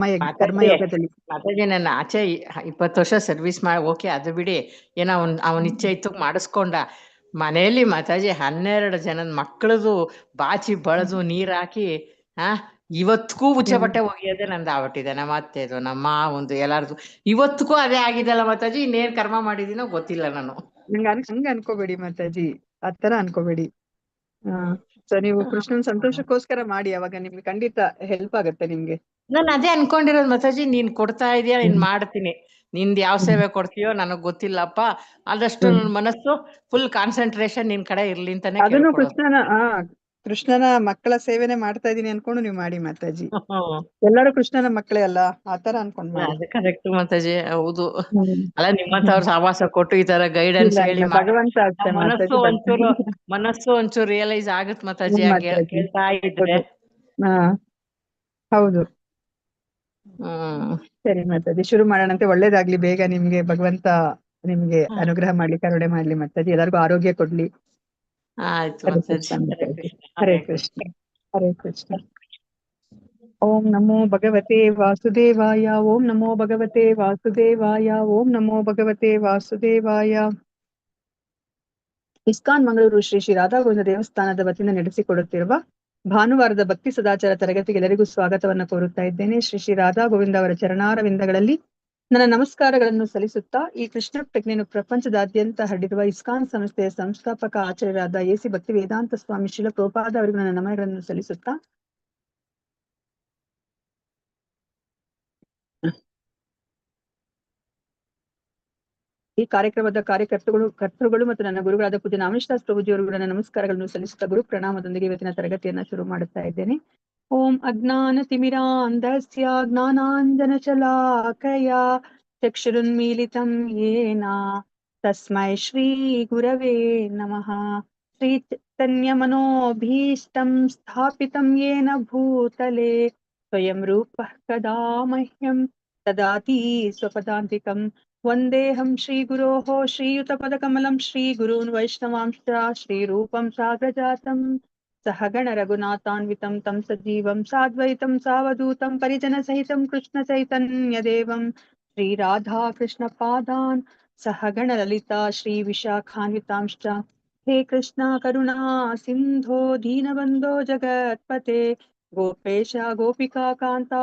ಮಾತಾಜಿ ಕರ್ಮಯೋಗದಲ್ಲಿ. ಮಾತಾಜಿ ನನ್ನ ಆಚೆ 20 ವರ್ಷ ಸರ್ವಿಸ್ ಮಾಡಿ ಓಕೆ, ಅದು ಬಿಡಿ. ಏನೋ ಅವನ ಇಚ್ಛೆ ಇತ್ತು ಮಾಡಿಸ್ಕೊಂಡ. ಮನೆಯಲ್ಲಿ ಮಾತಾಜಿ 12 ಜನದ ಮಕ್ಕಳದು ಬಾಚಿ ಬಳದು ನೀರ್ ಹಾಕಿ ಇವತ್ತಿಗೂ ಉಚ್ಚೆ ಬಟ್ಟೆ ಒಗೆಯೋದೇ ನಂದು ಆಗ್ಬಿಟ್ಟಿದೆ. ನಮ್ಮ ಅತ್ತೆದು, ನಮ್ಮ ಒಂದು ಎಲ್ಲಾರ್ದು ಇವತ್ತಿಗೂ ಅದೇ ಆಗಿದೆಲ್ಲ ಮಾತಾಜಿ. ಇನ್ನೇನ್ ಕರ್ಮ ಮಾಡಿದೀನೋ ಗೊತ್ತಿಲ್ಲ ನಾನು. ಹಂಗ ಅನ್ಕೋಬೇಡಿ ಮಾತಾಜಿ, ಆತರ ಅನ್ಕೋಬೇಡಿ. ಸೊ ನೀವು ಕೃಷ್ಣನ್ ಸಂತೋಷಕ್ಕೋಸ್ಕರ ಮಾಡಿ, ಅವಾಗ ನಿಮ್ಗೆ ಖಂಡಿತ ಹೆಲ್ಪ್ ಆಗತ್ತೆ ನಿಮ್ಗೆ. ನಾನು ಅದೇ ಅನ್ಕೊಂಡಿರೋದು ಮಾತಾಜಿ. ನೀನ್ ಕೊಡ್ತಾ ಇದೀಯ, ನೀನ್ ಮಾಡ್ತೀನಿ. ನಿಂದ್ ಯಾವ ಸೇವೆ ಕೊಡ್ತೀಯೋ ನನಗ್ ಗೊತ್ತಿಲ್ಲಪ್ಪ. ಆದಷ್ಟು ನನ್ನ ಮನಸ್ಸು ಫುಲ್ ಕಾನ್ಸಂಟ್ರೇಷನ್ ನಿನ್ ಕಡೆ ಇರ್ಲಿ ಅಂತಾನೆ ಅದನ್ನು ಕೇಳ್ಕೊಳ್ಳೋದು. ಕೃಷ್ಣನ ಮಕ್ಕಳ ಸೇವೆನೆ ಮಾಡ್ತಾ ಇದೀನಿ ಅನ್ಕೊಂಡು ನೀವು ಮಾಡಿ ಮಾತಾಜಿ. ಎಲ್ಲರೂ ಕೃಷ್ಣನ ಮಕ್ಕಳೇ ಅಲ್ಲ, ಆತರ ಅನ್ಕೊಂಡ್ ಮಾಡಿ. ಅದು ಕರೆಕ್ಟ್ ಮಾತಾಜಿ, ಹೌದು. ಅಲ್ಲ ನಿಮ್ಮಂತವ್ರ ಸಹವಾಸ ಕೊಟ್ಟು ಈ ತರ ಗೈಡೆನ್ಸ್ ಹೇಳಿ ಭಗವಂತ ಅಷ್ಟೇ ಮನಸ್ಸು ಒಂಚೂರು ರಿಯಲೈಸ್ ಆಗುತ್ತೆ ಮಾತಾಜಿ ಕೇಳ್ತಾ ಇದ್ರೆ. ಹೌದು. ಸರಿ ಮಾತಾಜಿ, ಶುರು ಮಾಡೋಣಂತೆ. ಒಳ್ಳೇದಾಗ್ಲಿ, ಬೇಗ ನಿಮ್ಗೆ ಭಗವಂತ ನಿಮ್ಗೆ ಅನುಗ್ರಹ ಮಾಡ್ಲಿ, ಕರುಣೆ ಮಾಡ್ಲಿ ಮಾತಾಜಿ. ಎಲ್ಲರಿಗೂ ಆರೋಗ್ಯ ಕೊಡ್ಲಿ. ಆಯ್ತು ಹರೇ ಮಾತಾಜಿ. ಕೃಷ್ಣ, ಹರೇ ಕೃಷ್ಣ, ಹರೇ ಕೃಷ್ಣ. ಓಂ ನಮೋ ಭಗವತೆ ವಾಸುದೇವಾಯ, ಓಂ ನಮೋ ಭಗವತೆ ವಾಸುದೇವಾಯ, ಓಂ ನಮೋ ಭಗವತೆ ವಾಸುದೇವಾಯ. ಇಸ್ಕಾನ್ ಮಂಗಳೂರು ಶ್ರೀ ಶ್ರೀ ರಾಧಾಗೋವಿಂದ ದೇವಸ್ಥಾನದ ವತಿಯಿಂದ ನಡೆಸಿಕೊಡುತ್ತಿರುವ ಭಾನುವಾರದ ಭಕ್ತಿ ಸದಾಚಾರ ತರಗತಿಗೆ ಎಲ್ಲರಿಗೂ ಸ್ವಾಗತವನ್ನು ಕೋರುತ್ತಾ ಇದ್ದೇನೆ. ಶ್ರೀ ಶ್ರೀ ರಾಧಾ ಗೋವಿಂದ ಅವರ ಚರಣಾರವಿಂದಗಳಲ್ಲಿ ನನ್ನ ನಮಸ್ಕಾರಗಳನ್ನು ಸಲ್ಲಿಸುತ್ತಾ, ಈ ಕೃಷ್ಣ ಪ್ರಜ್ಞೆಯನ್ನು ಪ್ರಪಂಚದಾದ್ಯಂತ ಹರಡಿರುವ ಇಸ್ಕಾನ್ ಸಂಸ್ಥೆಯ ಸಂಸ್ಥಾಪಕ ಆಚಾರ್ಯರಾದ ಎಸಿ ಭಕ್ತಿ ವೇದಾಂತ ಸ್ವಾಮಿ ಶ್ರೀಲ ಪ್ರಭುಪಾದ ಅವರಿಗೂ ನನ್ನ ನಮನಗಳನ್ನು ಸಲ್ಲಿಸುತ್ತಾ, ಈ ಕಾರ್ಯಕ್ರಮದ ಕರ್ತೃಗಳು ಮತ್ತು ನನ್ನ ಗುರುಗಳಾದ ಪೂಜ್ಯ ನಾಮೇಶದಾಸ್ ಪ್ರಭುಜಿಯವರಿಗೂ ನನ್ನ ನಮಸ್ಕಾರಗಳನ್ನು ಸಲ್ಲಿಸುತ್ತಾ ಗುರು ಪ್ರಣಾಮದೊಂದಿಗೆ ಇವತ್ತಿನ ತರಗತಿಯನ್ನ ಶುರು ಮಾಡುತ್ತಾ ಇದ್ದೇನೆ. ಓಂ ಅಜ್ಞಾನ ತಿಮಿರಾಂಧಸ್ಯ ಜ್ಞಾನಾಂಜನ ಶಲಾಕಯ ಚಕ್ಷುರುನ್ಮೀಲಿತಂ ಯೇನ ತಸ್ಮೈ ಶ್ರೀ ಗುರವೇ ನಮಃ. ಶ್ರೀ ಚೈತನ್ಯ ಮನೋಭೀಷ್ಟಂ ಸ್ಥಾಪಿತಂ ಯೇನ ಭೂತಲೆ ಸ್ವಯಂ ರೂಪಃ ಕದಾ ಮಹ್ಯಂ ದದಾತಿ ಸ್ವಪದಾಂತಿಕಂ. ವಂದೇಹಂ ಶ್ರೀಗುರೋಃ ಶ್ರೀಯುತಪದಕಮಲಂ ಶ್ರೀಗುರೂನ್ ವೈಷ್ಣವಾಂಶ್ಚ ಶ್ರೀರೂಪಂ ಸಾಗ್ರಜಾತಂ ಸಹಗಣ ರಘುನಾಥಾನ್ವಿತಂ ತಂ ಸಜೀವಂ ಸಾದ್ವೈತಂ ಸಾವಧೂತಂ ಪರಿಜನಸಹಿತಂ ಕೃಷ್ಣ ಚೈತನ್ಯದೇವಂ ಶ್ರೀರಾಧಾ ಕೃಷ್ಣ ಪಾದಾನ್ ಸಹಗಣ ಲಲಿತಾ ಶ್ರೀ ವಿಶಾಖಾನ್ವಿತಾಂಶ್ಚ. ಹೇ ಕೃಷ್ಣ ಕರುಣಾ ಸಿಂಧೋ ದೀನಬಂಧೋ ಜಗತ್ಪತೆ ಗೋಪೇಶ ಗೋಪಿಕಾ ಕಾಂತ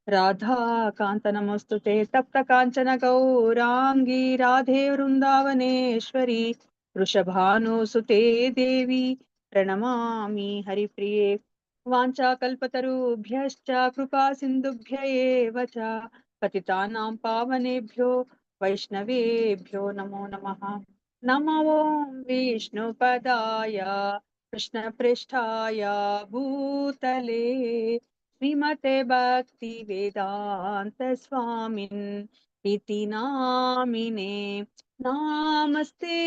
ರಾಧಾ ಕಾಂತ ನಮಸ್ತುತೆ. ತಪ್ತ ಕಾಂಚನ ಗೌರಾಂಗಿ ರಾಧೆ ವೃಂದಾವನೇಶ್ವರಿ ವೃಷಭಾನುಸುತೆ ದೇವಿ ಪ್ರಣಮಾಮಿ ಹರಿಪ್ರಿಯೆ. ವಾಂಚಾಕಲ್ಪತರುಭ್ಯಶ್ಚ ಕೃಪಾ ಸಿಂಧುಭ್ಯ ಏವ ಚ ಪತಿತಾನಾಂ ಪಾವನೇಭ್ಯೋ ವೈಷ್ಣವೇಭ್ಯೋ ನಮೋ ನಮಃ. ನಮೋ ಓಂ ವಿಷ್ಣುಪದಾಯ ಕೃಷ್ಣ ಪೃಷ್ಠಾಯ ಭೂತಲೆ ಶ್ರೀಮತೆ ಭಕ್ತಿ ವೇದಾಂತ ಸ್ವಾಮಿನ್ ಇತಿ ನಾಮಿನೇ. ನಾಮಸ್ತೆ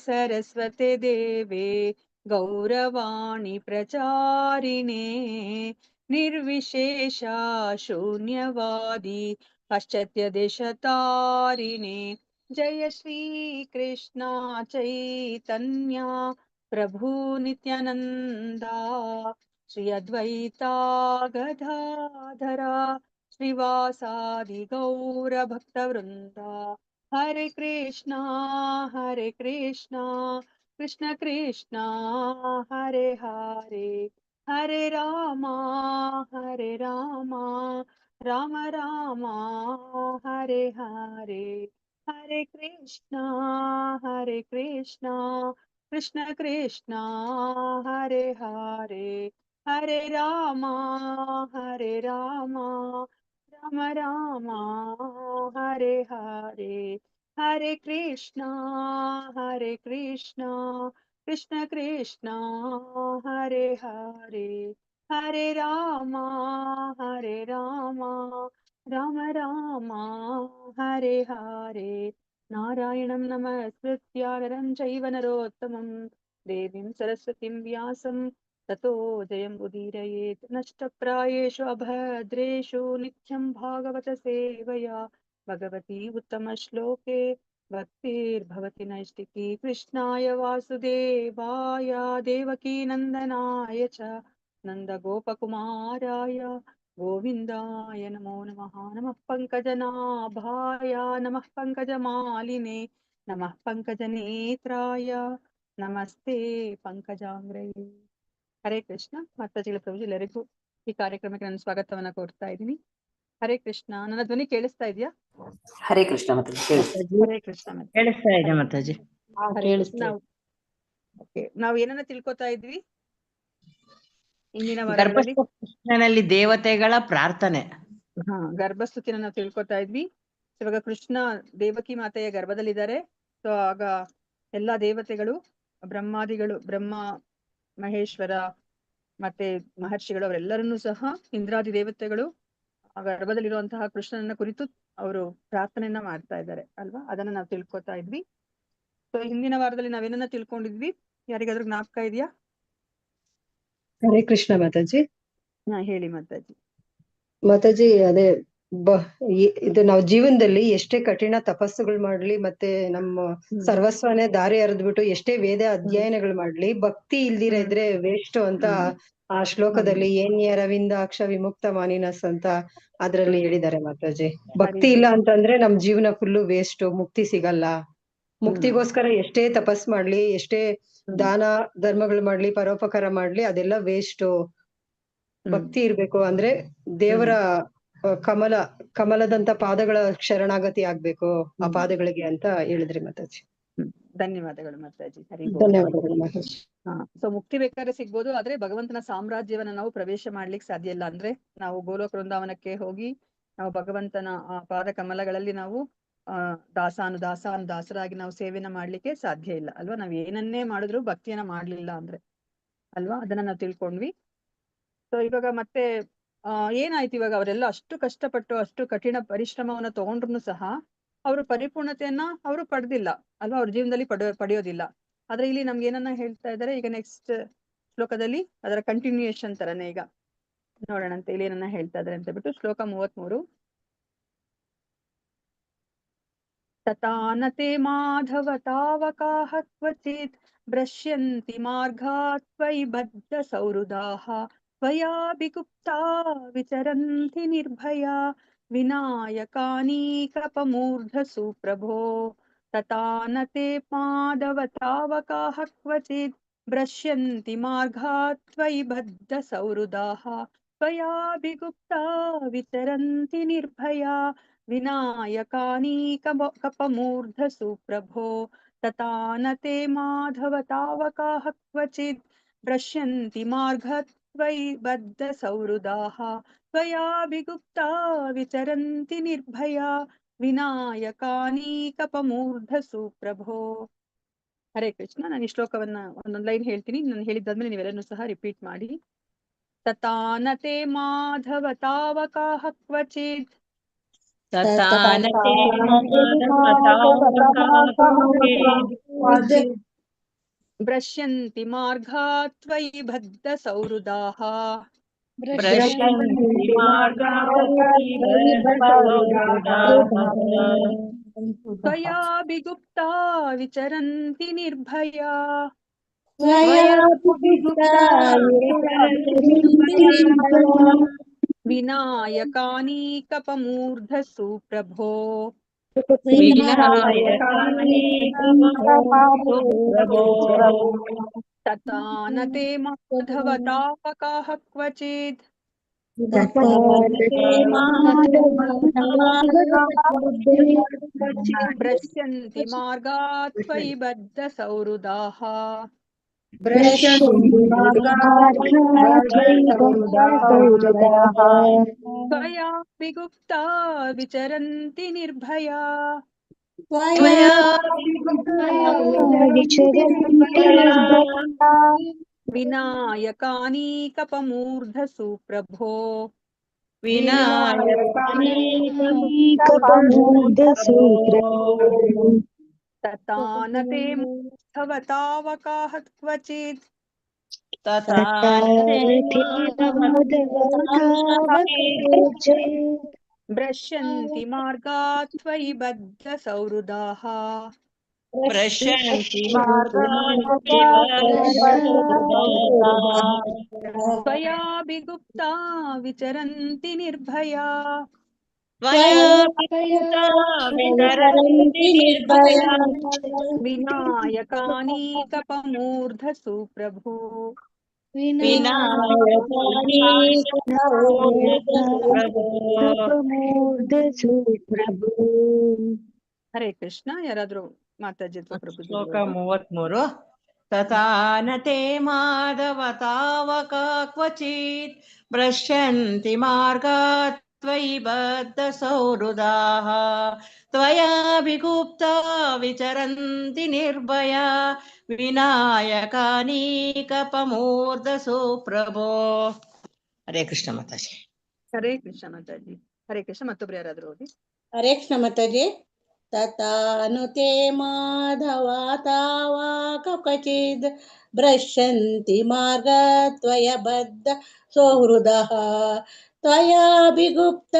ಸರಸ್ವತೆ ದೇವೆ ಗೌರವಾಣಿ ಪ್ರಚಾರಿಣೆ ನಿರ್ವಿಶೇಷ ಶೂನ್ಯವಾದಿ ಪಾಶ್ಚಾತ್ಯ ದೇಶತಾರಿಣೆ. ಜಯ ಶ್ರೀ ಕೃಷ್ಣ ಚೈತನ್ಯ ಪ್ರಭು ನಿತ್ಯಾನಂದ ಶ್ರೀ ಅದ್ವೈತಾ ಗದಾಧರ ಶ್ರೀವಾಸಾದಿ ಗೌರ ಭಕ್ತ ವೃಂದ. ಹರೇ ಕೃಷ್ಣ ಕೃಷ್ಣ ಕೃಷ್ಣ ಹರೇ ಹರೇ, ಹರೇ ರಾಮ ರಾಮ ರಾಮ ಹರೇ ಹರೇ. ಹರೇ ಕೃಷ್ಣ ಕೃಷ್ಣ ಕೃಷ್ಣ ಹರೇ ಹರೇ, ಹರೇ ರಾಮ ರಾಮ ರಾಮ ಹರೇ ಹರೇ. ಹರೇ ಕೃಷ್ಣ ಕೃಷ್ಣ ಕೃಷ್ಣ ಹರೇ ಹರೇ, ಹರೇ ರಾಮ ರಾಮ ರಾಮ ಹರೇ ಹರೇ. ನಾರಾಯಣಂ ನಮಸ್ಕೃತ್ಯ ನರಂ ಚೈವ ನರೋತ್ತಮಂ ದೇವೀಂ ಸರಸ್ವತಿಂ ವ್ಯಾಸಂ ತತೋ ಜಯಂ ಉದೀರಯೇತ್. ನಷ್ಟಪ್ರಾಯೇಷು ಅಭದ್ರೇಷು ನಿತ್ಯಂ ಭಾಗವತ ಸೇವಯಾ ಭಗವತಿ ಉತ್ತಮ ಶ್ಲೋಕೆ ಭಕ್ತಿರ್ಭವತಿ ನೈಷ್ಟಿಕಿ. ಕೃಷ್ಣಾಯ ವಾಸುದೇವಾಯ ದೇವಕೀ ನಂದನಾಯ ಚ ನಂದ ಗೋಪಕುಮಾರಾಯ ಗೋವಿಂದಾಯ ನಮೋ ನಮಃ. ನಮಃ ಪಂಕಜನಾಭಾಯ ನಮಃ ಪಂಕಜಮಾಲಿನೇ ನಮಃ ಪಂಕಜನೇತ್ರಾಯ ನಮಸ್ತೆ ಪಂಕಜಾಂಗ್ರಯೇ. ಹರೇ ಕೃಷ್ಣ. ಮಾತಾಜಿಗಳ ಪ್ರಭು ಎಲ್ಲರಿಗೂ ಈ ಕಾರ್ಯಕ್ರಮಕ್ಕೆ ನಾನು ಸ್ವಾಗತವನ್ನ ಕೋರ್ತಾ ಇದ್ದೀನಿ. ಹರೇ ಕೃಷ್ಣ. ನನ್ನ ಧ್ವನಿ ಕೇಳಿಸ್ತಾ ಇದೆಯಾ? ಹರೇ ಕೃಷ್ಣ ಮಾತಾಜಿ. ಹರೇ ಕೃಷ್ಣ. ಕೇಳಿಸ್ತಾ ಇದೆ ಮಾತಾಜಿ. ನಾವು ಏನನ್ನ ತಿಳ್ಕೊತಾ ಇದ್ವಿ ಇಂದಿನ ವಾರಗಳಲ್ಲಿ? ಕೃಷ್ಣನಲ್ಲಿ ದೇವತೆಗಳ ಪ್ರಾರ್ಥನೆ. ಗರ್ಭಸ್ತುತಿನ ನಾವು ತಿಳ್ಕೊತಾ ಇದ್ವಿ. ಇವಾಗ ಕೃಷ್ಣ ದೇವಕಿ ಮಾತೆಯ ಗರ್ಭದಲ್ಲಿದ್ದಾರೆ. ಸೊ ಆಗ ಎಲ್ಲಾ ದೇವತೆಗಳು, ಬ್ರಹ್ಮಾದಿಗಳು, ಬ್ರಹ್ಮ, ಮಹೇಶ್ವರ ಮತ್ತೆ ಮಹರ್ಷಿಗಳು ಅವರೆಲ್ಲರನ್ನೂ ಸಹ ಇಂದ್ರಾದಿ ದೇವತೆಗಳು ಆ ಗರ್ಭದಲ್ಲಿರುವಂತಹ ಕೃಷ್ಣನನ್ನ ಕುರಿತು ಅವರು ಪ್ರಾರ್ಥನೆಯನ್ನ ಮಾಡ್ತಾ ಇದ್ದಾರೆ ಅಲ್ವಾ? ಅದನ್ನ ನಾವು ತಿಳ್ಕೊತಾ ಇದ್ವಿ. ಸೊ ಹಿಂದಿನ ವಾರದಲ್ಲಿ ನಾವೇನನ್ನ ತಿಳ್ಕೊಂಡಿದ್ವಿ? ಯಾರಿಗಾದ್ರೂ ಜ್ಞಾಪಕ ಇದೆಯಾ? ಹರೇ ಕೃಷ್ಣ ಮಾತಾಜಿ. ಹೇಳಿ ಮಾತಾಜಿ. ಮಾತಾಜಿ, ಅದೇ ಇದು ನಾವು ಜೀವನದಲ್ಲಿ ಎಷ್ಟೇ ಕಠಿಣ ತಪಸ್ಸುಗಳು ಮಾಡ್ಲಿ, ಮತ್ತೆ ನಮ್ಮ ಸರ್ವಸ್ವನೇ ದಾರಿ ಎರೆದ್ಬಿಟ್ಟು ಎಷ್ಟೇ ವೇದ ಅಧ್ಯಯನಗಳು ಮಾಡ್ಲಿ, ಭಕ್ತಿ ಇಲ್ದಿರ ಇದ್ರೆ ವೇಸ್ಟ್ ಅಂತ ಆ ಶ್ಲೋಕದಲ್ಲಿ ಅರವಿಂದಾಕ್ಷ ವಿಮುಕ್ತ ಮಾನಿನಸ್ ಅಂತ ಅದ್ರಲ್ಲಿ ಹೇಳಿದ್ದಾರೆ ಮಾತಾಜಿ. ಭಕ್ತಿ ಇಲ್ಲ ಅಂತಂದ್ರೆ ನಮ್ ಜೀವನ ಫುಲ್ಲು ವೇಸ್ಟ್, ಮುಕ್ತಿ ಸಿಗಲ್ಲ. ಮುಕ್ತಿಗೋಸ್ಕರ ಎಷ್ಟೇ ತಪಸ್ ಮಾಡ್ಲಿ, ಎಷ್ಟೇ ದಾನ ಧರ್ಮಗಳು ಮಾಡ್ಲಿ, ಪರೋಪಕಾರ ಮಾಡ್ಲಿ, ಅದೆಲ್ಲ ವೇಸ್ಟ್. ಭಕ್ತಿ ಇರ್ಬೇಕು ಅಂದ್ರೆ ದೇವರ ಕಮಲದಂತ ಪಾದಗಳ ಶರಣಾಗತಿ ಆಗ್ಬೇಕು ಆ ಪಾದಗಳಿಗೆ ಅಂತ ಹೇಳಿದ್ರಿ ಮಾತಾಜಿ. ಧನ್ಯವಾದಗಳು ಮಾತಾಜಿ. ಧನ್ಯವಾದಗಳು ಮಾತಾಜಿ. ಸೊ ಮುಕ್ತಿ ಬೇಕಾದ್ರೆ ಸಿಗ್ಬೋದು, ಆದ್ರೆ ಭಗವಂತನ ಸಾಮ್ರಾಜ್ಯವನ್ನ ನಾವು ಪ್ರವೇಶ ಮಾಡ್ಲಿಕ್ಕೆ ಸಾಧ್ಯ ಇಲ್ಲ. ಅಂದ್ರೆ ನಾವು ಗೋಲೋಕ ವೃಂದಾವನಕ್ಕೆ ಹೋಗಿ ನಾವು ಭಗವಂತನ ಆ ಪಾದ ಕಮಲಗಳಲ್ಲಿ ನಾವು ದಾಸರಾಗಿ ನಾವು ಸೇವೆನ ಮಾಡ್ಲಿಕ್ಕೆ ಸಾಧ್ಯ ಇಲ್ಲ ಅಲ್ವಾ? ನಾವ್ ಏನನ್ನೇ ಮಾಡಿದ್ರು ಭಕ್ತಿಯನ್ನ ಮಾಡ್ಲಿಲ್ಲ ಅಂದ್ರೆ ಅಲ್ವಾ? ಅದನ್ನ ನಾವು ತಿಳ್ಕೊಂಡ್ವಿ. ಸೊ ಇವಾಗ ಮತ್ತೆ ಏನಾಯ್ತು? ಇವಾಗ ಅವರೆಲ್ಲ ಅಷ್ಟು ಕಷ್ಟಪಟ್ಟು ಅಷ್ಟು ಕಠಿಣ ಪರಿಶ್ರಮವನ್ನ ತಗೊಂಡ್ರು ಸಹ ಅವರು ಪರಿಪೂರ್ಣತೆಯನ್ನ ಅವರು ಪಡೆದಿಲ್ಲ ಅಲ್ವಾ? ಅವ್ರ ಜೀವನದಲ್ಲಿ ಪಡೆಯೋದಿಲ್ಲ. ಆದ್ರೆ ಇಲ್ಲಿ ನಮ್ಗೆ ಏನನ್ನ ಹೇಳ್ತಾ ಇದ್ದಾರೆ ಈಗ ನೆಕ್ಸ್ಟ್ ಶ್ಲೋಕದಲ್ಲಿ, ಅದರ ಕಂಟಿನ್ಯೂಯೇಷನ್ ತರನೇ ಈಗ ನೋಡೋಣಂತೆ ಇಲ್ಲಿ ಏನನ್ನ ಹೇಳ್ತಾ ಇದ್ದಾರೆ ಅಂತ ಬಿಟ್ಟು. ಶ್ಲೋಕ 33. ತತಾನತೆ ಮಾಧವ ತಾವಕಾಹ ಕ್ವಚಿತ್ ಭ್ರಶ್ಯಂತಿ ಮಾರ್ಗಾತ್ ತ್ವಯಿ ಬದ್ಧ ಸೌಹೃದಾಃ ತ್ವಯಾಭಿಗುಪ್ತಾ ವಿಚರಂತಿ ನಿರ್ಭಯಾ ವಿನಾಯಕಾನೀಕಪಮೂರ್ಧಸು ಪ್ರಭೋ. ತತಾನತೆ ಮಾಧವ ತಾವಕಾಹ ಕ್ವಚಿತ್ ಭ್ರಶ್ಯಂತಿ ಮಾರ್ಗಾತ್ ತ್ವಯಿ ಬದ್ಧ ಸೌಹೃದಾಃ ತ್ವಯಾಭಿಗುಪ್ತಾ ವಿಚರಂತಿ ನಿರ್ಭಯಾ ವಿನಾಯಕಾನೀಕಪಮೂರ್ಧಸು ಪ್ರಭೋ. ತತಾನತೆ ಮಾಧವ ತಾವಕಾಹ ಕ್ವಚಿತ್ ಭ್ರಶ್ಯಂತಿ ಮಾರ್ಗಾತ್ ತ್ವಯಿ ಬದ್ಧ ಸೌಹೃದಾಃ ತ್ವಯಾಭಿಗುಪ್ತಾ ವಿಚರಂತಿ ನಿರ್ಭಯಾ ವಿನಾಯಕಾನೀಕಪಮೂರ್ಧಸು ಪ್ರಭೋ. ಹರೇ ಕೃಷ್ಣ. ನಾನು ಈ ಶ್ಲೋಕವನ್ನ ಒಂದೊಂದು ಲೈನ್ ಹೇಳ್ತೀನಿ, ನಾನು ಹೇಳಿದ್ದಾದ್ಮೇಲೆ ನೀವೆಲ್ಲರೂ ಸಹ ರಿಪೀಟ್ ಮಾಡಿ. ತತಾನತೆ ಮಾಧವ ತಾವಕಾಹ ಕ್ವಚಿತ್ ಭ್ರಶ್ಯಂತಿ ಮಾರ್ಗಾತ್ ತ್ವಯಿ ಬದ್ಧ ಸೌಹೃದಾಃ ತ್ವಯಾಭಿಗುಪ್ತಾ ವಿಚರಂತಿ ನಿರ್ಭಯಾ ವಿನಾಯಕಾನೀಕಪಮೂರ್ಧಸು ಪ್ರಭೋ. ತತಾನತೆ ಮಾಧವ ತಾವಕಾಹ ಕ್ವಚಿತ್ ಭ್ರಶ್ಯಂತಿ ಮಾರ್ಗಾತ್ ತ್ವಯಿ ಬದ್ಧ ಸೌಹೃದಾಃ ತ್ವಯಾಭಿಗುಪ್ತಾ ವಿಚರಂತಿ ನಿರ್ಭಯಾ ವಿನಾಯಕಾನೀಕಪಮೂರ್ಧಸು ಪ್ರಭೋ. ತತಾನತೆ ಮಾಧವ ತಾವಕಾಹ ಕ್ವಚಿತ್ ಭ್ರಶ್ಯಂತಿ ಮಾರ್ಗಾತ್ ತ್ವಯಿ ಬದ್ಧ ಸೌಹೃದಾಃ ಪ್ರಶಂಸಿ ತ್ವಯಾಭಿಗುಪ್ತಾ ವಿಚರಂತಿ ನಿರ್ಭಯಾ ವಿನಾಯಕಾನೀಕಪಮೂರ್ಧಸು ಪ್ರಭು. ಹರೇ ಕೃಷ್ಣ. ಯಾರಾದ್ರೂ ಮಾತಾಜಿ ಅಥವಾ ಪ್ರಭು ಶ್ಲೋಕ 33. ತಥಾನತೆ ಮಾಧವ ತಾವಕ ಕ್ವಚಿತ್ ಪಶ್ಯಂತಿ ಮಾರ್ಗಾತ್ ತ್ವಯಿ ಬದ್ಧ ಸೌಹೃದಾಃ ತ್ವಯಾಭಿಗುಪ್ತಾ ವಿಚರಂತಿ ನಿರ್ಭಯಾ ವಿನಾಯಕಾನೀಕಪಮೂರ್ಧಸು ಪ್ರಭೋ. ಹರೇ ಕೃಷ್ಣ ಮಾತಾಜಿ. ಹರೇ ಕೃಷ್ಣ ಮಾತಾಜಿ. ಹರೇ ಕೃಷ್ಣ. ಮತ್ತೊಬ್ರು ಯಾರಾದ್ರೂ ಓದಿ. ಹರೇ ಕೃಷ್ಣ ಮಾತಾಜಿ. ತಥಾನುತೆ ಮಾಧವ ತಾವಾಕ ಕ್ವಚಿದ್ ಭ್ರಶ್ಯಂತಿ ಮಾರ್ಗ ತ್ವಯ ಬದ್ಧ ಸೌಹೃದಃ ತ್ವಯಾಭಿಗುಪ್ತ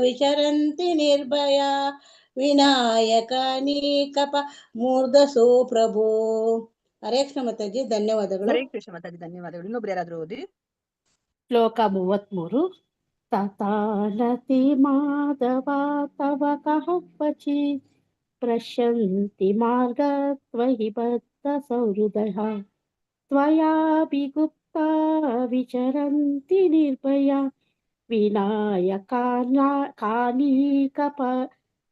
ವಿಚರಂತಿ ನಿರ್ಭಯ ವಿನಾಯಕನೀಕಪ ಮೂರ್ಧಸು ಪ್ರಭು. ಹರೇ ಕೃಷ್ಣ ಮಾತಾಜಿ. ಧನ್ಯವಾದಗಳು. ಹರೇ ಕೃಷ್ಣ ಮಾತಾಜಿ. ಧನ್ಯವಾದಗಳು. ಇನ್ನೊಬ್ರು ಯಾರಾದ್ರೂ ಓದಿ. ಶ್ಲೋಕ 33. ತಥಾನತಿ ಮಾಧವ ತವ ಕಃ ಕ್ವಚಿತ್ ಪಶ್ಯಂತಿ ಮಾರ್ಗ ತ್ವಯಿ ಬದ್ಧ ಸೌಹೃದಃ ತ್ವಯಾಭಿಗುಪ್ತಾ ವಿಚರಂತಿ ನಿರ್ಭಯ ವಿನಾಯಕಾನೀಕಪ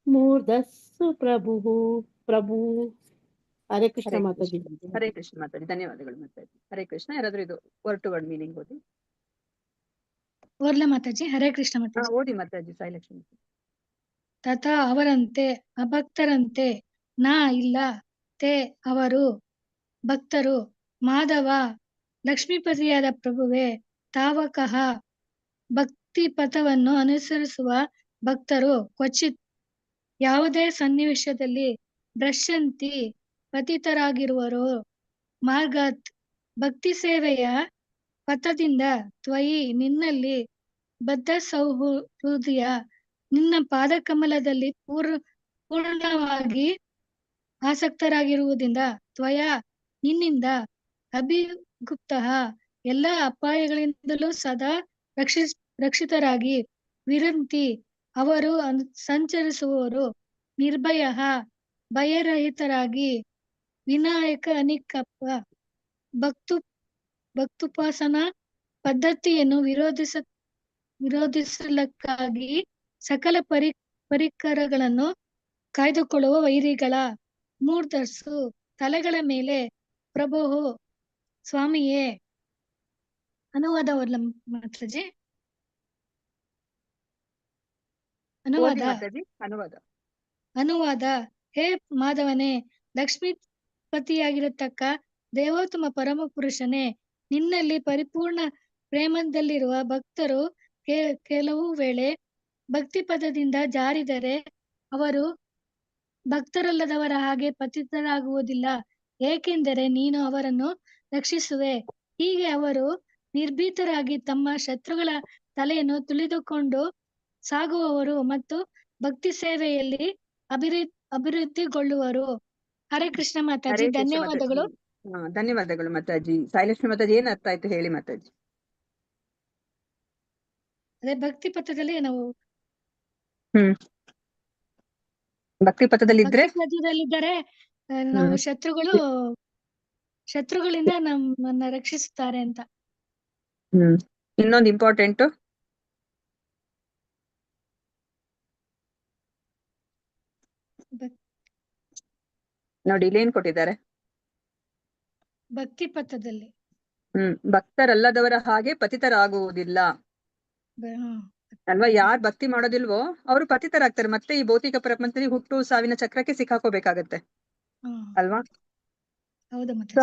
ಮೂರ್ಧಸ್ಸು ಪ್ರಭು. ಹರೇ ಕೃಷ್ಣ ಮಾತಾಜಿ. ಹರೇ ಕೃಷ್ಣ ಮಾತಾಜಿ. ಧನ್ಯವಾದಗಳು ಮಾತಾಜಿ. ಹರೇ ಕೃಷ್ಣ. ಯಾರಾದ್ರೂ ಇದು ವರ್ಡ್ ಟು ವರ್ಡ್ ಮೀನಿಂಗ್ ಓದಿ. ಓರ್ಲ ಮಾತಾಜಿ. ಹರೇ ಕೃಷ್ಣ ಮಾತಾಜಿ. ಓದಿ ಮಾತಾಜಿ. ಸಾಯಿಲಕ್ಷ್ಮಿ. ತಥಾ ಅವರಂತೆ ಅಭಕ್ತರಂತೆ ನಾ ಇಲ್ಲ ತೇ ಅವರು ಭಕ್ತರು ಮಾಧವ ಲಕ್ಷ್ಮೀಪತಿಯಾದ ಪ್ರಭುವೆ ತಾವಕಃ ಭಕ್ತಿ ಪಥವನ್ನು ಅನುಸರಿಸುವ ಭಕ್ತರು ಕ್ವಚಿತ್ ಯಾವುದೇ ಸನ್ನಿವೇಶದಲ್ಲಿ ಭ್ರಶ್ಯಂತಿ ಪತಿತರಾಗಿರುವರು ಮಾರ್ಗಾತ್ ಭಕ್ತಿ ಸೇವೆಯ ಪಥದಿಂದ ತ್ವಯಿ ನಿನ್ನಲ್ಲಿ ಬದ್ಧ ಸೌಹೃದಯ ನಿನ್ನ ಪಾದಕಮಲದಲ್ಲಿ ಪೂರ್ಣವಾಗಿ ಆಸಕ್ತರಾಗಿರುವುದರಿಂದ ತ್ವಯ ನಿನ್ನಿಂದ ಅಭಿಗುಪ್ತ ಎಲ್ಲ ಅಪಾಯಗಳಿಂದಲೂ ಸದಾ ರಕ್ಷಿತರಾಗಿ ವಿರಂತಿ ಅವರು ಸಂಚರಿಸುವವರು ನಿರ್ಭಯ ಭಯರಹಿತರಾಗಿ ವಿನಾಯಕ ಅನಿಕಪ್ಪ ಭಕ್ತುಪಾಸನಾ ಪದ್ಧತಿಯನ್ನು ವಿರೋಧಿಸಲಕ್ಕಾಗಿ ಸಕಲ ಪರಿಕರಗಳನ್ನು ಕಾಯ್ದುಕೊಳ್ಳುವ ವೈರಿಗಳ ಮೂರ್ಧರ್ಸು ತಲೆಗಳ ಮೇಲೆ ಪ್ರಭು ಸ್ವಾಮಿಯೇ. ಅನುವಾದ ಓದ್ಲ ಮಾತಾಜಿ. ಅನುವಾದ. ಹೇ ಮಾಧವನೇ, ಲಕ್ಷ್ಮೀಪತಿಯಾಗಿರತಕ್ಕ ದೇವೋತ್ತಮ ಪರಮ ಪುರುಷನೇ, ನಿನ್ನಲ್ಲಿ ಪರಿಪೂರ್ಣ ಪ್ರೇಮದಲ್ಲಿರುವ ಭಕ್ತರು ಕೆಲವು ವೇಳೆ ಭಕ್ತಿ ಪದದಿಂದ ಜಾರಿದರೆ ಅವರು ಭಕ್ತರಲ್ಲದವರ ಹಾಗೆ ಪತಿತರಾಗುವುದಿಲ್ಲ, ಏಕೆಂದರೆ ನೀನು ಅವರನ್ನು ರಕ್ಷಿಸುವೆ. ಹೀಗೆ ಅವರು ನಿರ್ಭೀತರಾಗಿ ತಮ್ಮ ಶತ್ರುಗಳ ತಲೆಯನ್ನು ತುಳಿದುಕೊಂಡು ಸಾಗುವವರು ಮತ್ತು ಭಕ್ತಿ ಸೇವೆಯಲ್ಲಿ ಅಭಿವೃದ್ಧಿಗೊಳ್ಳುವರು. ಹರೇ ಕೃಷ್ಣ ಮಾತಾಜಿ. ಧನ್ಯವಾದಗಳು. ಧನ್ಯವಾದಗಳು ಮಾತಾಜಿ. ಸಾಯಿಲಕ್ಷ್ಮಿ ಮಾತಾಜಿ, ಏನ್ ಅರ್ಥ ಆಯ್ತು ಹೇಳಿ ಮಾತಾಜಿ. ಅದೇ ಭಕ್ತಿ ಪಥದಲ್ಲಿ ನಾವು ಭಕ್ತಿ ಪಥದಲ್ಲಿದ್ರೆ ನಾವು ಶತ್ರುಗಳಿಂದ ನಮ್ಮನ್ನ ರಕ್ಷಿಸುತ್ತಾರೆ ಅಂತ. ಇನ್ನೊಂದು ಇಂಪಾರ್ಟೆಂಟ್, ನೋಡಿ ಇಲ್ಲೇನ್ ಕೊಟ್ಟಿದ್ದಾರೆ. ಭಕ್ತಿ ಪಥದಲ್ಲಿ ಭಕ್ತರಲ್ಲದವರ ಹಾಗೆ ಪತಿತರಾಗುವುದಿಲ್ಲ ಅಲ್ವಾ? ಯಾರ್ ಭಕ್ತಿ ಮಾಡೋದಿಲ್ವೋ ಅವರು ಪತಿತರಾಗ್ತಾರೆ. ಮತ್ತೆ ಈ ಭೌತಿಕ ಪ್ರಪಂಚದಲ್ಲಿ ಹುಟ್ಟು ಸಾವಿನ ಚಕ್ರಕ್ಕೆ ಸಿಕ್ಕಾಕೋಬೇಕಾಗತ್ತೆ ಅಲ್ವಾ?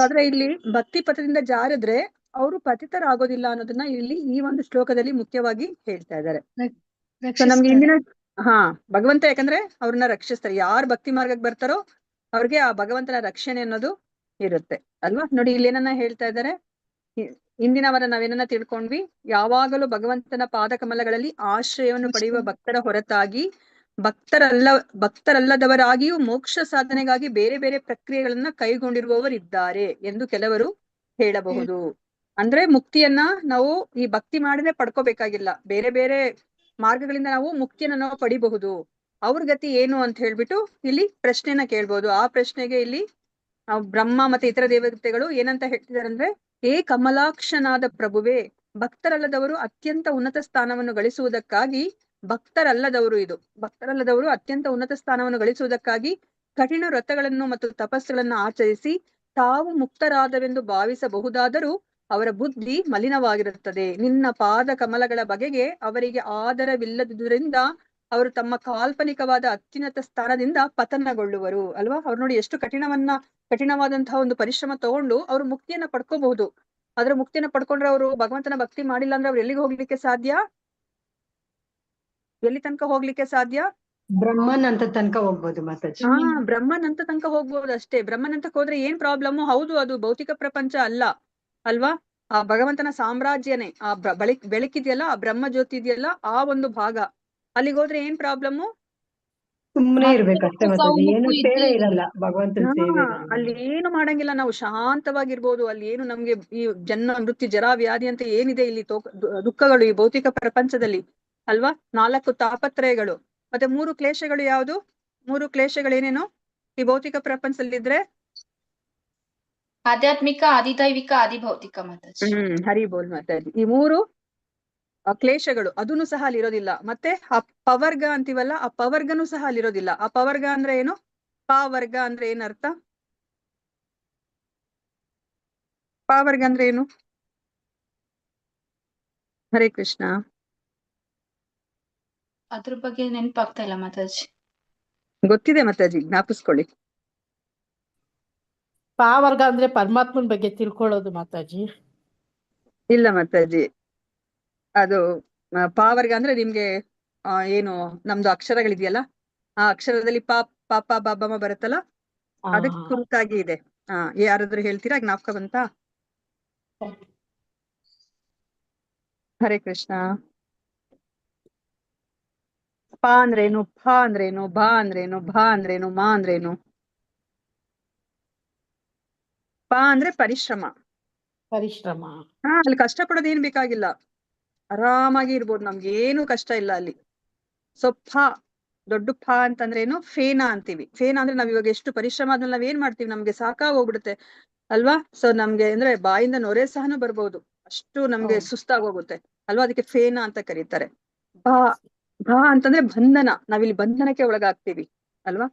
ಆದ್ರೆ ಇಲ್ಲಿ ಭಕ್ತಿ ಪಥದಿಂದ ಜಾರಿದ್ರೆ ಅವರು ಪತಿತರಾಗೋದಿಲ್ಲ ಅನ್ನೋದನ್ನ ಇಲ್ಲಿ ಈ ಒಂದು ಶ್ಲೋಕದಲ್ಲಿ ಮುಖ್ಯವಾಗಿ ಹೇಳ್ತಾ ಇದ್ದಾರೆ. ನಮ್ಗೆ ಇಂದಿನ ಭಗವಂತ ಯಾಕಂದ್ರೆ ಅವ್ರನ್ನ ರಕ್ಷಿಸ್ತಾರೆ. ಯಾರು ಭಕ್ತಿ ಮಾರ್ಗಕ್ಕೆ ಬರ್ತಾರೋ ಅವ್ರಿಗೆ ಆ ಭಗವಂತನ ರಕ್ಷಣೆ ಅನ್ನೋದು ಇರುತ್ತೆ ಅಲ್ವಾ? ನೋಡಿ ಇಲ್ಲಿ ಏನನ್ನ ಹೇಳ್ತಾ ಇದ್ದಾರೆ. ಇಂದಿನವರ ನಾವೇನನ್ನ ತಿಳ್ಕೊಂಡ್ವಿ, ಯಾವಾಗಲೂ ಭಗವಂತನ ಪಾದ ಕಮಲಗಳಲ್ಲಿ ಆಶ್ರಯವನ್ನು ಪಡೆಯುವ ಭಕ್ತರ ಹೊರತಾಗಿ ಭಕ್ತರಲ್ಲದವರಾಗಿಯೂ ಮೋಕ್ಷ ಸಾಧನೆಗಾಗಿ ಬೇರೆ ಬೇರೆ ಪ್ರಕ್ರಿಯೆಗಳನ್ನ ಕೈಗೊಂಡಿರುವವರಿದ್ದಾರೆ ಎಂದು ಕೆಲವರು ಹೇಳಬಹುದು. ಅಂದ್ರೆ ಮುಕ್ತಿಯನ್ನ ನಾವು ಈ ಭಕ್ತಿ ಮಾಡಿದ್ರೆ ಪಡ್ಕೋಬೇಕಾಗಿಲ್ಲ, ಬೇರೆ ಬೇರೆ ಮಾರ್ಗಗಳಿಂದ ನಾವು ಮುಕ್ತಿಯನ್ನ ನಾವು ಪಡಿಬಹುದು. ಅವ್ರ ಗತಿ ಏನು ಅಂತ ಹೇಳ್ಬಿಟ್ಟು ಇಲ್ಲಿ ಪ್ರಶ್ನೆನ ಕೇಳ್ಬೋದು. ಆ ಪ್ರಶ್ನೆಗೆ ಇಲ್ಲಿ ಬ್ರಹ್ಮ ಮತ್ತೆ ಇತರ ದೇವತೆಗಳು ಏನಂತ ಹೇಳ್ತಿದ್ದಾರೆ ಅಂದ್ರೆ, ಏ ಕಮಲಾಕ್ಷನಾದ ಪ್ರಭುವೇ, ಭಕ್ತರಲ್ಲದವರು ಅತ್ಯಂತ ಉನ್ನತ ಸ್ಥಾನವನ್ನು ಗಳಿಸುವುದಕ್ಕಾಗಿ ಭಕ್ತರಲ್ಲದವರು ಅತ್ಯಂತ ಉನ್ನತ ಸ್ಥಾನವನ್ನು ಗಳಿಸುವುದಕ್ಕಾಗಿ ಕಠಿಣ ವ್ರತಗಳನ್ನು ಮತ್ತು ತಪಸ್ಸುಗಳನ್ನು ಆಚರಿಸಿ ತಾವು ಮುಕ್ತರಾದವೆಂದು ಭಾವಿಸಬಹುದಾದರೂ ಅವರ ಬುದ್ಧಿ ಮಲಿನವಾಗಿರುತ್ತದೆ. ನಿನ್ನ ಪಾದ ಕಮಲಗಳ ಬಗೆಗೆ ಅವರಿಗೆ ಆದರವಿಲ್ಲದುದರಿಂದ ಅವರು ತಮ್ಮ ಕಾಲ್ಪನಿಕವಾದ ಅತ್ಯುನ್ನತ ಸ್ಥಾನದಿಂದ ಪತನಗೊಳ್ಳುವರು. ಅಲ್ವಾ? ಅವ್ರು ನೋಡಿ ಎಷ್ಟು ಕಠಿಣವಾದಂತಹ ಒಂದು ಪರಿಶ್ರಮ ತಗೊಂಡು ಅವರು ಮುಕ್ತಿಯನ್ನ ಪಡ್ಕೋಬಹುದು. ಆದ್ರೆ ಮುಕ್ತಿಯನ್ನ ಪಡ್ಕೊಂಡ್ರೆ ಅವರು ಭಗವಂತನ ಭಕ್ತಿ ಮಾಡಿಲ್ಲ ಅಂದ್ರೆ ಅವ್ರು ಎಲ್ಲಿಗೆ ಹೋಗ್ಲಿಕ್ಕೆ ಸಾಧ್ಯ? ಎಲ್ಲಿ ತನಕ ಹೋಗ್ಲಿಕ್ಕೆ ಸಾಧ್ಯ? ಬ್ರಹ್ಮನ್ ಅಂತ ತನಕ ಹೋಗ್ಬೋದು ಮಾತಾಜಿ. ಬ್ರಹ್ಮನ್ ಅಂತ ತನಕ ಹೋಗ್ಬೋದು ಅಷ್ಟೇ. ಬ್ರಹ್ಮನ್ ಅಂತಕ್ ಹೋದ್ರೆ ಏನ್ ಪ್ರಾಬ್ಲಮ್? ಹೌದು, ಅದು ಭೌತಿಕ ಪ್ರಪಂಚ ಅಲ್ಲ ಅಲ್ವಾ? ಆ ಭಗವಂತನ ಸಾಮ್ರಾಜ್ಯನೇ, ಆ ಬೆಳಕಿದೆಯಲ್ಲ, ಆ ಬ್ರಹ್ಮ ಜ್ಯೋತಿ ಇದೆಯಲ್ಲ, ಆ ಒಂದು ಭಾಗ. ಅಲ್ಲಿಗೆ ಹೋದ್ರೆ ಏನ್ ಪ್ರಾಬ್ಲಮ್ಮು? ಸುಮ್ನೆ ಇರ್ಬೇಕಷ್ಟೇ ಮಾತಾಜಿ, ಏನು ಸೇವೆ ಇರಲ್ಲ, ಭಗವಂತನ ಸೇವೆ ಇರಲ್ಲ. ಅಲ್ಲಿ ಏನು ಮಾಡಂಗಿಲ್ಲ, ನಾವು ಶಾಂತವಾಗಿರ್ಬೋದು. ಅಲ್ಲಿ ಏನು ನಮ್ಗೆ ಈ ಜನ್ಮ ಮೃತ್ಯು ಜರಾ ವ್ಯಾಧಿ ಅಂತ ಏನಿದೆ ಇಲ್ಲಿ ದುಃಖಗಳು ಈ ಭೌತಿಕ ಪ್ರಪಂಚದಲ್ಲಿ ಅಲ್ವಾ? 4 ತಾಪತ್ರಯಗಳು ಮತ್ತೆ 3 ಕ್ಲೇಶಗಳು. ಯಾವುದು 3 ಕ್ಲೇಶಗಳೇನೇನು ಈ ಭೌತಿಕ ಪ್ರಪಂಚದಲ್ಲಿದ್ರೆ? ಆಧ್ಯಾತ್ಮಿಕ, ಆದಿದೈವಿಕ, ಆದಿಭೌತಿಕ ಮಾತಾಜಿ. ಹರಿ ಬೋಲ್ ಮಾತಾಜಿ. ಈ 3 ಕ್ಲೇಶಗಳು ಅದನ್ನು ಸಹ ಅಲ್ಲಿರೋದಿಲ್ಲ. ಮತ್ತೆ ಆ ಪವರ್ಗ ಅಂತೀವಲ್ಲ, ಆ ಪವರ್ಗನು ಸಹ ಅಲ್ಲಿರೋದಿಲ್ಲ. ಆ ಪವರ್ಗ ಅಂದ್ರೆ ಏನು? ಪಾವರ್ಗ ಅಂದ್ರೆ ಏನರ್ಥ? ಪಾವರ್ಗ ಅಂದ್ರೆ ಏನು? ಹರೇ ಕೃಷ್ಣ. ಅದ್ರ ಬಗ್ಗೆ ನೆನಪಾಗ್ತಾ ಇಲ್ಲ ಮಾತಾಜಿ. ಗೊತ್ತಿದೆ ಮಾತಾಜಿ, ಜ್ಞಾಪಿಸ್ಕೊಳ್ಳಿ. ಪಾವರ್ಗ ಅಂದ್ರೆ ಪರಮಾತ್ಮನ ಬಗ್ಗೆ ತಿಳ್ಕೊಳ್ಳೋದು ಮಾತಾಜಿ. ಇಲ್ಲ ಮಾತಾಜಿ, ಅದು ಪಾವರ್ಗ ಅಂದ್ರೆ ನಿಮ್ಗೆ ಏನು ನಮ್ದು ಅಕ್ಷರಗಳಿದೆಯಲ್ಲ, ಆ ಅಕ್ಷರದಲ್ಲಿ ಪಾಪ ಬಾಬಮ್ಮ ಬರುತ್ತಲ್ಲ, ಅದಕ್ಕೆ ಕುರಿತಾಗಿ ಇದೆ. ಯಾರಾದ್ರೂ ಹೇಳ್ತೀರಾ? ಜ್ಞಾಪಕ ಬಂತಾ? ಹರೇ ಕೃಷ್ಣ. ಪಾ ಅಂದ್ರೇನು? ಫ ಅಂದ್ರೇನು? ಬಾ ಅಂದ್ರೇನು? ಭಾ ಅಂದ್ರೇನು? ಮಾ ಅಂದ್ರೇನು? ಪಾ ಅಂದ್ರೆ ಪರಿಶ್ರಮ. ಅಲ್ಲಿ ಕಷ್ಟ ಪಡೋದು ಏನ್ ಬೇಕಾಗಿಲ್ಲ, ಆರಾಮಾಗಿ ಇರ್ಬೋದು, ನಮ್ಗೆ ಏನು ಕಷ್ಟ ಇಲ್ಲ ಅಲ್ಲಿ. ಸೊ ಫ, ದೊಡ್ಡ ಫ ಅಂತಂದ್ರೆ ಏನು? ಫೇನ ಅಂತೀವಿ. ಫೇನ ಅಂದ್ರೆ ನಾವ್ ಇವಾಗ ಎಷ್ಟು ಪರಿಶ್ರಮ ಆದ್ಮೇಲೆ ನಾವ್ ಏನ್ ಮಾಡ್ತೀವಿ, ನಮ್ಗೆ ಸಾಕಾಗೋಗ್ಬಿಡುತ್ತೆ ಅಲ್ವಾ? ಸೊ ನಮ್ಗೆ ಅಂದ್ರೆ ಬಾಯಿಂದ ನೊರೆ ಸಹನು ಬರ್ಬೋದು, ಅಷ್ಟು ನಮ್ಗೆ ಸುಸ್ತಾಗೋಗುತ್ತೆ ಅಲ್ವಾ? ಅದಕ್ಕೆ ಫೇನ ಅಂತ ಕರೀತಾರೆ. ಭ ಅಂತಂದ್ರೆ ಬಂಧನ, ನಾವಿಲ್ಲಿ ಬಂಧನಕ್ಕೆ ಒಳಗಾಗ್ತೀವಿ ಅಲ್ವಾ?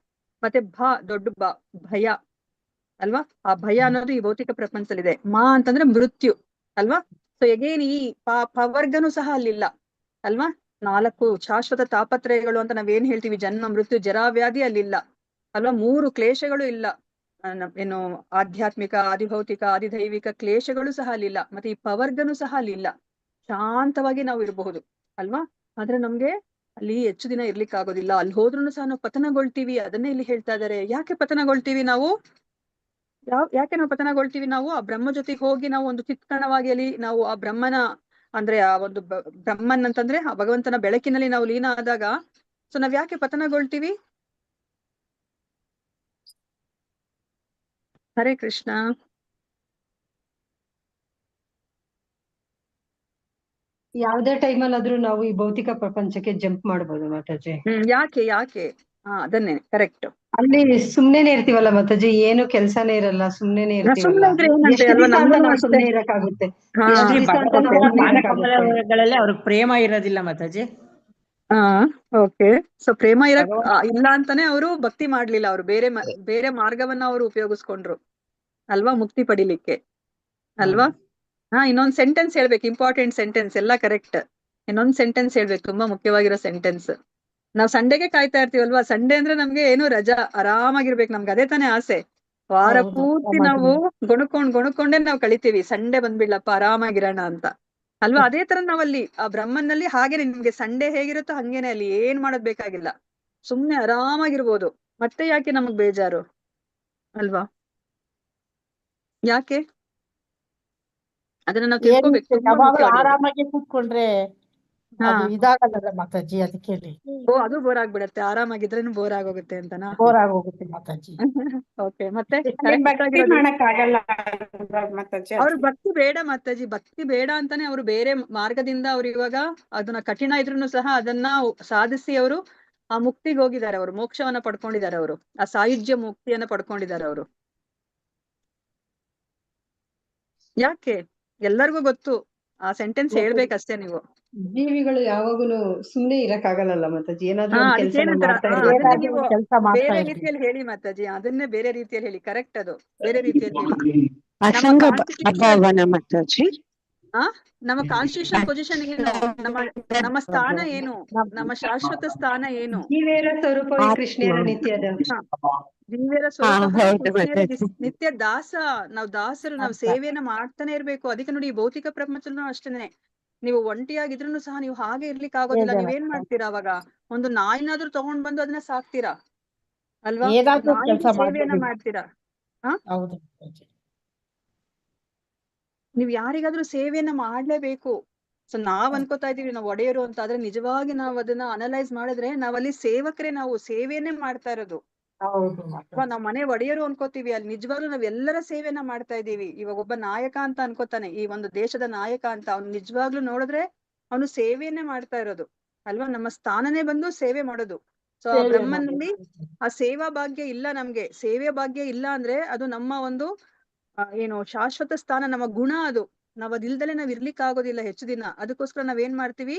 ಮತ್ತೆ ದೊಡ್ಡ ಭಯ ಅಲ್ವಾ? ಆ ಭಯ ಅನ್ನೋದು ಈ ಭೌತಿಕ ಪ್ರಪಂಚದಲ್ಲಿದೆ. ಮಾ ಅಂತಂದ್ರೆ ಮೃತ್ಯು ಅಲ್ವಾ? ಸೊ ಎಗೇನ್ ಈ ಪವರ್ಗನು ಸಹ ಅಲ್ಲಿಲ್ಲ ಅಲ್ವಾ? 4 ಶಾಶ್ವತ ತಾಪತ್ರಯಗಳು ಅಂತ ನಾವೇನ್ ಹೇಳ್ತೀವಿ, ಜನ್ಮ ಮೃತ್ಯು ಜರಾ ವ್ಯಾಧಿ ಅಲ್ಲಿಲ್ಲ ಅಲ್ವಾ? 3 ಕ್ಲೇಶಗಳು ಇಲ್ಲ. ಏನು ಆಧ್ಯಾತ್ಮಿಕ, ಆದಿಭೌತಿಕ, ಆದಿದೈವಿಕ ಕ್ಲೇಶಗಳು ಸಹ ಅಲ್ಲಿಲ್ಲ. ಮತ್ತೆ ಈ ಪವರ್ಗನು ಸಹ ಅಲ್ಲಿಲ್ಲ. ಶಾಂತವಾಗಿ ನಾವು ಇರಬಹುದು ಅಲ್ವಾ? ಆದ್ರೆ ನಮ್ಗೆ ಅಲ್ಲಿ ಹೆಚ್ಚು ದಿನ ಇರ್ಲಿಕ್ಕೆ ಆಗೋದಿಲ್ಲ. ಅಲ್ಲಿ ಹೋದ್ರೂ ಸಹ ನಾವು ಪತನಗೊಳ್ತೀವಿ. ಅದನ್ನೇ ಇಲ್ಲಿ ಹೇಳ್ತಾ ಇದ್ದಾರೆ. ಯಾಕೆ ಪತನಗೊಳ್ತೀವಿ ನಾವು? ಯಾಕೆ ನಾವು ಪತನಗೊಳ್ತೀವಿ? ನಾವು ಆ ಬ್ರಹ್ಮ ಜೊತೆಗೆ ಹೋಗಿ ನಾವು ಒಂದು ಚಿತ್ಕಣವಾಗಿ ಅಲ್ಲಿ ನಾವು ಆ ಬ್ರಹ್ಮನ ಅಂದ್ರೆ ಆ ಒಂದು ಬ್ರಹ್ಮನ್ ಅಂತಂದ್ರೆ ಆ ಭಗವಂತನ ಬೆಳಕಿನಲ್ಲಿ ನಾವು ಲೀನ ಆದಾಗ, ಸೊ ನಾವ್ ಯಾಕೆ ಪತನಗೊಳ್ತೀವಿ? ಹರೇ ಕೃಷ್ಣ. ಯಾವ್ದೇ ಟೈಮಲ್ಲಿ ಆದ್ರೂ ನಾವು ಈ ಭೌತಿಕ ಪ್ರಪಂಚಕ್ಕೆ ಜಂಪ್ ಮಾಡ್ಬೋದು ಮಾತಾಜಿ. ಯಾಕೆ ಅದನ್ನೇ ಕರೆಕ್ಟ್. ಅಲ್ಲಿ ಸುಮ್ನೆನೆ ಇರ್ತೀವಲ್ಲ ಮಾತಾಜಿ, ಏನು ಕೆಲ್ಸಾನೇ ಇರಲ್ಲ, ಸುಮ್ನೆನೆ ಇರ್ತೀವಲ್ಲ. ಎಷ್ಟು ದಿವಸ ಅಂತ ನಾವು ಸುಮ್ನೆ ಇರಕ್ಕಾಗುತ್ತೆ? ಎಷ್ಟು ದಿವಸ ಅಂತ ನಾವು ಸುಮ್ನೆ ಇರಕ್ಕಾಗುತ್ತೆ? ಅವ್ರಿಗೆ ಪ್ರೇಮ ಇರೋದಿಲ್ಲ ಮಾತಾಜಿ. ಓಕೆ. ಸೊ ಪ್ರೇಮ ಇಲ್ಲ ಅಂತಾನೆ ಅವರು ಭಕ್ತಿ ಮಾಡ್ಲಿಲ್ಲ. ಅವರು ಬೇರೆ ಮಾರ್ಗವನ್ನ ಅವರು ಉಪಯೋಗಿಸ್ಕೊಂಡ್ರು ಅಲ್ವಾ ಮುಕ್ತಿ ಪಡಿಲಿಕ್ಕೆ ಅಲ್ವಾ? ಇನ್ನೊಂದ್ ಸೆಂಟೆನ್ಸ್ ಹೇಳ್ಬೇಕು, ಇಂಪಾರ್ಟೆಂಟ್ ಸೆಂಟೆನ್ಸ್. ಎಲ್ಲ ಕರೆಕ್ಟ್. ಇನ್ನೊಂದ್ ಸೆಂಟೆನ್ಸ್ ಹೇಳ್ಬೇಕು, ತುಂಬಾ ಮುಖ್ಯವಾಗಿರೋ ಸೆಂಟೆನ್ಸ್. ನಾವ್ ಸಂಡೇಗೆ ಕಾಯ್ತಾ ಇರ್ತೀವಲ್ವಾ? ಸಂಡೇ ಅಂದ್ರೆ ನಮ್ಗೆ ಏನು ರಜಾ, ಆರಾಮಾಗಿರ್ಬೇಕು, ನಮ್ಗೆ ಅದೇ ತಾನೇ ಆಸೆ. ವಾರ ಪೂರ್ತಿ ನಾವು ಗೊಣಕೊಂಡೇ ನಾವು ಕಳಿತೀವಿ. ಸಂಡೇ ಬಂದ್ಬಿಡ್ಲಪ್ಪ ಆರಾಮಾಗಿರೋಣ ಅಂತ ಅಲ್ವಾ? ಅದೇ ತರ ನಾವಲ್ಲಿ ಆ ಬ್ರಹ್ಮನಲ್ಲಿ ಹಾಗೇನೆ, ನಿಮ್ಗೆ ಸಂಡೇ ಹೇಗಿರುತ್ತೋ ಹಂಗೇನೆ ಅಲ್ಲಿ ಏನ್ ಮಾಡೋದ್ ಬೇಕಾಗಿಲ್ಲ, ಸುಮ್ನೆ ಆರಾಮಾಗಿರ್ಬೋದು. ಮತ್ತೆ ಯಾಕೆ ನಮಗ್ ಬೇಜಾರು ಅಲ್ವಾ? ಯಾಕೆ? ಅದನ್ನ ನಾವು ತಿಳ್ಕೊಬೇಕು. ಆರಾಮಾಗಿ ಕೂತ್ಕೊಂಡ್ರೆ ಹಾ. ಅದು ಇದಾಗಲ್ಲ ಮಾತಾಜಿ, ಅದಕ್ಕೆ ಓ, ಅದು ಬೋರ್ ಆಗ್ಬಿಡತ್ತೆ, ಆರಾಮಾಗಿದ್ರೇನು ಬೋರ್ ಆಗೋಗುತ್ತೆ ಅಂತನಾ? ಬೋರ್ ಆಗೋಗುತ್ತೆ ಮಾತಾಜಿ. ಓಕೆ, ಮತ್ತೆ ಅಲ್ಲಿ correct ಭಕ್ತಿ ಆಗಿರೋದು. ಮಾಡಕ್ ಆಗಲ್ಲ ಮಾತಾಜಿ. ಅವ್ರು ಭಕ್ತಿ ಬೇಡ ಮಾತಾಜಿ, ಭಕ್ತಿ ಬೇಡ ಅಂತಾನೆ ಅವರು ಬೇರೆ ಮಾರ್ಗದಿಂದ ಅವ್ರು ಇವಾಗ ಅದನ್ನ ಕಠಿಣ ಇದ್ರೂನು ಸಹ ಅದನ್ನ ಸಾಧಿಸಿ ಅವರು ಆ ಮುಕ್ತಿಗೆ ಹೋಗಿದ್ದಾರೆ, ಅವರು ಮೋಕ್ಷವನ್ನ ಪಡ್ಕೊಂಡಿದ್ದಾರೆ, ಅವರು ಆ ಸಾಯುಜ್ಯ ಮುಕ್ತಿಯನ್ನ ಪಡ್ಕೊಂಡಿದ್ದಾರೆ ಅವರು. ಯಾಕೆ ಎಲ್ಲರಿಗೂ ಗೊತ್ತು, ಆ ಸೆಂಟೆನ್ಸ್ ಹೇಳ್ಬೇಕಷ್ಟೇ ನೀವು. ಜೀವಿಗಳು ಯಾವಾಗೂನು ಸುಮ್ನೆ ಇರಕ್ ಆಗಲ್ಲ ಮಾತಾಜಿ, ಏನಾದ್ರೂ ಹಾ, ಒಂದ್ ಅದಕ್ಕೆ ಕೆಲ್ಸನ ಏನಂತಾರ, ಮಾಡ್ತಾ ಅದನ್ನ ಇರ್ಬೇಕು. ನೀವು ಕೆಲಸ ಮಾಡ್ತಾ ಬೇರೆ ಇರ್ಬೇಕು. ರೀತಿಯಲ್ಲಿ ಹೇಳಿ ಮಾತಾಜಿ, ಅದನ್ನೇ ಬೇರೆ ರೀತಿಯಲ್ಲಿ ಹೇಳಿ, ಕರೆಕ್ಟ್ ಅದು ಬೇರೆ ರೀತಿಯಲ್ಲಿ ಹೇಳಿ. ಅಸಂಗ constitution- ಅಭಾವನ ಮಾತಾಜಿ. ನಮ್ಮ ಕಾನ್ಸ್ಟಿಟ್ಯೂಷನ್ ಪೊಸಿಷನ್ ಏನು, ನಮ್ಮ ಸ್ಥಾನ ಏನು, ನಮ್ಮ ಶಾಶ್ವತ ಸ್ಥಾನ ಏನು? ಜೀವೇರ ಸ್ವರೂಪವೇ ಕೃಷ್ಣೇರ ನಿತ್ಯದ. ದಿವ್ಯರ ನಿತ್ಯ ದಾಸ, ನಾವು ದಾಸರು, ನಾವು ಸೇವೆಯನ್ನ ಮಾಡ್ತಾನೆ ಇರ್ಬೇಕು. ಅದಕ್ಕೆ ನೋಡಿ, ಈ ಭೌತಿಕ ಪ್ರಪಂಚದಲ್ಲೂ ಅಷ್ಟೇನೆ, ನೀವು ಒಂಟಿಯಾಗಿದ್ರು ಸಹ ನೀವು ಹಾಗೆ ಇರ್ಲಿಕ್ಕೆ ಆಗೋದಿಲ್ಲ. ನೀವೇನ್ ಮಾಡ್ತೀರಾ ಅವಾಗ? ಒಂದು ನಾಯಿನಾದ್ರೂ ತಗೊಂಡ್ ಬಂದು ಅದನ್ನ ಸಾಕ್ತೀರಾ ಅಲ್ವಾ? ಏನಾದ್ರೂ ಕೆಲಸ ಸೇವೆಯನ್ನ ಮಾಡ್ತೀರಾ? ಹೌದು ಮಾತಾಜಿ. ನೀವ್ ಯಾರಿಗಾದ್ರೂ ಸೇವೆಯನ್ನ ಮಾಡ್ಲೇಬೇಕು. ಸೊ ನಾವ್ ಅನ್ಕೋತಾ ಇದೀವಿ ನಾವು ಒಡೆಯರು ಅಂತ, ಆದ್ರೆ ನಿಜವಾಗಿ ನಾವ್ ಅದನ್ನ ಅನಲೈಸ್ ಮಾಡಿದ್ರೆ ನಾವಲ್ಲಿ ಸೇವಕರೇ, ನಾವು ಸೇವೆಯನ್ನೇ ಮಾಡ್ತಾ ಇರೋದು. ಹೌದು ಮಾತಾಜಿ. ನಾವ್ ಮನೆ ಒಡೆಯರು ಅನ್ಕೋತೀವಿ, ಅಲ್ಲಿ ನಿಜವಾಗ್ಲೂ ನಾವ್ ಎಲ್ಲರ ಸೇವೆಯನ್ನ ಮಾಡ್ತಾ ಇದೀವಿ. ಇವಾಗ ಒಬ್ಬ ನಾಯಕ ಅಂತ ಅನ್ಕೋತಾನೆ, ಈ ಒಂದು ದೇಶದ ನಾಯಕ ಅಂತ, ಅವ್ನು ನಿಜವಾಗ್ಲೂ ನೋಡಿದ್ರೆ ಅವನು ಸೇವೆಯನ್ನೇ ಮಾಡ್ತಾ ಇರೋದು ಅಲ್ವಾ? ನಮ್ಮ ಸ್ಥಾನನೇ ಬಂದು ಸೇವೆ ಮಾಡೋದು. ಸೊ ಆ ಬ್ರಹ್ಮನಲ್ಲಿ ಆ ಸೇವಾ ಭಾಗ್ಯ ಇಲ್ಲ, ನಮ್ಗೆ ಸೇವೆ ಭಾಗ್ಯ ಇಲ್ಲ ಅಂದ್ರೆ ಅದು ನಮ್ಮ ಒಂದು ಏನು ಶಾಶ್ವತ ಸ್ಥಾನ, ನಮ್ಮ ಗುಣ ಅದು. ನಾವ್ ಅದಿಲ್ದಲೆ ನಾವ್ ಇರ್ಲಿಕ್ಕೆ ಆಗೋದಿಲ್ಲ ಹೆಚ್ಚು ದಿನ. ಅದಕ್ಕೋಸ್ಕರ ನಾವ್ ಏನ್ ಮಾಡ್ತೀವಿ,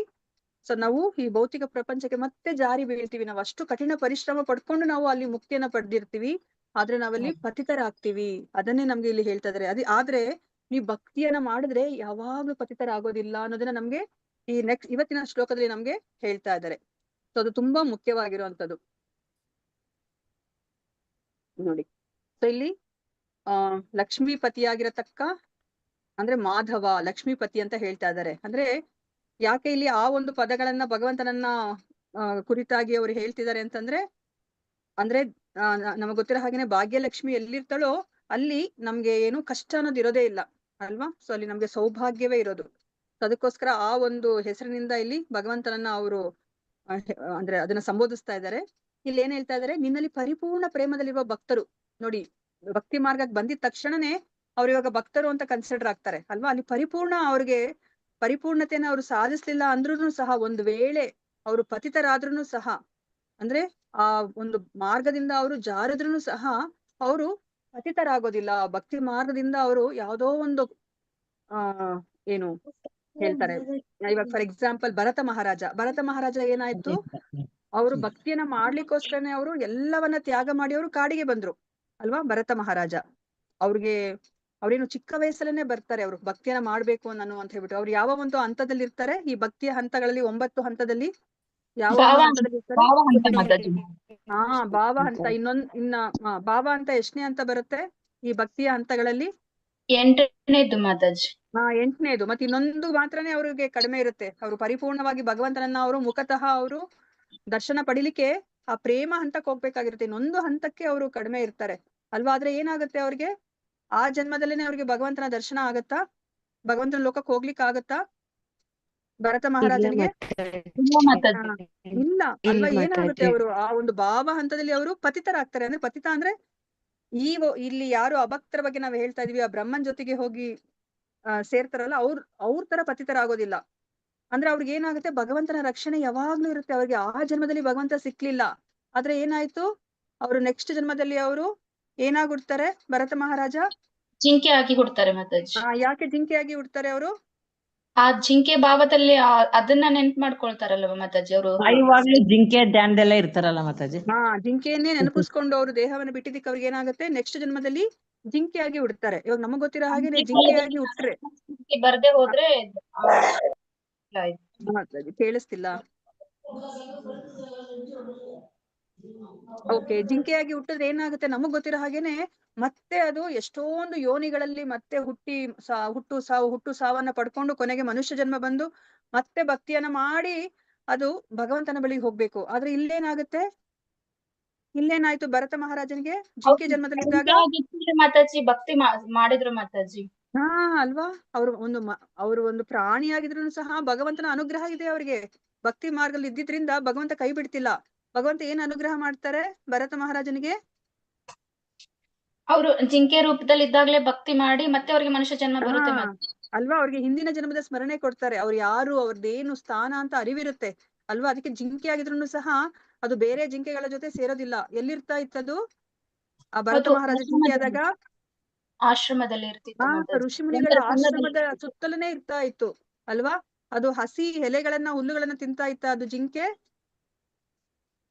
ಸೊ ನಾವು ಈ ಭೌತಿಕ ಪ್ರಪಂಚಕ್ಕೆ ಮತ್ತೆ ಜಾರಿ ಬೀಳ್ತೀವಿ. ನಾವು ಅಷ್ಟು ಕಠಿಣ ಪರಿಶ್ರಮ ಪಡ್ಕೊಂಡು ನಾವು ಅಲ್ಲಿ ಮುಕ್ತಿಯನ್ನ ಪಡೆದಿರ್ತೀವಿ, ಆದ್ರೆ ನಾವಲ್ಲಿ ಪತಿತರಾಗ್ತೀವಿ. ಅದನ್ನೇ ನಮ್ಗೆ ಇಲ್ಲಿ ಹೇಳ್ತಾ ಇದಾರೆ. ಆದ್ರೆ ನೀವು ಭಕ್ತಿಯನ್ನ ಮಾಡಿದ್ರೆ ಯಾವಾಗ್ಲೂ ಪತಿತರಾಗೋದಿಲ್ಲ ಅನ್ನೋದನ್ನ ನಮ್ಗೆ ಈ ಇವತ್ತಿನ ಶ್ಲೋಕದಲ್ಲಿ ನಮ್ಗೆ ಹೇಳ್ತಾ ಇದ್ದಾರೆ. ಸೊ ಅದು ತುಂಬಾ ಮುಖ್ಯವಾಗಿರುವಂತದ್ದು ನೋಡಿ. ಸೊ ಇಲ್ಲಿ ಲಕ್ಷ್ಮೀಪತಿಯಾಗಿರತಕ್ಕ ಅಂದ್ರೆ ಮಾಧವ ಲಕ್ಷ್ಮೀಪತಿ ಅಂತ ಹೇಳ್ತಾ ಇದ್ದಾರೆ. ಅಂದ್ರೆ ಯಾಕೆ ಇಲ್ಲಿ ಆ ಒಂದು ಪದಗಳನ್ನ ಭಗವಂತನನ್ನ ಕುರಿತಾಗಿ ಅವರು ಹೇಳ್ತಿದ್ದಾರೆ ಅಂತಂದ್ರೆ, ಅಂದ್ರೆ ನಮಗ್ ಗೊತ್ತಿರೋ ಹಾಗೇನೆ ಭಾಗ್ಯಲಕ್ಷ್ಮಿ ಎಲ್ಲಿರ್ತಾಳೋ ಅಲ್ಲಿ ನಮ್ಗೆ ಏನು ಕಷ್ಟ ಅನ್ನೋದು ಇರೋದೇ ಇಲ್ಲ ಅಲ್ವಾ? ಸೊ ಅಲ್ಲಿ ನಮ್ಗೆ ಸೌಭಾಗ್ಯವೇ ಇರೋದು. ಅದಕ್ಕೋಸ್ಕರ ಆ ಒಂದು ಹೆಸರಿನಿಂದ ಇಲ್ಲಿ ಭಗವಂತನನ್ನ ಅವರು ಅಂದ್ರೆ ಅದನ್ನ ಸಂಬೋಧಿಸ್ತಾ ಇದ್ದಾರೆ. ಇಲ್ಲಿ ಏನ್ ಹೇಳ್ತಾ ಇದಾರೆ, ನಿನ್ನಲ್ಲಿ ಪರಿಪೂರ್ಣ ಪ್ರೇಮದಲ್ಲಿರುವ ಭಕ್ತರು ನೋಡಿ, ಭಕ್ತಿ ಮಾರ್ಗಕ್ಕೆ ಬಂದಿದ ತಕ್ಷಣನೇ ಅವ್ರು ಇವಾಗ ಭಕ್ತರು ಅಂತ ಕನ್ಸಿಡರ್ ಆಗ್ತಾರೆ ಅಲ್ವಾ? ಅಲ್ಲಿ ಪರಿಪೂರ್ಣ ಅವ್ರಿಗೆ ಪರಿಪೂರ್ಣತೆಯನ್ನ ಅವ್ರು ಸಾಧಿಸ್ಲಿಲ್ಲ ಅಂದ್ರೂ ಸಹ, ಒಂದು ವೇಳೆ ಅವರು ಪತಿತರಾದ್ರೂ ಸಹ, ಅಂದ್ರೆ ಆ ಒಂದು ಮಾರ್ಗದಿಂದ ಅವರು ಜಾರಿದ್ರೂ ಸಹ ಅವರು ಪತಿತರಾಗೋದಿಲ್ಲ. ಭಕ್ತಿ ಮಾರ್ಗದಿಂದ ಅವರು ಯಾವ್ದೋ ಒಂದು ಏನು ಹೇಳ್ತಾರೆ, ಇವಾಗ ಫಾರ್ ಎಕ್ಸಾಂಪಲ್ ಭರತ ಮಹಾರಾಜ ಏನಾಯ್ತು, ಅವರು ಭಕ್ತಿಯನ್ನ ಮಾಡ್ಲಿಕ್ಕೋಸ್ಕರನೇ ಅವರು ಎಲ್ಲವನ್ನ ತ್ಯಾಗ ಮಾಡಿ ಅವರು ಕಾಡಿಗೆ ಬಂದ್ರು ಅಲ್ವಾ? ಭರತ ಮಹಾರಾಜ ಅವ್ರೇನು ಚಿಕ್ಕ ವಯಸ್ಸಲ್ಲೇನೆ ಬರ್ತಾರೆ, ಅವ್ರು ಭಕ್ತಿಯನ್ನ ಮಾಡ್ಬೇಕು ನಾನು ಅಂತ ಹೇಳ್ಬಿಟ್ಟು. ಅವ್ರು ಯಾವ ಒಂದು ಹಂತದಲ್ಲಿ ಇರ್ತಾರೆ ಈ ಭಕ್ತಿಯ ಹಂತಗಳಲ್ಲಿ? 9 ಹಂತದಲ್ಲಿ ಯಾವ ಹಂತದಲ್ಲಿ ಇರ್ತಾರೆ? ಭಾವ ಹಂತ. ಭಾವ ಹಂತ ಎಷ್ಟನೇ ಅಂತ ಬರುತ್ತೆ ಈ ಭಕ್ತಿಯ ಹಂತಗಳಲ್ಲಿ? 8ನೇದು ಮಾತಾಜಿ. 8ನೇದು. ಮತ್ತೆ ಇನ್ನೊಂದು ಮಾತ್ರನೇ ಅವ್ರಿಗೆ ಕಡಿಮೆ ಇರುತ್ತೆ. ಅವರು ಪರಿಪೂರ್ಣವಾಗಿ ಭಗವಂತನನ್ನ ಅವರು ಮುಖತಃ ಅವರು ದರ್ಶನ ಪಡಿಲಿಕ್ಕೆ ಆ ಪ್ರೇಮ ಹಂತಕ್ಕೆ ಹೋಗ್ಬೇಕಾಗಿರುತ್ತೆ. ಇನ್ನೊಂದು ಹಂತಕ್ಕೆ ಅವರು ಕಡಿಮೆ ಇರ್ತಾರೆ ಅಲ್ವಾ? ಆದ್ರೆ ಏನಾಗುತ್ತೆ ಅವ್ರಿಗೆ ಆ ಜನ್ಮದಲ್ಲೇನೆ ಅವ್ರಿಗೆ ಭಗವಂತನ ದರ್ಶನ ಆಗತ್ತಾ? ಭಗವಂತನ ಲೋಕಕ್ಕೆ ಹೋಗ್ಲಿಕ್ಕೆ ಆಗತ್ತಾ ಭರತ ಮಹಾರಾಜನಿಗೆ? ಇಲ್ಲ ಅಲ್ವಾ? ಏನಾಗುತ್ತೆ, ಅವರು ಆ ಒಂದು ಭಾವ ಹಂತದಲ್ಲಿ ಅವರು ಪತಿತರಾಗ್ತಾರೆ. ಅಂದ್ರೆ ಪತಿತ ಅಂದ್ರೆ ಇಲ್ಲಿ ಯಾರು ಅಭಕ್ತರ ಬಗ್ಗೆ ನಾವು ಹೇಳ್ತಾ ಇದೀವಿ, ಆ ಬ್ರಹ್ಮನ್ ಜೊತೆಗೆ ಹೋಗಿ ಸೇರ್ತಾರಲ್ಲ, ಅವ್ರ ತರ ಪತಿತರಾಗೋದಿಲ್ಲ. ಅಂದ್ರೆ ಅವ್ರಿಗೆ ಏನಾಗುತ್ತೆ, ಭಗವಂತನ ರಕ್ಷಣೆ ಯಾವಾಗ್ಲೂ ಇರುತ್ತೆ. ಅವ್ರಿಗೆ ಆ ಜನ್ಮದಲ್ಲಿ ಭಗವಂತ ಸಿಕ್ಲಿಲ್ಲ, ಆದ್ರೆ ಏನಾಯ್ತು, ಅವರು ನೆಕ್ಸ್ಟ್ ಜನ್ಮದಲ್ಲಿ ಅವರು ಏನಾಗ್ಬಿಡ್ತಾರೆ? ಭರತ ಮಹಾರಾಜ ಜಿಂಕೆ ಆಗಿ ಹುಡ್ತಾರೆ ಮಾತಾಜಿ. ಯಾಕೆ ಜಿಂಕೆಯಾಗಿ ಹುಡ್ತಾರೆ ಅವರು? ಆ ಜಿಂಕೆ ಭಾವದಲ್ಲಿ ಅದನ್ನ ನೆನ್ಪು ಮಾಡ್ಕೊಳ್ತಾರಲ್ವ ಮಾತಾಜಿ ಅವರು. ಇವಾಗ್ಲೂ ಜಿಂಕೆ ಧ್ಯಾನದಲ್ಲೇ ಇರ್ತಾರಲ್ಲ ಮಾತಾಜಿ. ಜಿಂಕೆಯನ್ನೇ ನೆನಪಿಸ್ಕೊಂಡು ಅವರು ದೇಹವನ್ನು ಬಿಟ್ಟಿದ್ದಕ್ಕೆ ಅವ್ರಿಗೆ ಏನಾಗುತ್ತೆ, ನೆಕ್ಸ್ಟ್ ಜನ್ಮದಲ್ಲಿ ಜಿಂಕೆಯಾಗಿ ಹುಡ್ತಾರೆ. ಇವಾಗ ನಮಗ್ ಗೊತ್ತಿರೋ ಹಾಗೇನೆ ಜಿಂಕೆಯಾಗಿ ಹುಟ್ಟ್ರೆ ಬರ್ದೆ ಹೋದ್ರೆ ಕೇಳಿಸ್ತಿಲ್ಲ. ಓಕೆ, ಜಿಂಕೆಯಾಗಿ ಹುಟ್ಟಿದ್ರೆ ಏನಾಗುತ್ತೆ, ನಮಗ್ ಗೊತ್ತಿರೋ ಹಾಗೇನೆ ಮತ್ತೆ ಅದು ಎಷ್ಟೊಂದು ಯೋನಿಗಳಲ್ಲಿ ಮತ್ತೆ ಹುಟ್ಟು ಸಾವನ್ನ ಪಡ್ಕೊಂಡು ಕೊನೆಗೆ ಮನುಷ್ಯ ಜನ್ಮ ಬಂದು ಮತ್ತೆ ಭಕ್ತಿಯನ್ನ ಮಾಡಿ ಅದು ಭಗವಂತನ ಬಳಿಗೆ ಹೋಗ್ಬೇಕು. ಆದ್ರೆ ಇಲ್ಲೇನಾಯ್ತು ಭರತ ಮಹಾರಾಜನಿಗೆ ಜಿಂಕೆ ಜನ್ಮದಲ್ಲಿದ್ದಾಗ? ಮಾತಾಜಿ ಭಕ್ತಿ ಮಾಡಿದ್ರು ಮಾತಾಜಿ. ಹಾ ಅಲ್ವಾ, ಅವರು ಒಂದು ಪ್ರಾಣಿಯಾಗಿದ್ರು ಸಹ ಭಗವಂತನ ಅನುಗ್ರಹ ಇದೆ ಅವ್ರಿಗೆ. ಭಕ್ತಿ ಮಾರ್ಗದಲ್ಲಿ ಇದ್ದಿದ್ರಿಂದ ಭಗವಂತ ಕೈ ಬಿಡ್ತಿಲ್ಲ. ಭಗವಂತ ಏನ್ ಅನುಗ್ರಹ ಮಾಡ್ತಾರೆ ಭರತ ಮಹಾರಾಜನಿಗೆ? ಅವರು ಜಿಂಕೆ ರೂಪದಲ್ಲಿ ಇದ್ದಾಗ್ಲೇ ಭಕ್ತಿ ಮಾಡಿ ಮತ್ತೆ ಅವ್ರಿಗೆ ಮನುಷ್ಯ ಜನ್ಮ ಹಾ ಬರುತ್ತೆ ಮಾತಾಜಿ. ಅಲ್ವಾ, ಅವ್ರಿಗೆ ಹಿಂದಿನ ಜನ್ಮದ ಸ್ಮರಣೆ ಕೊಡ್ತಾರೆ. ಅವ್ರು ಯಾರು, ಅವ್ರದ್ದೇನು ಸ್ಥಾನ ಅಂತ ಅರಿವಿರುತ್ತೆ ಅಲ್ವಾ. ಅದಕ್ಕೆ ಜಿಂಕೆ ಆಗಿದ್ರು ಸಹ ಅದು ಬೇರೆ ಜಿಂಕೆಗಳ ಜೊತೆ ಸೇರೋದಿಲ್ಲ. ಎಲ್ಲಿರ್ತಾ ಇತ್ತದು ಆ ಭರತ ಅದು ಮಹಾರಾಜ ಜಿಂಕೆ ಆದಾಗ? ಆಶ್ರಮದಲ್ಲಿ ಇರ್ತಿತ್ತು ಮಾತಾಜಿ. ಋಷಿ ಮುನಿಗಳ ನಂತರ ಆಶ್ರಮದ ಸುತ್ತಲನೇ ಇರ್ತಾ ಇತ್ತು ಅಲ್ವಾ. ಅದು ಹಸಿ ಎಲೆಗಳನ್ನ ಹುಲ್ಲುಗಳನ್ನ ತಿಂತಾ ಇತ್ತ ಅದು ಜಿಂಕೆ?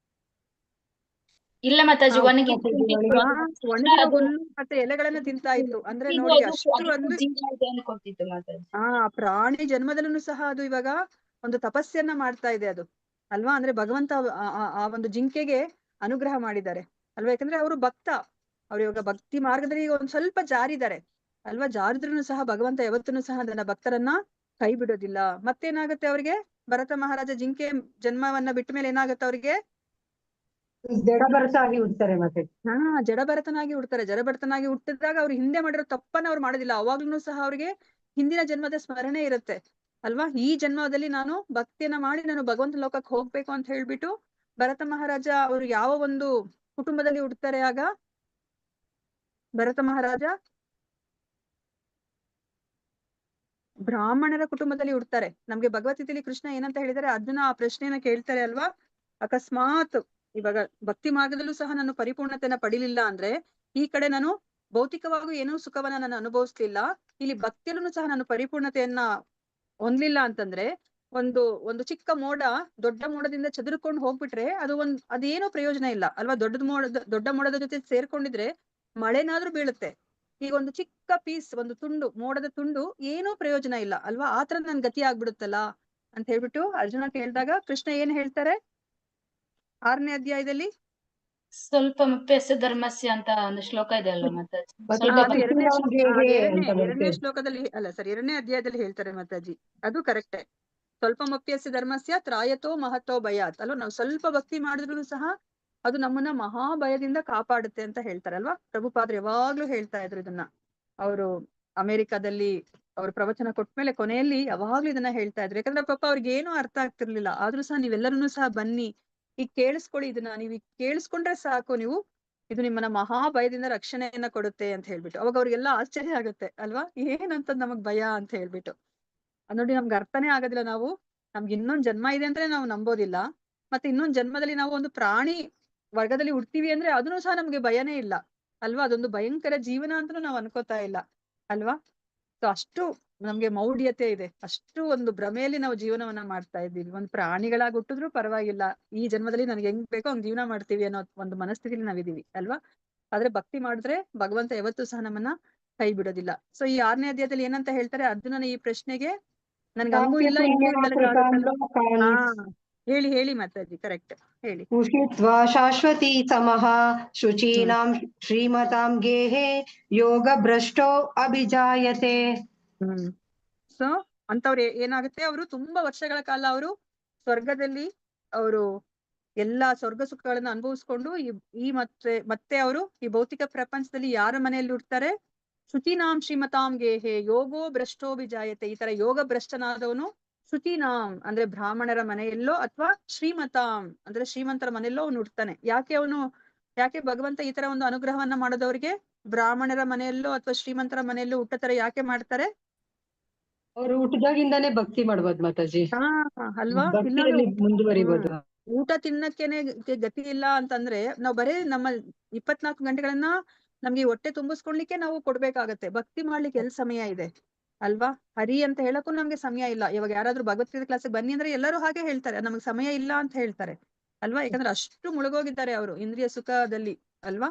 ಇಲ್ಲ ಮಾತಾಜಿ, ಒಣಗಿರೋ ಹುಲ್ಲು ಮತ್ತೆ ಎಲೆಗಳನ್ನ ತಿಂತಾ ಇತ್ತು. ಅಂದ್ರೆ ನೋಡಿ ಅಷ್ಟು ಒಂದು ಅನ್ಕೊಳ್ತಿತ್ತು ಮಾತಾಜಿ. ಪ್ರಾಣಿ ಜನ್ಮದಲ್ಲೂ ಸಹ ಅದು ಇವಾಗ ಒಂದು ತಪಸ್ಸನ್ನ ಮಾಡ್ತಾ ಇದೆ ಅದು ಅಲ್ವಾ. ಅಂದ್ರೆ ಭಗವಂತ ಆ ಒಂದು ಜಿಂಕೆಗೆ ಅನುಗ್ರಹ ಮಾಡಿದ್ದಾರೆ ಅಲ್ವಾ. ಯಾಕಂದ್ರೆ ಅವರು ಭಕ್ತ, ಅವ್ರು ಇವಾಗ ಭಕ್ತಿ ಮಾರ್ಗದಲ್ಲಿ ಒಂದ್ ಸ್ವಲ್ಪ ಜಾರಿದ್ದಾರೆ ಅಲ್ವಾ. ಜಾರಿದ್ರೂ ಸಹ ಭಗವಂತ ಯಾವತ್ತೂ ಸಹ ನನ್ನ ಭಕ್ತರನ್ನ ಕೈ ಬಿಡೋದಿಲ್ಲ. ಮತ್ತೇನಾಗುತ್ತೆ ಅವ್ರಿಗೆ? ಭರತ ಮಹಾರಾಜ ಜಿಂಕೆ ಜನ್ಮವನ್ನ ಬಿಟ್ಟ ಮೇಲೆ ಏನಾಗುತ್ತೆ ಅವ್ರಿಗೆ? ಜಡಭರತಾಗಿ ಹುಡ್ತಾರೆ ಮತ್ತೆ. ಜಡಭರತನಾಗಿ ಹುಡ್ತಾರೆ. ಜಡಭರತನಾಗಿ ಹುಟ್ಟಿದಾಗ ಅವ್ರು ಹಿಂದೆ ಮಾಡಿರೋ ತಪ್ಪನ್ನ ಅವ್ರು ಮಾಡೋದಿಲ್ಲ. ಅವಾಗ್ಲೂ ಸಹ ಅವ್ರಿಗೆ ಹಿಂದಿನ ಜನ್ಮದ ಸ್ಮರಣೆ ಇರುತ್ತೆ ಅಲ್ವಾ. ಈ ಜನ್ಮದಲ್ಲಿ ನಾನು ಭಕ್ತಿಯನ್ನ ಮಾಡಿ ನಾನು ಭಗವಂತ ಲೋಕಕ್ಕೆ ಹೋಗ್ಬೇಕು ಅಂತ ಹೇಳ್ಬಿಟ್ಟು ಭರತ ಮಹಾರಾಜ ಅವರು ಯಾವ ಒಂದು ಕುಟುಂಬದಲ್ಲಿ ಹುಡ್ತಾರೆ ಆಗ? ಭರತ ಮಹಾರಾಜ ಬ್ರಾಹ್ಮಣರ ಕುಟುಂಬದಲ್ಲಿ ಹುಡ್ತಾರೆ. ನಮ್ಗೆ ಭಗವದ್ಗೀತೆಯಲ್ಲಿ ಕೃಷ್ಣ ಏನಂತ ಹೇಳಿದರೆ ಅರ್ಜುನ ಆ ಪ್ರಶ್ನೆಯನ್ನ ಕೇಳ್ತಾರೆ ಅಲ್ವಾ. ಅಕಸ್ಮಾತ್ ಇವಾಗ ಭಕ್ತಿ ಮಾರ್ಗದಲ್ಲೂ ಸಹ ನಾನು ಪರಿಪೂರ್ಣತೆಯನ್ನ ಪಡಿಲಿಲ್ಲ ಅಂದ್ರೆ, ಈ ಕಡೆ ನಾನು ಭೌತಿಕವಾಗೂ ಏನೋ ಸುಖವನ್ನ ನಾನು ಅನುಭವಿಸ್ಲಿಲ್ಲ, ಇಲ್ಲಿ ಭಕ್ತಿಯಲ್ಲೂ ಸಹ ನಾನು ಪರಿಪೂರ್ಣತೆಯನ್ನ ಹೊಂದ್ಲಿಲ್ಲ ಅಂತಂದ್ರೆ, ಒಂದು ಚಿಕ್ಕ ಮೋಡ ದೊಡ್ಡ ಮೋಡದಿಂದ ಚದುರ್ಕೊಂಡು ಹೋಗ್ಬಿಟ್ರೆ ಅದೇನೋ ಪ್ರಯೋಜನ ಇಲ್ಲ ಅಲ್ವಾ. ದೊಡ್ಡ ಮೋಡದ ಜೊತೆ ಸೇರ್ಕೊಂಡಿದ್ರೆ ಮಳೆನಾದ್ರೂ ಬೀಳುತ್ತೆ. ಈಗ ಒಂದು ಚಿಕ್ಕ ಪೀಸ್, ಒಂದು ತುಂಡು, ಮೋಡದ ತುಂಡು ಏನೂ ಪ್ರಯೋಜನ ಇಲ್ಲ ಅಲ್ವಾ. ಆತರ ನನ್ ಗತಿ ಆಗ್ಬಿಡುತ್ತಲ್ಲ ಅಂತ ಹೇಳ್ಬಿಟ್ಟು ಅರ್ಜುನ ಕೇಳಿದಾಗ ಕೃಷ್ಣ ಏನ್ ಹೇಳ್ತಾರೆ 6ನೇ ಅಧ್ಯಾಯದಲ್ಲಿ? ಸ್ವಲ್ಪ ಮುಪ್ಯಸ್ಯ ಧರ್ಮಸ್ಯ ಅಂತ ಒಂದು ಶ್ಲೋಕ ಇದೆ ಅಲ್ವಾ ಮಾತಾಜಿ. ಎರಡನೇ ಶ್ಲೋಕದಲ್ಲಿ ಅಲ್ಲ ಸರಿ, 2ನೇ ಅಧ್ಯಾಯದಲ್ಲಿ ಹೇಳ್ತಾರೆ ಮಾತಾಜಿ. ಅದು ಕರೆಕ್ಟೇ. ಸ್ವಲ್ಪ ಮಪ್ಯಸ್ಯ ಧರ್ಮಸ್ಯ ತ್ರಾಯತೋ ಮಹತೋ ಭಯಾತ್ ಅಲ್ವಾ. ನಾವು ಸ್ವಲ್ಪ ಭಕ್ತಿ ಮಾಡಿದ್ರು ಸಹ ಅದು ನಮ್ಮನ್ನ ಮಹಾಭಯದಿಂದ ಕಾಪಾಡುತ್ತೆ ಅಂತ ಹೇಳ್ತಾರಲ್ವಾ. ಪ್ರಭುಪಾದ್ರು ಯಾವಾಗ್ಲೂ ಹೇಳ್ತಾ ಇದ್ರು ಇದನ್ನ. ಅವರು ಅಮೆರಿಕಾದಲ್ಲಿ ಅವ್ರು ಪ್ರವಚನ ಕೊಟ್ಮೇಲೆ ಕೊನೆಯಲ್ಲಿ ಯಾವಾಗ್ಲೂ ಇದನ್ನ ಹೇಳ್ತಾ ಇದ್ರು. ಯಾಕಂದ್ರೆ ಪಾಪ ಅವ್ರಿಗೆ ಏನೂ ಅರ್ಥ ಆಗ್ತಿರ್ಲಿಲ್ಲ. ಆದ್ರೂ ಸಹ ನೀವೆಲ್ಲರೂ ಸಹ ಬನ್ನಿ, ಈಗ ಕೇಳಿಸ್ಕೊಳ್ಳಿ ಇದನ್ನ, ನೀವು ಈಗ ಕೇಳಿಸ್ಕೊಂಡ್ರೆ ಸಾಕು, ನೀವು ಇದು ನಿಮ್ಮನ್ನ ಮಹಾಭಯದಿಂದ ರಕ್ಷಣೆಯನ್ನ ಕೊಡುತ್ತೆ ಅಂತ ಹೇಳ್ಬಿಟ್ಟು. ಅವಾಗ ಅವ್ರಿಗೆಲ್ಲ ಆಶ್ಚರ್ಯ ಆಗುತ್ತೆ ಅಲ್ವಾ. ಏನಂತ ನಮಗ್ ಭಯ ಅಂತ ಹೇಳ್ಬಿಟ್ಟು. ನೋಡಿ ನಮ್ಗೆ ಅರ್ಥನೇ ಆಗೋದಿಲ್ಲ. ನಮ್ಗೆ ಇನ್ನೊಂದ್ ಜನ್ಮ ಇದೆ ಅಂದ್ರೆ ನಾವು ನಂಬೋದಿಲ್ಲ. ಮತ್ತೆ ಇನ್ನೊಂದ್ ಜನ್ಮದಲ್ಲಿ ನಾವು ಒಂದು ಪ್ರಾಣಿ ವರ್ಗದಲ್ಲಿ ಹುಡ್ತೀವಿ ಅಂದ್ರೆ ಅದನ್ನು ಸಹ ನಮ್ಗೆ ಭಯನೇ ಇಲ್ಲ ಅಲ್ವಾ. ಅದೊಂದು ಭಯಂಕರ ಜೀವನ ಅಂತನೂ ನಾವು ಅನ್ಕೋತಾ ಇಲ್ಲ ಅಲ್ವಾ. ಸೊ ಅಷ್ಟು ನಮ್ಗೆ ಮೌಢ್ಯತೆ ಇದೆ, ಅಷ್ಟು ಒಂದು ಭ್ರಮೆಯಲ್ಲಿ ನಾವು ಜೀವನವನ್ನ ಮಾಡ್ತಾ ಇದ್ದೀವಿ. ಒಂದು ಪ್ರಾಣಿಗಳಾಗಿ ಹುಟ್ಟಿದ್ರು ಪರವಾಗಿಲ್ಲ, ಈ ಜನ್ಮದಲ್ಲಿ ನನ್ಗೆ ಹೆಂಗ್ ಬೇಕೋ ಹಂಗ್ ಜೀವನ ಮಾಡ್ತೀವಿ ಅನ್ನೋ ಒಂದು ಮನಸ್ಥಿತಿಲಿ ನಾವಿದೀವಿ ಅಲ್ವಾ. ಆದ್ರೆ ಭಕ್ತಿ ಮಾಡಿದ್ರೆ ಭಗವಂತ ಯಾವತ್ತೂ ಸಹ ನಮ್ಮನ್ನ ಕೈ ಬಿಡೋದಿಲ್ಲ. ಸೊ ಈ 6ನೇ ಅಧ್ಯಾಯದಲ್ಲಿ ಏನಂತ ಹೇಳ್ತಾರೆ ಅರ್ಜುನನ ಈ ಪ್ರಶ್ನೆಗೆ? ನನ್ಗೆ ಹಂಗೂ ಇಲ್ಲ ಹಿಂಗೂ ಇಲ್ಲ. ಹೇಳಿ ಮಾತಾಜಿ, ಕರೆಕ್ಟ್ ಹೇಳಿ. ಉಷಿತ್ವಾ ಶಾಶ್ವತಿ ಸಮಃ ಶುಚೀನಾಂ ಶ್ರೀಮತಾಂ ಗೇಹೆ ಯೋಗ ಭ್ರಷ್ಟೋ ಅಭಿಜಾಯತೆ. ಸೊ ಅಂತವ್ರು ಏನಾಗುತ್ತೆ, ಅವರು ತುಂಬಾ ವರ್ಷಗಳ ಕಾಲ ಅವರು ಸ್ವರ್ಗದಲ್ಲಿ ಅವರು ಎಲ್ಲಾ ಸ್ವರ್ಗ ಸುಖಗಳನ್ನ ಅನುಭವಿಸ್ಕೊಂಡು ಮತ್ತೆ ಅವರು ಈ ಭೌತಿಕ ಪ್ರಪಂಚದಲ್ಲಿ ಯಾರ ಮನೆಯಲ್ಲಿ ಹುಡ್ತಾರೆ? ಶುಚಿನಾಂ ಶ್ರೀಮತಾಂ ಗೇಹೆ ಯೋಗೋ ಭ್ರಷ್ಟೋಭಿಜಾಯತೆ. ಈ ತರ ಯೋಗ ಭ್ರಷ್ಟನಾದವನು ಶುಚಿನಾಂ ಅಂದ್ರೆ ಬ್ರಾಹ್ಮಣರ ಮನೆಯಲ್ಲೋ ಅಥವಾ ಶ್ರೀಮತಾಂ ಅಂದ್ರೆ ಶ್ರೀಮಂತರ ಮನೆಯಲ್ಲೋ ಅವನು ಹುಡ್ತಾನೆ. ಯಾಕೆ ಭಗವಂತ ಈ ತರ ಒಂದು ಅನುಗ್ರಹವನ್ನ ಮಾಡೋದವ್ರಿಗೆ ಬ್ರಾಹ್ಮಣರ ಮನೆಯಲ್ಲೋ ಅಥವಾ ಶ್ರೀಮಂತರ ಮನೆಯಲ್ಲೋ ಹುಟ್ಟೋ ತರ ಯಾಕೆ ಮಾಡ್ತಾರೆ? ಅವ್ರು ಹುಟ್ಟಿದಾಗಿಂದಾನೇ ಭಕ್ತಿ ಮಾಡ್ಬೋದು ಮಾತಾಜಿ ಅಲ್ವಾ. ಮುಂದುವರಿಬೋದು. ಊಟ ತಿನ್ನಕ್ಕೇನೆ ಗತಿ ಇಲ್ಲ ಅಂತಂದ್ರೆ ನಾವ್ ಬರೇ ನಮ್ಮ 24 ಗಂಟೆಗಳನ್ನ ನಮ್ಗೆ ಹೊಟ್ಟೆ ತುಂಬಿಸ್ಕೊಳ್ಲಿಕ್ಕೆ ನಾವು ಕೊಡ್ಬೇಕಾಗತ್ತೆ. ಭಕ್ತಿ ಮಾಡ್ಲಿಕ್ಕೆ ಎಲ್ ಸಮಯ ಇದೆ ಅಲ್ವಾ. ಹರಿ ಅಂತ ಹೇಳಕ್ಕೂ ನಮ್ಗೆ ಸಮಯ ಇಲ್ಲ. ಇವಾಗ ಯಾರಾದ್ರೂ ಭಗವದ್ಗೀತೆ ಕ್ಲಾಸಿಗೆ ಬನ್ನಿ ಅಂದ್ರೆ ಎಲ್ಲರೂ ಹಾಗೆ ಹೇಳ್ತಾರೆ, ನಮಗ್ ಸಮಯ ಇಲ್ಲ ಅಂತ ಹೇಳ್ತಾರೆ ಅಲ್ವಾ. ಯಾಕಂದ್ರೆ ಅಷ್ಟು ಮುಳುಗೋಗಿದ್ದಾರೆ ಅವರು ಇಂದ್ರಿಯ ಸುಖದಲ್ಲಿ ಅಲ್ವಾ.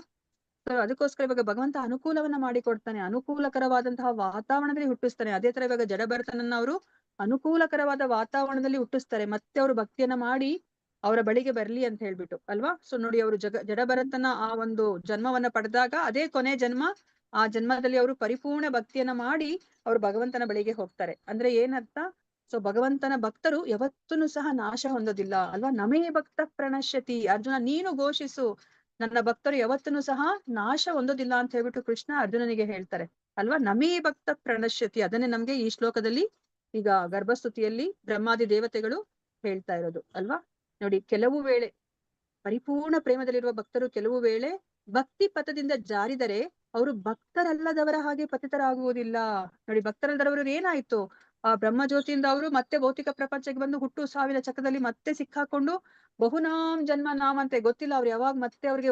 ಸೊ ಅದಕ್ಕೋಸ್ಕರ ಇವಾಗ ಭಗವಂತ ಅನುಕೂಲವನ್ನ ಮಾಡಿಕೊಡ್ತಾನೆ, ಅನುಕೂಲಕರವಾದಂತಹ ವಾತಾವರಣದಲ್ಲಿ ಹುಟ್ಟಿಸ್ತಾನೆ. ಅದೇ ತರ ಇವಾಗ ಜಡಭರತನನ್ನ ಅವರು ಅನುಕೂಲಕರವಾದ ವಾತಾವರಣದಲ್ಲಿ ಹುಟ್ಟಿಸ್ತಾರೆ, ಮತ್ತೆ ಅವರು ಭಕ್ತಿಯನ್ನ ಮಾಡಿ ಅವರ ಬಳಿಗೆ ಬರ್ಲಿ ಅಂತ ಹೇಳ್ಬಿಟ್ಟು ಅಲ್ವಾ. ಸೊ ನೋಡಿ, ಅವರು ಜಡಭರತನ ಆ ಒಂದು ಜನ್ಮವನ್ನ ಪಡೆದಾಗ ಅದೇ ಕೊನೆ ಜನ್ಮ. ಆ ಜನ್ಮದಲ್ಲಿ ಅವರು ಪರಿಪೂರ್ಣ ಭಕ್ತಿಯನ್ನ ಮಾಡಿ ಅವರು ಭಗವಂತನ ಬಳಿಗೆ ಹೋಗ್ತಾರೆ. ಅಂದ್ರೆ ಏನರ್ಥ? ಸೊ ಭಗವಂತನ ಭಕ್ತರು ಯಾವತ್ತೂ ಸಹ ನಾಶ ಹೊಂದೋದಿಲ್ಲ ಅಲ್ವಾ. ನಮೇ ಭಕ್ತ ಪ್ರಣಶ್ಯತಿ, ಅರ್ಜುನ ನೀನು ಘೋಷಿಸು ನನ್ನ ಭಕ್ತರು ಯಾವತ್ತೂ ಸಹ ನಾಶ ಹೊಂದೋದಿಲ್ಲ ಅಂತ ಹೇಳ್ಬಿಟ್ಟು ಕೃಷ್ಣ ಅರ್ಜುನನಿಗೆ ಹೇಳ್ತಾರೆ ಅಲ್ವಾ? ನಮೇ ಭಕ್ತ ಪ್ರಣಶ್ಯತಿ, ಅದನ್ನೇ ನಮ್ಗೆ ಈ ಶ್ಲೋಕದಲ್ಲಿ ಈಗ ಗರ್ಭಸ್ತುತಿಯಲ್ಲಿ ಬ್ರಹ್ಮಾದಿ ದೇವತೆಗಳು ಹೇಳ್ತಾ ಇರೋದು ಅಲ್ವಾ? ನೋಡಿ, ಕೆಲವು ವೇಳೆ ಪರಿಪೂರ್ಣ ಪ್ರೇಮದಲ್ಲಿರುವ ಭಕ್ತರು ಕೆಲವು ವೇಳೆ ಭಕ್ತಿ ಪಥದಿಂದ ಜಾರಿದರೆ ಅವರು ಭಕ್ತರಲ್ಲದವರ ಹಾಗೆ ಪತಿತರಾಗುವುದಿಲ್ಲ. ನೋಡಿ, ಭಕ್ತರಲ್ಲದವರು ಏನಾಯ್ತು, ಆ ಬ್ರಹ್ಮಜ್ಯೋತಿಯಿಂದ ಅವರು ಮತ್ತೆ ಭೌತಿಕ ಪ್ರಪಂಚಕ್ಕೆ ಬಂದು ಹುಟ್ಟು ಸಾವಿನ ಚಕ್ರದಲ್ಲಿ ಮತ್ತೆ ಸಿಕ್ಕಾಕೊಂಡು ಬಹುನಾಮ್ ಜನ್ಮ ನಾಮ್ ಅಂತೆ ಗೊತ್ತಿಲ್ಲ ಅವ್ರು ಯಾವಾಗ ಮತ್ತೆ ಅವ್ರಿಗೆ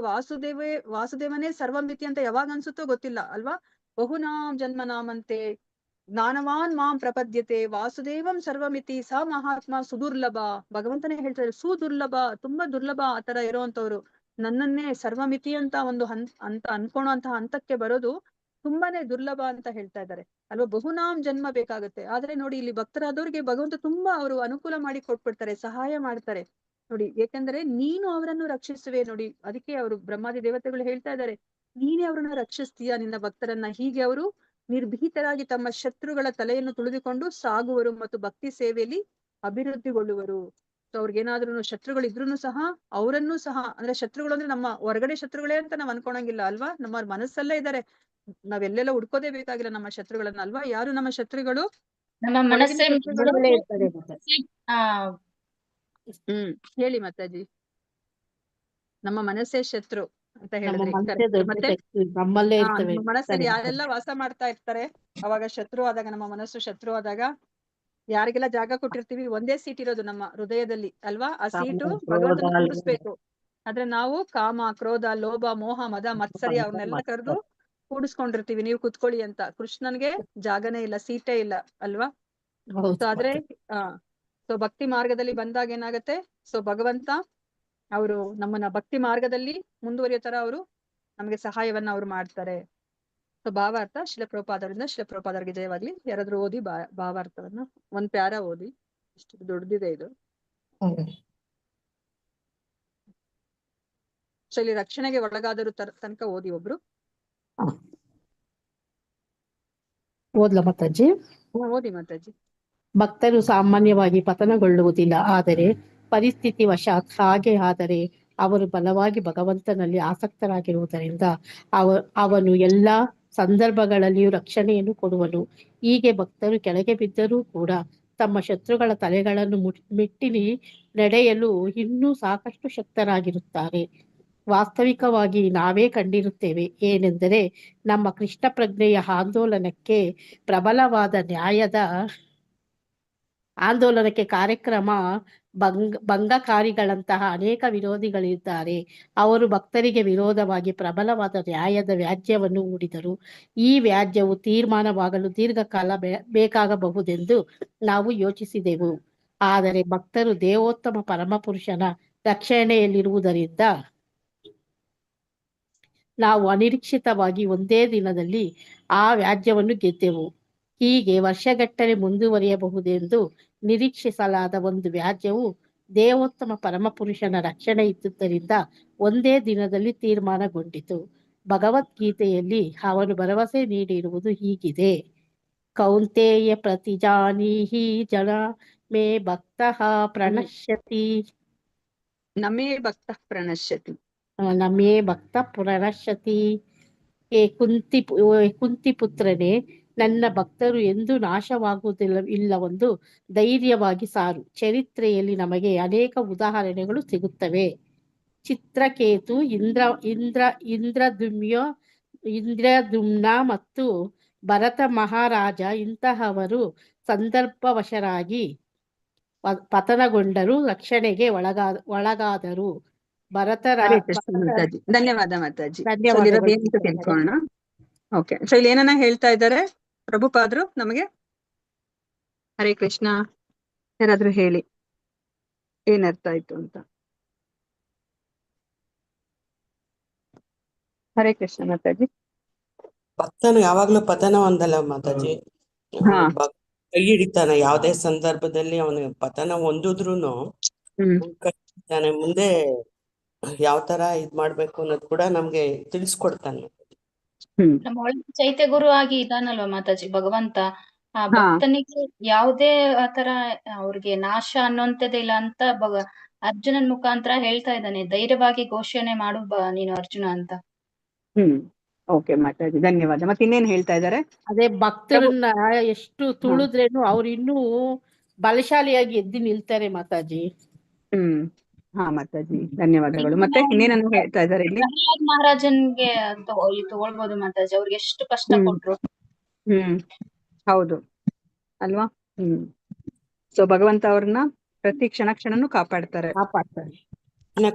ವಾಸುದೇವನೇ ಸರ್ವಮಿತಿ ಅಂತ ಯಾವಾಗ ಅನ್ಸುತ್ತೋ ಗೊತ್ತಿಲ್ಲ ಅಲ್ವಾ? ಬಹುನಾಮ್ ಜನ್ಮ ನಾಮಂತೆ ಜ್ಞಾನವಾನ್ ಮಾಂ ಪ್ರಪದ್ಯತೆ ವಾಸುದೇವಂ ಸರ್ವಮಿತಿ ಸ ಮಹಾತ್ಮ ಸುದುರ್ಲಭ. ಭಗವಂತನೇ ಹೇಳ್ತಾರೆ ಸುದುರ್ಲಭ, ತುಂಬಾ ದುರ್ಲಭ ಆತರ ಇರುವಂತವ್ರು. ನನ್ನನ್ನೇ ಸರ್ವಮಿತಿ ಅಂತ ಒಂದು ಅಂತ ಅನ್ಕೊಳ್ಳುವಂತಹ ಹಂತಕ್ಕೆ ಬರೋದು ತುಂಬಾನೇ ದುರ್ಲಭ ಅಂತ ಹೇಳ್ತಾ ಇದ್ದಾರೆ ಅಲ್ವಾ? ಬಹುನಾಮ್ ಜನ್ಮ ಬೇಕಾಗುತ್ತೆ. ಆದ್ರೆ ನೋಡಿ, ಇಲ್ಲಿ ಭಕ್ತರಾದವ್ರಿಗೆ ಭಗವಂತ ತುಂಬಾ ಅವರು ಅನುಕೂಲ ಮಾಡಿ ಕೊಟ್ಬಿಡ್ತಾರೆ, ಸಹಾಯ ಮಾಡ್ತಾರೆ. ನೋಡಿ, ಏಕೆಂದ್ರೆ ನೀನು ಅವರನ್ನು ರಕ್ಷಿಸುವೆ. ನೋಡಿ, ಅದಕ್ಕೆ ಅವರು ಬ್ರಹ್ಮಾದಿ ದೇವತೆಗಳು ಹೇಳ್ತಾ ಇದ್ದಾರೆ, ನೀನೇ ಅವ್ರನ್ನ ರಕ್ಷಿಸ್ತೀಯ ನಿನ್ನ ಭಕ್ತರನ್ನ. ಹೀಗೆ ಅವರು ನಿರ್ಭೀತರಾಗಿ ತಮ್ಮ ಶತ್ರುಗಳ ತಲೆಯನ್ನು ತುಳಿದುಕೊಂಡು ಸಾಗುವರು ಮತ್ತು ಭಕ್ತಿ ಸೇವೆಯಲ್ಲಿ ಅಭಿವೃದ್ಧಿಗೊಳ್ಳುವರು. ಸೊ ಅವ್ರಿಗೇನಾದ್ರೂ ಶತ್ರುಗಳು ಇದ್ರೂನು ಸಹ ಅವರನ್ನು ಸಹ, ಅಂದ್ರೆ ಶತ್ರುಗಳು ಅಂದ್ರೆ ನಮ್ಮ ಹೊರಗಡೆ ಶತ್ರುಗಳೇ ಅಂತ ನಾವ್ ಅನ್ಕೊಳಂಗಿಲ್ಲ ಅಲ್ವಾ? ನಮ್ಮ ಮನಸ್ಸಲ್ಲೇ ಇದ್ದಾರೆ, ನಾವೆಲ್ಲೆಲ್ಲ ಹುಡ್ಕೋದೇ ಬೇಕಾಗಿಲ್ಲ ನಮ್ಮ ಶತ್ರುಗಳನ್ನ ಅಲ್ವಾ? ಯಾರು ನಮ್ಮ ಶತ್ರುಗಳು? ನಮ್ಮ ಒಳಗಿನ ಮನಸ್ಸೇ ಶತ್ರುಗಳು ಇರ್ತಾರೆ ಮಾತಾಜಿ. ಹೇಳಿ ಮಾತಾಜಿ. ನಮ್ಮ ಮನಸ್ಸೇ ಶತ್ರು ಅಂತ ನಮ್ಮ ಹೇಳಿದ್ರಿ. ಮನಸ್ಸೇ Correct. ದೊಡ್ಡ ಮತ್ತೆ ಶಕ್ತಿ, ನಮ್ಮಲ್ಲೇ ಇರ್ತವೆ. ನಮ್ಮ ಮನಸ್ಸಲ್ಲಿ ಯಾರೆಲ್ಲ ವಾಸ ಮಾಡ್ತಾ ಇರ್ತಾರೆ ಅವಾಗ ಶತ್ರು ಆದಾಗ, ನಮ್ಮ ಮನಸ್ಸು ಶತ್ರು ಆದಾಗ ಯಾರಿಗೆಲ್ಲ ಜಾಗ ಕೊಟ್ಟಿರ್ತೀವಿ, ಒಂದೇ ಸೀಟ್ ಇರೋದು ನಮ್ಮ ಹೃದಯದಲ್ಲಿ ಅಲ್ವಾ? ಆ ಸೀಟು ಭಗವಂತನ ಕೂಡಿಸ್ಬೇಕು. ಆದ್ರೆ ನಾವು ಕಾಮ, ಕ್ರೋಧ, ಲೋಭ, ಮೋಹ, ಮದ, ಮತ್ಸರಿ ಅವ್ರನ್ನೆಲ್ಲ ಕರೆದು ಕೂಡಿಸ್ಕೊಂಡಿರ್ತೀವಿ, ನೀವು ಕುತ್ಕೊಳ್ಳಿ ಅಂತ. ಕೃಷ್ಣನ್ಗೆ ಜಾಗನೇ ಇಲ್ಲ, ಸೀಟೇ ಇಲ್ಲ ಅಲ್ವಾ? ಸೊ ಆದ್ರೆ ಸೊ ಭಕ್ತಿ ಮಾರ್ಗದಲ್ಲಿ ಬಂದಾಗ ಏನಾಗತ್ತೆ, ಸೊ ಭಗವಂತ ಅವರು ನಮ್ಮನ್ನ ಭಕ್ತಿ ಮಾರ್ಗದಲ್ಲಿ ಮುಂದುವರಿಯೋ ತರ ಅವರು ನಮ್ಗೆ ಸಹಾಯವನ್ನ ಅವ್ರು ಮಾಡ್ತಾರೆ. ಸೊ ಭಾವಾರ್ಥ ಶಿಲಪ್ರಭುಪಾದರಿಂದ, ಶಿಲಪ್ರಭುಪಾದರಿಗೆ ಜಯವಾಗ್ಲಿ. ಯಾರಾದ್ರೂ ಓದಿ ಭಾವಾರ್ಥವನ್ನ ಒಂದ್ ಪ್ಯಾರ ಓದಿ, ಇಷ್ಟು ದೊಡ್ಡದಿದೆ ಇದು. ಸೊ ಇಲ್ಲಿ ರಕ್ಷಣೆಗೆ ಒಳಗಾದರೂ ತನಕ ಓದಿ ಒಬ್ರು. ಓದ್ಲ ಮಾತಾಜಿ? ಓದಿ ಮಾತಾಜಿ. ಭಕ್ತರು ಸಾಮಾನ್ಯವಾಗಿ ಪತನಗೊಳ್ಳುವುದಿಲ್ಲ, ಆದರೆ ಪರಿಸ್ಥಿತಿ ವಶಾತ್ ಹಾಗೆ ಆದರೆ ಅವರು ಬಲವಾಗಿ ಭಗವಂತನಲ್ಲಿ ಆಸಕ್ತರಾಗಿರುವುದರಿಂದ ಅವನು ಎಲ್ಲ ಸಂದರ್ಭಗಳಲ್ಲಿಯೂ ರಕ್ಷಣೆಯನ್ನು ಕೊಡುವನು. ಹೀಗೆ ಭಕ್ತರು ಕೆಳಗೆ ಬಿದ್ದರೂ ಕೂಡ ತಮ್ಮ ಶತ್ರುಗಳ ತಲೆಗಳನ್ನು ಮೆಟ್ಟಿಲಿ ನಡೆಯಲು ಇನ್ನೂ ಸಾಕಷ್ಟು ಶಕ್ತರಾಗಿರುತ್ತಾರೆ. ವಾಸ್ತವಿಕವಾಗಿ ನಾವೇ ಕಂಡಿರುತ್ತೇವೆ. ಏನೆಂದರೆ, ನಮ್ಮ ಕೃಷ್ಣ ಪ್ರಜ್ಞೆಯ ಆಂದೋಲನಕ್ಕೆ ಕಾರ್ಯಕ್ರಮ ಭಂಗಕಾರಿಗಳಂತಹ ಅನೇಕ ವಿರೋಧಿಗಳಿದ್ದಾರೆ. ಅವರು ಭಕ್ತರಿಗೆ ವಿರೋಧವಾಗಿ ಪ್ರಬಲವಾದ ನ್ಯಾಯದ ವ್ಯಾಜ್ಯವನ್ನು ಹೂಡಿದರು. ಈ ವ್ಯಾಜ್ಯವು ತೀರ್ಮಾನವಾಗಲು ದೀರ್ಘಕಾಲ ಬೇಕಾಗಬಹುದೆಂದು ನಾವು ಯೋಚಿಸಿದೆವು. ಆದರೆ ಭಕ್ತರು ದೇವೋತ್ತಮ ಪರಮಪುರುಷನ ರಕ್ಷಣೆಯಲ್ಲಿರುವುದರಿಂದ ನಾವು ಅನಿರೀಕ್ಷಿತವಾಗಿ ಒಂದೇ ದಿನದಲ್ಲಿ ಆ ವ್ಯಾಜ್ಯವನ್ನು ಗೆದ್ದೆವು. ಹೀಗೆ ವರ್ಷಗಟ್ಟಲೆ ಮುಂದುವರಿಯಬಹುದೆಂದು ನಿರೀಕ್ಷಿಸಲಾದ ಒಂದು ವ್ಯಾಜ್ಯವು ದೇವೋತ್ತಮ ಪರಮಪುರುಷನ ರಕ್ಷಣೆ ಇದ್ದುದರಿಂದ ಒಂದೇ ದಿನದಲ್ಲಿ ತೀರ್ಮಾನಗೊಂಡಿತು. ಭಗವದ್ಗೀತೆಯಲ್ಲಿ ಅವನು ಭರವಸೆ ನೀಡಿರುವುದು ಹೀಗಿದೆ: ಕೌಂತೇಯ ಪ್ರತಿಜಾನೀಹಿ ಜನ ಮೇ ಭಕ್ತಃ ಪ್ರಣಶ್ಯತಿ. ನಮೇ ಭಕ್ತ ಪ್ರಣಶ್ಯತಿ. ನಮೇ ಭಕ್ತ ಪ್ರಣಶ್ಯತಿ. ಕುಂತಿ ಪುತ್ರನೇ, ನನ್ನ ಭಕ್ತರು ಎಂದೂ ಇಲ್ಲವೆಂದು ಧೈರ್ಯವಾಗಿ ಸಾರು. ಚರಿತ್ರೆಯಲ್ಲಿ ನಮಗೆ ಅನೇಕ ಉದಾಹರಣೆಗಳು ಸಿಗುತ್ತವೆ. ಚಿತ್ರಕೇತು, ಇಂದ್ರದ್ಯುಮ್ನ ಮತ್ತು ಭರತ ಮಹಾರಾಜ ಇಂತಹವರು ಸಂದರ್ಭವಶರಾಗಿ ಪತನಗೊಂಡರು, ರಕ್ಷಣೆಗೆ ಒಳಗಾದರು. ಧನ್ಯವಾದ ಮಾತಾಜಿ. ಧನ್ಯವಾದಗಳು. ತಿಳ್ಕೊಳ್ಳೋಣ. ಓಕೆ, ಸೊ ಇಲ್ಲಿ ಏನನ್ನ ಹೇಳ್ತಾ ಇದ್ದಾರೆ ಪ್ರಭುಪಾದ್ರು ನಮಗೆ? ಹರೇ ಕೃಷ್ಣ. ಯಾರಾದ್ರೂ ಹೇಳಿ ಏನರ್ಥ ಆಯ್ತು ಅಂತ. ಹರೇ ಕೃಷ್ಣ ಮಾತಾಜಿ. ಭಕ್ತನು ಯಾವಾಗ್ಲೂ ಪತನ ಹೊಂದಲ್ಲ ಮಾತಾಜಿ. ಹಾ. ಕೈ ಹಿಡಿತಾನೆ, ಯಾವುದೇ ಸಂದರ್ಭದಲ್ಲಿ ಅವನು ಪತನ ಹೊಂದಿದ್ರುನು ಕೈ ಹಿಡಿತಾನೆ. ಮುಂದೆ ಯಾವ ತರ ಇದ್ ಮಾಡ್ಬೇಕು ಅನ್ನೋದು ಕೂಡ ನಮ್ಗೆ ತಿಳಿಸ್ಕೊಡ್ತಾನೆ. ನಮ್ಮ ಒಳಗೆ ಚೈತ್ಯ ಗುರು ಆಗಿ ಇದಾನಲ್ವಾ ಮಾತಾಜಿ ಭಗವಂತ. ಆ ಭಕ್ತನಿಗೆ ಯಾವುದೇ ಆತರ ಅವ್ರಿಗೆ ನಾಶ ಅನ್ನೋಂಥದ್ದೇ ಇಲ್ಲ ಅಂತ ಅರ್ಜುನನ್ ಮುಖಾಂತರ ಹೇಳ್ತಾ ಇದ್ದಾನೆ. ಧೈರ್ಯವಾಗಿ ಘೋಷಣೆ ಮಾಡು ನೀನು ಅರ್ಜುನ ಅಂತ. ಓಕೆ ಮಾತಾಜಿ, ಧನ್ಯವಾದ. ಮತ್ತೆ ಇನ್ನೇನ್ ಹೇಳ್ತಾ ಇದ್ದಾರೆ? ಅದೇ ಭಕ್ತರನ್ನ ಎಷ್ಟು ತುಳಿದ್ರೇನು ಅವ್ರು ಇನ್ನೂ ಬಲಶಾಲಿಯಾಗಿ ಎದ್ದು ನಿಲ್ತಾರೆ ಮಾತಾಜಿ. ಹಾ ಮಾತಾಜಿ, ಧನ್ಯವಾದಗಳು. ಮತ್ತೆ ಇನ್ನೇನನ್ನು ಹೇಳ್ತಾ ಇದ್ದಾರೆ ಇಲ್ಲಿ? ಪ್ರಹ್ಲಾದ್ ಮಹಾರಾಜನ್ಗೆ ತಗೊಳ್ಬೋದು ಮಾತಾಜಿ, ಅವ್ರಿಗೆ ಎಷ್ಟು ಕಷ್ಟ ಕೊಟ್ರು. ಹೌದು ಅಲ್ವಾ? ಸೊ ಭಗವಂತ ಅವ್ರನ್ನ ಪ್ರತಿ ಕ್ಷಣನೂ ಕಾಪಾಡ್ತಾರೆ.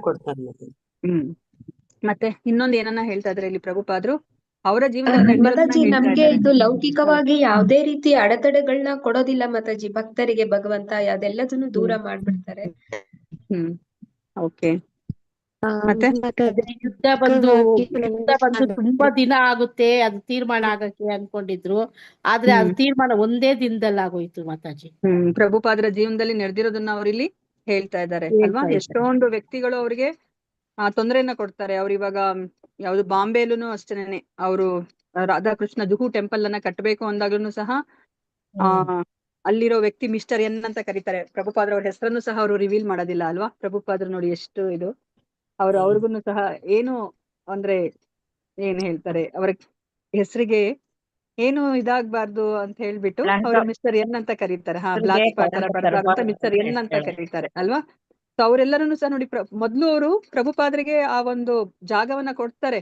ಕೊಡ್ತಾರೆ ಮತ್ತೆ. ಮತ್ತೆ ಇನ್ನೊಂದ್ ಏನನ್ನ ಹೇಳ್ತಾ ಇದ್ರೆ ಇಲ್ಲಿ ಪ್ರಭುಪಾದ್ರು ಅವರ ಜೀವನದಲ್ಲಿ ಮಾತಾಜಿ, ನಮ್ಗೆ ಇದು ಲೌಕಿಕವಾಗಿ ಯಾವುದೇ ರೀತಿ ಅಡೆತಡೆಗಳನ್ನ ಕೊಡೋದಿಲ್ಲ ಮಾತಾಜಿ. ಭಕ್ತರಿಗೆ ಭಗವಂತ ಅದೆಲ್ಲದನ್ನು ದೂರ ಮಾಡ್ಬಿಡ್ತಾರೆ. ಓಕೆ. ಮತ್ತೆ ಯುದ್ಧ ಬಂದು ತುಂಬಾ ದಿನ ಆಗುತ್ತೆ ಅದು ತೀರ್ಮಾನ ಆಗಕ್ಕೆ ಅನ್ಕೊಂಡಿದ್ರು, ಆದ್ರೆ ಅದು ತೀರ್ಮಾನ ಒಂದೇ ದಿನದಲ್ಲಿ ಆಗೋಯ್ತು ಮಾತಾಜಿ. ಪ್ರಭುಪಾದರ ಜೀವನದಲ್ಲಿ ನಡೆದಿರೋದನ್ನ ಅವ್ರಿಲ್ಲಿ ಹೇಳ್ತಾ ಇದ್ದಾರೆ ಅಲ್ವಾ? ಎಷ್ಟೊಂದು ವ್ಯಕ್ತಿಗಳು ಅವ್ರಿಗೆ ತೊಂದರೆಯನ್ನ ಕೊಡ್ತಾರೆ. ಅವ್ರು ಇವಾಗ ಯಾವ್ದು ಬಾಂಬೆಲೂನು ಅಷ್ಟೇನೆ, ಅವರು ರಾಧಾಕೃಷ್ಣ ಜುಹು ಟೆಂಪಲ್ ಅನ್ನ ಕಟ್ಟಬೇಕು ಅಂದಾಗ್ಲೂ ಸಹ ಅಲ್ಲಿರೋ ವ್ಯಕ್ತಿ ಮಿಸ್ಟರ್ ಎನ್ ಅಂತ ಕರೀತಾರೆ. ಪ್ರಭುಪಾದ್ರ ಅವ್ರ ಹೆಸರನ್ನು ಸಹ ಅವರು ರಿವೀಲ್ ಮಾಡೋದಿಲ್ಲ ಅಲ್ವಾ? ಪ್ರಭುಪಾದ್ರು ನೋಡಿ ಎಷ್ಟು ಇದು, ಅವ್ರಿಗೂ ಸಹ ಏನು ಅಂದ್ರೆ ಏನ್ ಹೇಳ್ತಾರೆ, ಅವರ ಹೆಸರಿಗೆ ಏನು ಇದಾಗಬಾರ್ದು ಅಂತ ಹೇಳ್ಬಿಟ್ಟು ಅವರು ಮಿಸ್ಟರ್ ಎನ್ ಅಂತ ಕರೀತಾರೆ. ಬ್ಲಾಕ್ ಸ್ಪಾಟ್ ತರ ಬರಬಾರ್ದು ಅಂತ ಮಿಸ್ಟರ್ ಎನ್ ಅಂತ ಕರೀತಾರೆ ಅಲ್ವಾ? ಸೊ ಅವರೆಲ್ಲರನ್ನು ಸಹ ನೋಡಿ, ಮೊದ್ಲು ಅವರು ಪ್ರಭುಪಾದರಿಗೆ ಆ ಒಂದು ಜಾಗವನ್ನ ಕೊಡ್ತಾರೆ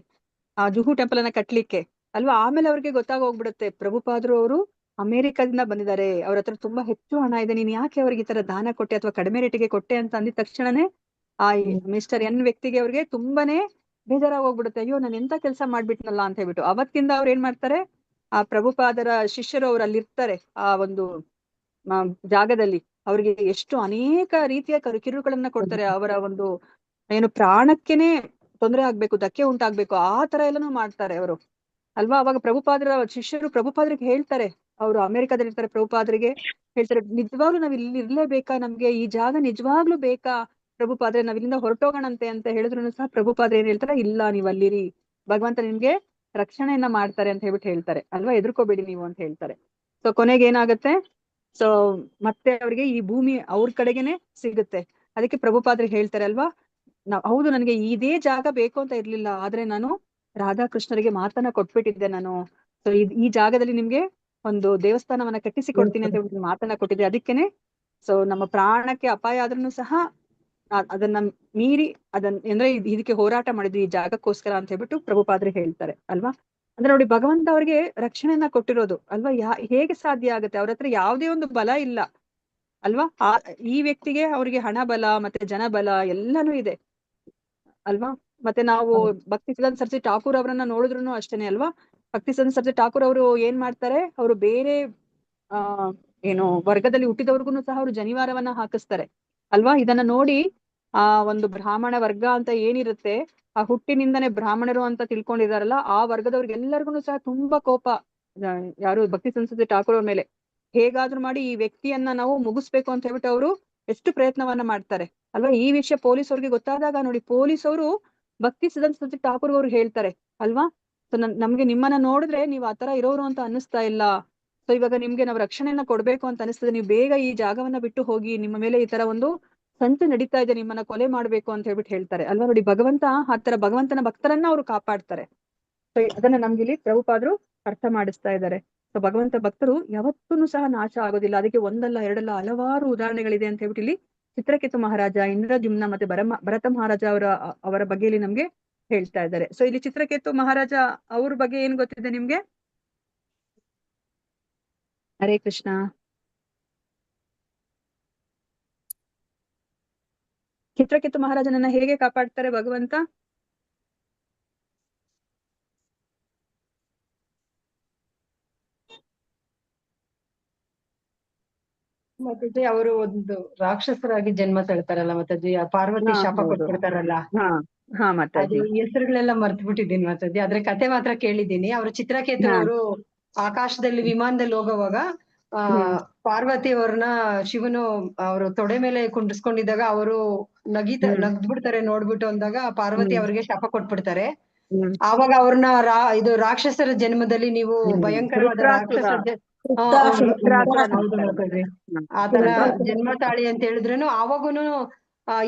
ಆ ಜುಹು ಟೆಂಪಲ್ ಅನ್ನ ಕಟ್ಲಿಕ್ಕೆ ಅಲ್ವಾ? ಆಮೇಲೆ ಅವ್ರಿಗೆ ಗೊತ್ತಾಗೋಗ್ಬಿಡುತ್ತೆ ಪ್ರಭುಪಾದ್ರು ಅವರು ಅಮೆರಿಕದಿಂದ ಬಂದಿದ್ದಾರೆ, ಅವ್ರ ಹತ್ರ ತುಂಬಾ ಹೆಚ್ಚು ಹಣ ಇದೆ, ನೀನ್ ಯಾಕೆ ಅವ್ರಿಗೆ ಈ ತರ ದಾನ ಕೊಟ್ಟೆ ಅಥವಾ ಕಡಿಮೆ ರೇಟಿಗೆ ಕೊಟ್ಟೆ ಅಂತ ಅಂದಿದ ತಕ್ಷಣನೇ ಆ ಮಿಸ್ಟರ್ ಎನ್ ವ್ಯಕ್ತಿಗೆ ಅವ್ರಿಗೆ ತುಂಬಾನೇ ಬೇಜಾರಾಗೋಗ್ಬಿಡುತ್ತೆ. ಅಯ್ಯೋ ನಾನು ಎಂತ ಕೆಲಸ ಮಾಡ್ಬಿಟ್ನಲ್ಲ ಅಂತ ಹೇಳ್ಬಿಟ್ಟು ಅವತ್ತಿಂದ ಅವ್ರು ಏನ್ ಮಾಡ್ತಾರೆ, ಆ ಪ್ರಭುಪಾದರ ಶಿಷ್ಯರು ಅವ್ರು ಅಲ್ಲಿ ಇರ್ತಾರೆ ಆ ಒಂದು ಜಾಗದಲ್ಲಿ, ಅವ್ರಿಗೆ ಎಷ್ಟು ಅನೇಕ ರೀತಿಯ ಕಿರುಗಳನ್ನ ಕೊಡ್ತಾರೆ. ಅವರ ಒಂದು ಏನು ಪ್ರಾಣಕ್ಕೆನೆ ತೊಂದರೆ ಆಗ್ಬೇಕು, ಧಕ್ಕೆ ಉಂಟಾಗ್ಬೇಕು, ಆ ತರ ಎಲ್ಲಾನು ಮಾಡ್ತಾರೆ ಅವರು ಅಲ್ವಾ? ಅವಾಗ ಪ್ರಭುಪಾದರ ಶಿಷ್ಯರು ಪ್ರಭುಪಾದ್ರಿಗೆ ಹೇಳ್ತಾರೆ, ಅವರು ಅಮೆರಿಕದಲ್ಲಿ ಇರ್ತಾರೆ, ಪ್ರಭುಪಾದ್ರಿಗೆ ಹೇಳ್ತಾರೆ, ನಿಜವಾಗ್ಲೂ ನಾವ್ ಇಲ್ಲಿ ಇರ್ಲೇಬೇಕಾ, ನಮ್ಗೆ ಈ ಜಾಗ ನಿಜವಾಗ್ಲೂ ಬೇಕಾ ಪ್ರಭುಪಾದ್ರೆ, ನಾವ್ ಇಲ್ಲಿಂದ ಹೊರಟೋಗೋಣಂತೆ ಅಂತ ಹೇಳಿದ್ರು ಸಹ ಪ್ರಭುಪಾದ್ರೆ ಏನ್ ಹೇಳ್ತಾರೆ, ಇಲ್ಲ ನೀವ್ ಅಲ್ಲಿರಿ, ಭಗವಂತ ನಿಮ್ಗೆ ರಕ್ಷಣೆಯನ್ನ ಮಾಡ್ತಾರೆ ಅಂತ ಹೇಳ್ಬಿಟ್ಟು ಹೇಳ್ತಾರೆ ಅಲ್ವಾ? ಎದುರ್ಕೋಬೇಡಿ ನೀವು ಅಂತ ಹೇಳ್ತಾರೆ. ಸೊ ಕೊನೆಗೆ ಏನಾಗುತ್ತೆ, ಸೊ ಮತ್ತೆ ಅವ್ರಿಗೆ ಈ ಭೂಮಿ ಅವ್ರ ಕಡೆಗೇನೆ ಸಿಗುತ್ತೆ. ಅದಕ್ಕೆ ಪ್ರಭುಪಾದ್ರಿಗೆ ಹೇಳ್ತಾರೆ ಅಲ್ವಾ, ಹೌದು ನನಗೆ ಇದೇ ಜಾಗ ಬೇಕು ಅಂತ ಇರ್ಲಿಲ್ಲ, ಆದ್ರೆ ನಾನು ರಾಧಾಕೃಷ್ಣರಿಗೆ ಮಾತನ್ನ ಕೊಟ್ಬಿಟ್ಟಿದ್ದೆ ನಾನು. ಸೊ ಈ ಜಾಗದಲ್ಲಿ ನಿಮ್ಗೆ ಒಂದು ದೇವಸ್ಥಾನವನ್ನ ಕಟ್ಟಿಸಿ ಕೊಡ್ತೀನಿ ಅಂತ ಹೇಳ್ಬಿಟ್ಟು ಮಾತನ್ನ ಕೊಟ್ಟಿದ್ದೆ, ಅದಕ್ಕೇನೆ ಸೊ ನಮ್ಮ ಪ್ರಾಣಕ್ಕೆ ಅಪಾಯ ಆದ್ರೂ ಸಹ ಅದನ್ನ ಮೀರಿ ಅಂದ್ರೆ ಇದಕ್ಕೆ ಹೋರಾಟ ಮಾಡಿದ್ವಿ ಈ ಜಾಗಕ್ಕೋಸ್ಕರ ಅಂತ ಹೇಳ್ಬಿಟ್ಟು ಪ್ರಭುಪಾದ್ರಿಗೆ ಹೇಳ್ತಾರೆ ಅಲ್ವಾ? ಅಂದ್ರೆ ನೋಡಿ, ಭಗವಂತ ಅವ್ರಿಗೆ ರಕ್ಷಣೆಯನ್ನ ಕೊಟ್ಟಿರೋದು ಅಲ್ವಾ? ಹೇಗೆ ಸಾಧ್ಯ ಆಗುತ್ತೆ? ಅವ್ರ ಹತ್ರ ಯಾವುದೇ ಒಂದು ಬಲ ಇಲ್ಲ ಅಲ್ವಾ? ಈ ವ್ಯಕ್ತಿಗೆ ಅವ್ರಿಗೆ ಹಣ ಬಲ ಮತ್ತೆ ಜನ ಬಲ ಎಲ್ಲಾನು ಇದೆ ಅಲ್ವಾ? ಮತ್ತೆ ನಾವು ಭಕ್ತಿ ಸಿದ್ಧಾಂತ ಸರಸ್ವತಿ ಠಾಕೂರ್ ಅವರನ್ನ ನೋಡಿದ್ರು ಅಷ್ಟೇನೆ ಅಲ್ವಾ? ಭಕ್ತಿ ಸಿದ್ಧಾಂತ ಸರಸ್ವತಿ ಠಾಕೂರ್ ಅವರು ಏನ್ ಮಾಡ್ತಾರೆ, ಅವರು ಬೇರೆ ಏನು ವರ್ಗದಲ್ಲಿ ಹುಟ್ಟಿದವ್ರಿಗೂ ಸಹ ಅವರು ಜನಿವಾರವನ್ನ ಹಾಕಿಸ್ತಾರೆ ಅಲ್ವಾ? ಇದನ್ನ ನೋಡಿ ಆ ಒಂದು ಬ್ರಾಹ್ಮಣ ವರ್ಗ ಅಂತ ಏನಿರುತ್ತೆ, ಆ ಹುಟ್ಟಿನಿಂದನೇ ಬ್ರಾಹ್ಮಣರು ಅಂತ ತಿಳ್ಕೊಂಡಿದಾರಲ್ಲ, ಆ ವರ್ಗದವ್ರಿಗೆಲ್ಲರಿಗೂ ಸಹ ತುಂಬಾ ಕೋಪ ಯಾರು ಭಕ್ತಿ ಸಂಸ್ಕೃತಿ ಠಾಕೂರ್ ಅವ್ರ ಮೇಲೆ. ಹೇಗಾದ್ರೂ ಮಾಡಿ ಈ ವ್ಯಕ್ತಿಯನ್ನ ನಾವು ಮುಗಿಸ್ಬೇಕು ಅಂತ ಹೇಳ್ಬಿಟ್ಟು ಅವರು ಎಷ್ಟು ಪ್ರಯತ್ನವನ್ನ ಮಾಡ್ತಾರೆ ಅಲ್ವಾ? ಈ ವಿಷಯ ಪೊಲೀಸ್ ಅವ್ರಿಗೆ ಗೊತ್ತಾದಾಗ ನೋಡಿ, ಪೊಲೀಸ್ ಅವರು ಭಕ್ತಿ ಸಿದ್ಧಾಂತ ಠಾಕೂರ್ ಅವ್ರು ಹೇಳ್ತಾರೆ ಅಲ್ವಾ, ಸೊ ನಮ್ಗೆ ನಿಮ್ಮನ್ನ ನೋಡಿದ್ರೆ ನೀವ್ ಆತರ ಇರೋರು ಅಂತ ಅನ್ನಿಸ್ತಾ ಇಲ್ಲ, ಸೊ ಇವಾಗ ನಿಮ್ಗೆ ನಾವು ರಕ್ಷಣೆಯನ್ನ ಕೊಡ್ಬೇಕು ಅಂತ ಅನಿಸ್ತದೆ, ನೀವು ಬೇಗ ಈ ಜಾಗವನ್ನ ಬಿಟ್ಟು ಹೋಗಿ, ನಿಮ್ಮ ಮೇಲೆ ಈ ತರ ಒಂದು ಸಂಚು ನಡೀತಾ ಇದೆ, ನಿಮ್ಮನ್ನ ಕೊಲೆ ಮಾಡ್ಬೇಕು ಅಂತ ಹೇಳ್ಬಿಟ್ಟು ಹೇಳ್ತಾರೆ ಅಲ್ವಾ? ನೋಡಿ, ಭಗವಂತ ಆ ತರ ಭಗವಂತನ ಭಕ್ತರನ್ನ ಅವ್ರು ಕಾಪಾಡ್ತಾರೆ. ಸೊ ಅದನ್ನ ನಮ್ಗೆ ಇಲ್ಲಿ ಪ್ರಭುಪಾದ್ರು ಅರ್ಥ ಮಾಡಿಸ್ತಾ ಇದ್ದಾರೆ. ಸೊ ಭಗವಂತ ಭಕ್ತರು ಯಾವತ್ತೂ ಸಹ ನಾಶ ಆಗೋದಿಲ್ಲ. ಅದಕ್ಕೆ ಒಂದಲ್ಲ ಎರಡಲ್ಲ ಹಲವಾರು ಉದಾಹರಣೆಗಳಿದೆ ಅಂತ ಹೇಳ್ಬಿಟ್ಟು ಇಲ್ಲಿ ಚಿತ್ರಕೇತು ಮಹಾರಾಜ, ಇಂದ್ರದ್ಯುಮ್ನ ಮತ್ತೆ ಭರತ ಮಹಾರಾಜ ಅವರ ಬಗ್ಗೆ ಇಲ್ಲಿ ನಮ್ಗೆ ಹೇಳ್ತಾ ಇದ್ದಾರೆ. ಸೊ ಇಲ್ಲಿ ಚಿತ್ರಕೇತು ಮಹಾರಾಜ ಅವ್ರ ಬಗ್ಗೆ ಏನ್ ಗೊತ್ತಿದೆ ನಿಮ್ಗೆ? ಹರೇ ಕೃಷ್ಣ. ಚಿತ್ರಕೇತು ಮಹಾರಾಜನನ್ನ ಹೇಗೆ ಕಾಪಾಡ್ತಾರೆ ಭಗವಂತ? ಮತ್ತೆ ಅವರು ಒಂದು ರಾಕ್ಷಸರಾಗಿ ಜನ್ಮ ತಳ್ತಾರಲ್ಲ ಮಾತಾಜಿ, ಪಾರ್ವತಿ ಶಾಪ ಕೊಟ್ಬಿಡ್ತಾರಲ್ಲ, ಅದು ಹೆಸರುಗಳೆಲ್ಲ ಮರ್ತು ಬಿಟ್ಟಿದ್ದೀನಿ ಮಾತಾಜಿ, ಆದ್ರೆ ಕತೆ ಮಾತ್ರ ಕೇಳಿದ್ದೀನಿ. ಅವರು ಚಿತ್ರಕೇತು ಅವರು ಆಕಾಶದಲ್ಲಿ ವಿಮಾನದಲ್ಲಿ ಹೋಗುವಾಗ ಪಾರ್ವತಿ ಅವ್ರನ್ನ ಶಿವನು ಅವರು ತೊಡೆ ಮೇಲೆ ಕುಂಡಿಸ್ಕೊಂಡಿದ್ದಾಗ ಅವರು ನಗ್ದ್ಬಿಡ್ತಾರೆ ನೋಡ್ಬಿಟ್ಟು ಅಂದಾಗ ಪಾರ್ವತಿ ಅವ್ರಿಗೆ ಶಾಪ ಕೊಟ್ಬಿಡ್ತಾರೆ. ಆವಾಗ ಅವ್ರನ್ನ ಇದು ರಾಕ್ಷಸರ ಜನ್ಮದಲ್ಲಿ ನೀವು ಭಯಂಕರವಾದ ರಾಕ್ಷಸ ಆತರ ಜನ್ಮ ತಾಳಿ ಅಂತ ಹೇಳಿದ್ರೇನು, ಆವಾಗೂನು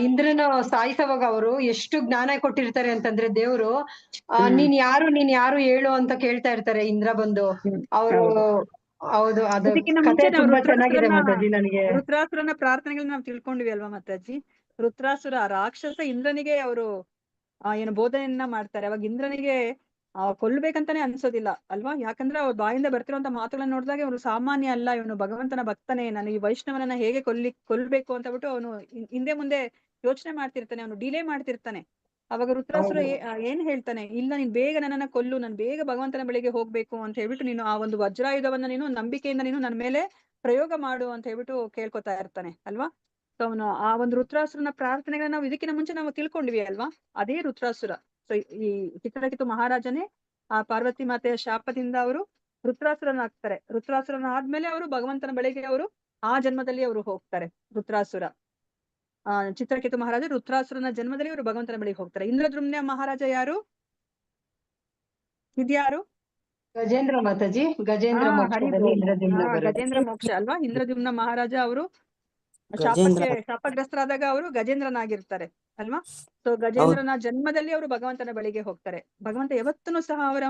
ಇಂದ್ರನ ಸಾಯಿಸೋವಾಗ ಅವರು ಎಷ್ಟು ಜ್ಞಾನ ಕೊಟ್ಟಿರ್ತಾರೆ ಅಂತಂದ್ರೆ ದೇವ್ರು ನೀನ್ ಯಾರು ಹೇಳು ಅಂತ ಕೇಳ್ತಾ ಇರ್ತಾರೆ ಇಂದ್ರ ಬಂದು. ಅವರು ಹೌದು, ಅದು ಅದಕ್ಕಿಂತ ಕಥೆ ಮುಂಚೆ ನಾವು ತುಂಬಾ ಚೆನ್ನಾಗಿದೆ ಮಾತಾಜಿ. ನನಗೆ ರುದ್ರಾಸುರನ ಪ್ರಾರ್ಥನೆಗಳನ್ನ ನಾವು ತಿಳ್ಕೊಂಡಿವಿ ಅಲ್ವಾ ಮಾತಾಜಿ? ರುದ್ರಾಸುರ ರಾಕ್ಷಸ ಇಂದ್ರನಿಗೆ ಅವರು ಏನು ಬೋಧನೆಯನ್ನ ಮಾಡ್ತಾರೆ. ಅವಾಗ ಇಂದ್ರನಿಗೆ ಕೊಲ್ಬೇಕಂತಾನೆ ಅನ್ಸೋದಿಲ್ಲ ಅಲ್ವಾ? ಯಾಕಂದ್ರೆ ಅವ್ರ ಬಾಯಿಂದ ಬರ್ತಿರುವಂತ ಮಾತುಗಳನ್ನ ನೋಡಿದಾಗ ಇವನು ಸಾಮಾನ್ಯ ಅಲ್ಲ, ಇವನು ಭಗವಂತನ ಭಕ್ತನೇ, ನಾನು ಈ ವೈಷ್ಣವನನ್ನ ಹೇಗೆ ಕೊಲ್ಬೇಕು ಅಂತ ಬಿಟ್ಟು ಅವನು ಹಿಂದೆ ಮುಂದೆ ಯೋಚನೆ ಮಾಡ್ತಿರ್ತಾನೆ, ಅವನು ಡಿಲೇ ಮಾಡ್ತಿರ್ತಾನೆ. ಅವಾಗ ರುದ್ರಾಸುರ ಏನ್ ಹೇಳ್ತಾನೆ, ಇಲ್ಲ ನೀನ್ ಬೇಗ ನನ್ನನ್ನ ಕೊಲ್ಲು, ನಾನು ಬೇಗ ಭಗವಂತನ ಬಳಿಗೆ ಹೋಗ್ಬೇಕು ಅಂತ ಹೇಳ್ಬಿಟ್ಟು ನೀನು ಆ ಒಂದು ವಜ್ರಾಯುಧವನ್ನ ನೀನು ನಂಬಿಕೆಯಿಂದ ನೀನು ನನ್ನ ಮೇಲೆ ಪ್ರಯೋಗ ಮಾಡು ಅಂತ ಹೇಳ್ಬಿಟ್ಟು ಕೇಳ್ಕೊತಾ ಇರ್ತಾನೆ ಅಲ್ವಾ? ಸೊ ಅವನು ಆ ಒಂದು ರುದ್ರಾಸುರನ ಪ್ರಾರ್ಥನೆಗಳನ್ನ ನಾವು ಇದಕ್ಕಿಂತ ಮುಂಚೆ ನಾವು ತಿಳ್ಕೊಂಡಿವಿ ಅಲ್ವಾ? ಅದೇ ರುದ್ರಾಸುರ. ಸೊ ಈ ಚಿತ್ರಕೇತು ಮಹಾರಾಜನೇ ಆ ಪಾರ್ವತಿ ಮಾತೆಯ ಶಾಪದಿಂದ ಅವರು ರುದ್ರಾಸುರನಾಗ್ತಾರೆ. ರುದ್ರಾಸುರನ ಆದ್ಮೇಲೆ ಅವರು ಭಗವಂತನ ಬಳಿಗೆ ಅವರು ಆ ಜನ್ಮದಲ್ಲಿ ಅವರು ಹೋಗ್ತಾರೆ. ರುದ್ರಾಸುರ ಚಿತ್ರಕೇತು ಮಹಾರಾಜ ರುದ್ರಾಸುರನ ಜನ್ಮದಲ್ಲಿ ಅವರು ಭಗವಂತನ ಬಳಿಗೆ ಹೋಗ್ತಾರೆ. ಇಂದ್ರದ್ಯುಮ್ನ ಮಹಾರಾಜ ಯಾರು? ಇದ್ಯಾರು? ಗಜೇಂದ್ರ ಮಾತಾಜಿ. ಗಜೇಂದ್ರ ಮೋಕ್ಷದಲ್ಲಿ ಇಂದ್ರದ್ಯುಮ್ನ ಬರೋದು. ಗಜೇಂದ್ರ ಮೋಕ್ಷ ಅಲ್ವಾ? ಇಂದ್ರದ್ಯುಮ್ನ ಮಹಾರಾಜ ಅವರು ಗಜೇಂದ್ರ ಶಾಪಗ್ರಸ್ತರಾದಾಗ ಅವರು ಗಜೇಂದ್ರನಾಗಿರ್ತಾರೆ ಅಲ್ವಾ? ಸೊ ಗಜೇಂದ್ರನ ಜನ್ಮದಲ್ಲಿ ಅವರು ಭಗವಂತನ ಬಳಿಗೆ ಹೋಗ್ತಾರೆ. ಭಗವಂತ ಯಾವತ್ತೂ ಸಹ ಅವರ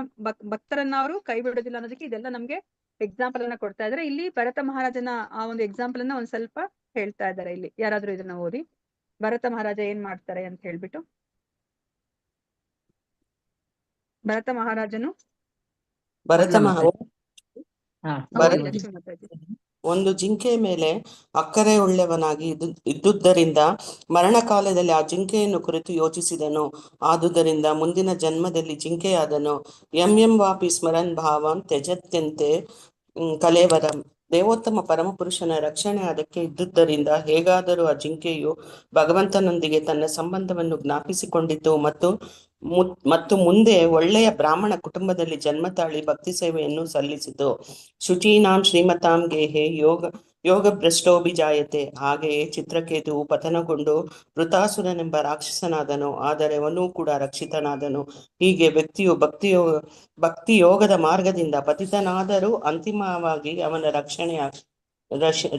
ಭಕ್ತರನ್ನ ಅವರು ಕೈ ಬಿಡೋದಿಲ್ಲ ಅನ್ನೋದಕ್ಕೆ ಇದೆಲ್ಲ ನಮ್ಗೆ ಎಕ್ಸಾಂಪಲ್ ಅನ್ನ ಕೊಡ್ತಾ ಇದ್ದಾರೆ. ಇಲ್ಲಿ ಭರತ ಮಹಾರಾಜನ ಆ ಒಂದು ಎಕ್ಸಾಂಪಲ್ ಅನ್ನ ಒಂದ್ ಸ್ವಲ್ಪ ಹೇಳ್ತಾ ಇದ್ದಾರೆ. ಇಲ್ಲಿ ಯಾರಾದ್ರೂ ಇದನ್ನ ಓದಿ, ಭರತ ಮಹಾರಾಜ ಏನ್ ಮಾಡ್ತಾರೆ ಅಂತ ಹೇಳ್ಬಿಟ್ಟು. ಭರತ ಮಹಾರಾಜನು ಒಂದು ಜಿಂಕೆಯ ಮೇಲೆ ಅಕ್ಕರೆ ಉಳ್ಳವನಾಗಿ ಇದ್ದುದರಿಂದ ಮರಣಕಾಲದಲ್ಲಿ ಆ ಜಿಂಕೆಯನ್ನು ಕುರಿತು ಯೋಚಿಸಿದನು. ಆದುದರಿಂದ ಮುಂದಿನ ಜನ್ಮದಲ್ಲಿ ಜಿಂಕೆಯಾದನು. ಎಂ ವಾಪಿ ಸ್ಮರನ್ ಭಾವಂ ತ್ಯಜತ್ಯಂತೆ ಕಲೇವರಂ. ದೇವೋತ್ತಮ ಪರಮಪುರುಷನ ರಕ್ಷಣೆ ಅದಕ್ಕೆ ಇದ್ದುದರಿಂದ ಹೇಗಾದರೂ ಆ ಜಿಂಕೆಯು ಭಗವಂತನೊಂದಿಗೆ ತನ್ನ ಸಂಬಂಧವನ್ನು ಜ್ಞಾಪಿಸಿಕೊಂಡಿತು ಮತ್ತು ಮುಂದೆ ಒಳ್ಳೆಯ ಬ್ರಾಹ್ಮಣ ಕುಟುಂಬದಲ್ಲಿ ಜನ್ಮ ತಾಳಿ ಭಕ್ತಿ ಸೇವೆಯನ್ನು ಸಲ್ಲಿಸಿತು. ಶುಚೀನಾಂ ಶ್ರೀಮತಾಂ ಗೇಹೆ ಯೋಗ ಭ್ರಷ್ಟೋಭಿಜಾಯತೆ. ಹಾಗೆಯೇ ಚಿತ್ರಕೇತುವು ಪತನಗೊಂಡು ವೃತಾಸುರನೆಂಬ ರಾಕ್ಷಸನಾದನು, ಆದರೆ ಅವನೂ ಕೂಡ ರಕ್ಷಿತನಾದನು. ಹೀಗೆ ವ್ಯಕ್ತಿಯು ಭಕ್ತಿ ಯೋಗದ ಮಾರ್ಗದಿಂದ ಪತಿತನಾದರೂ ಅಂತಿಮವಾಗಿ ಅವನ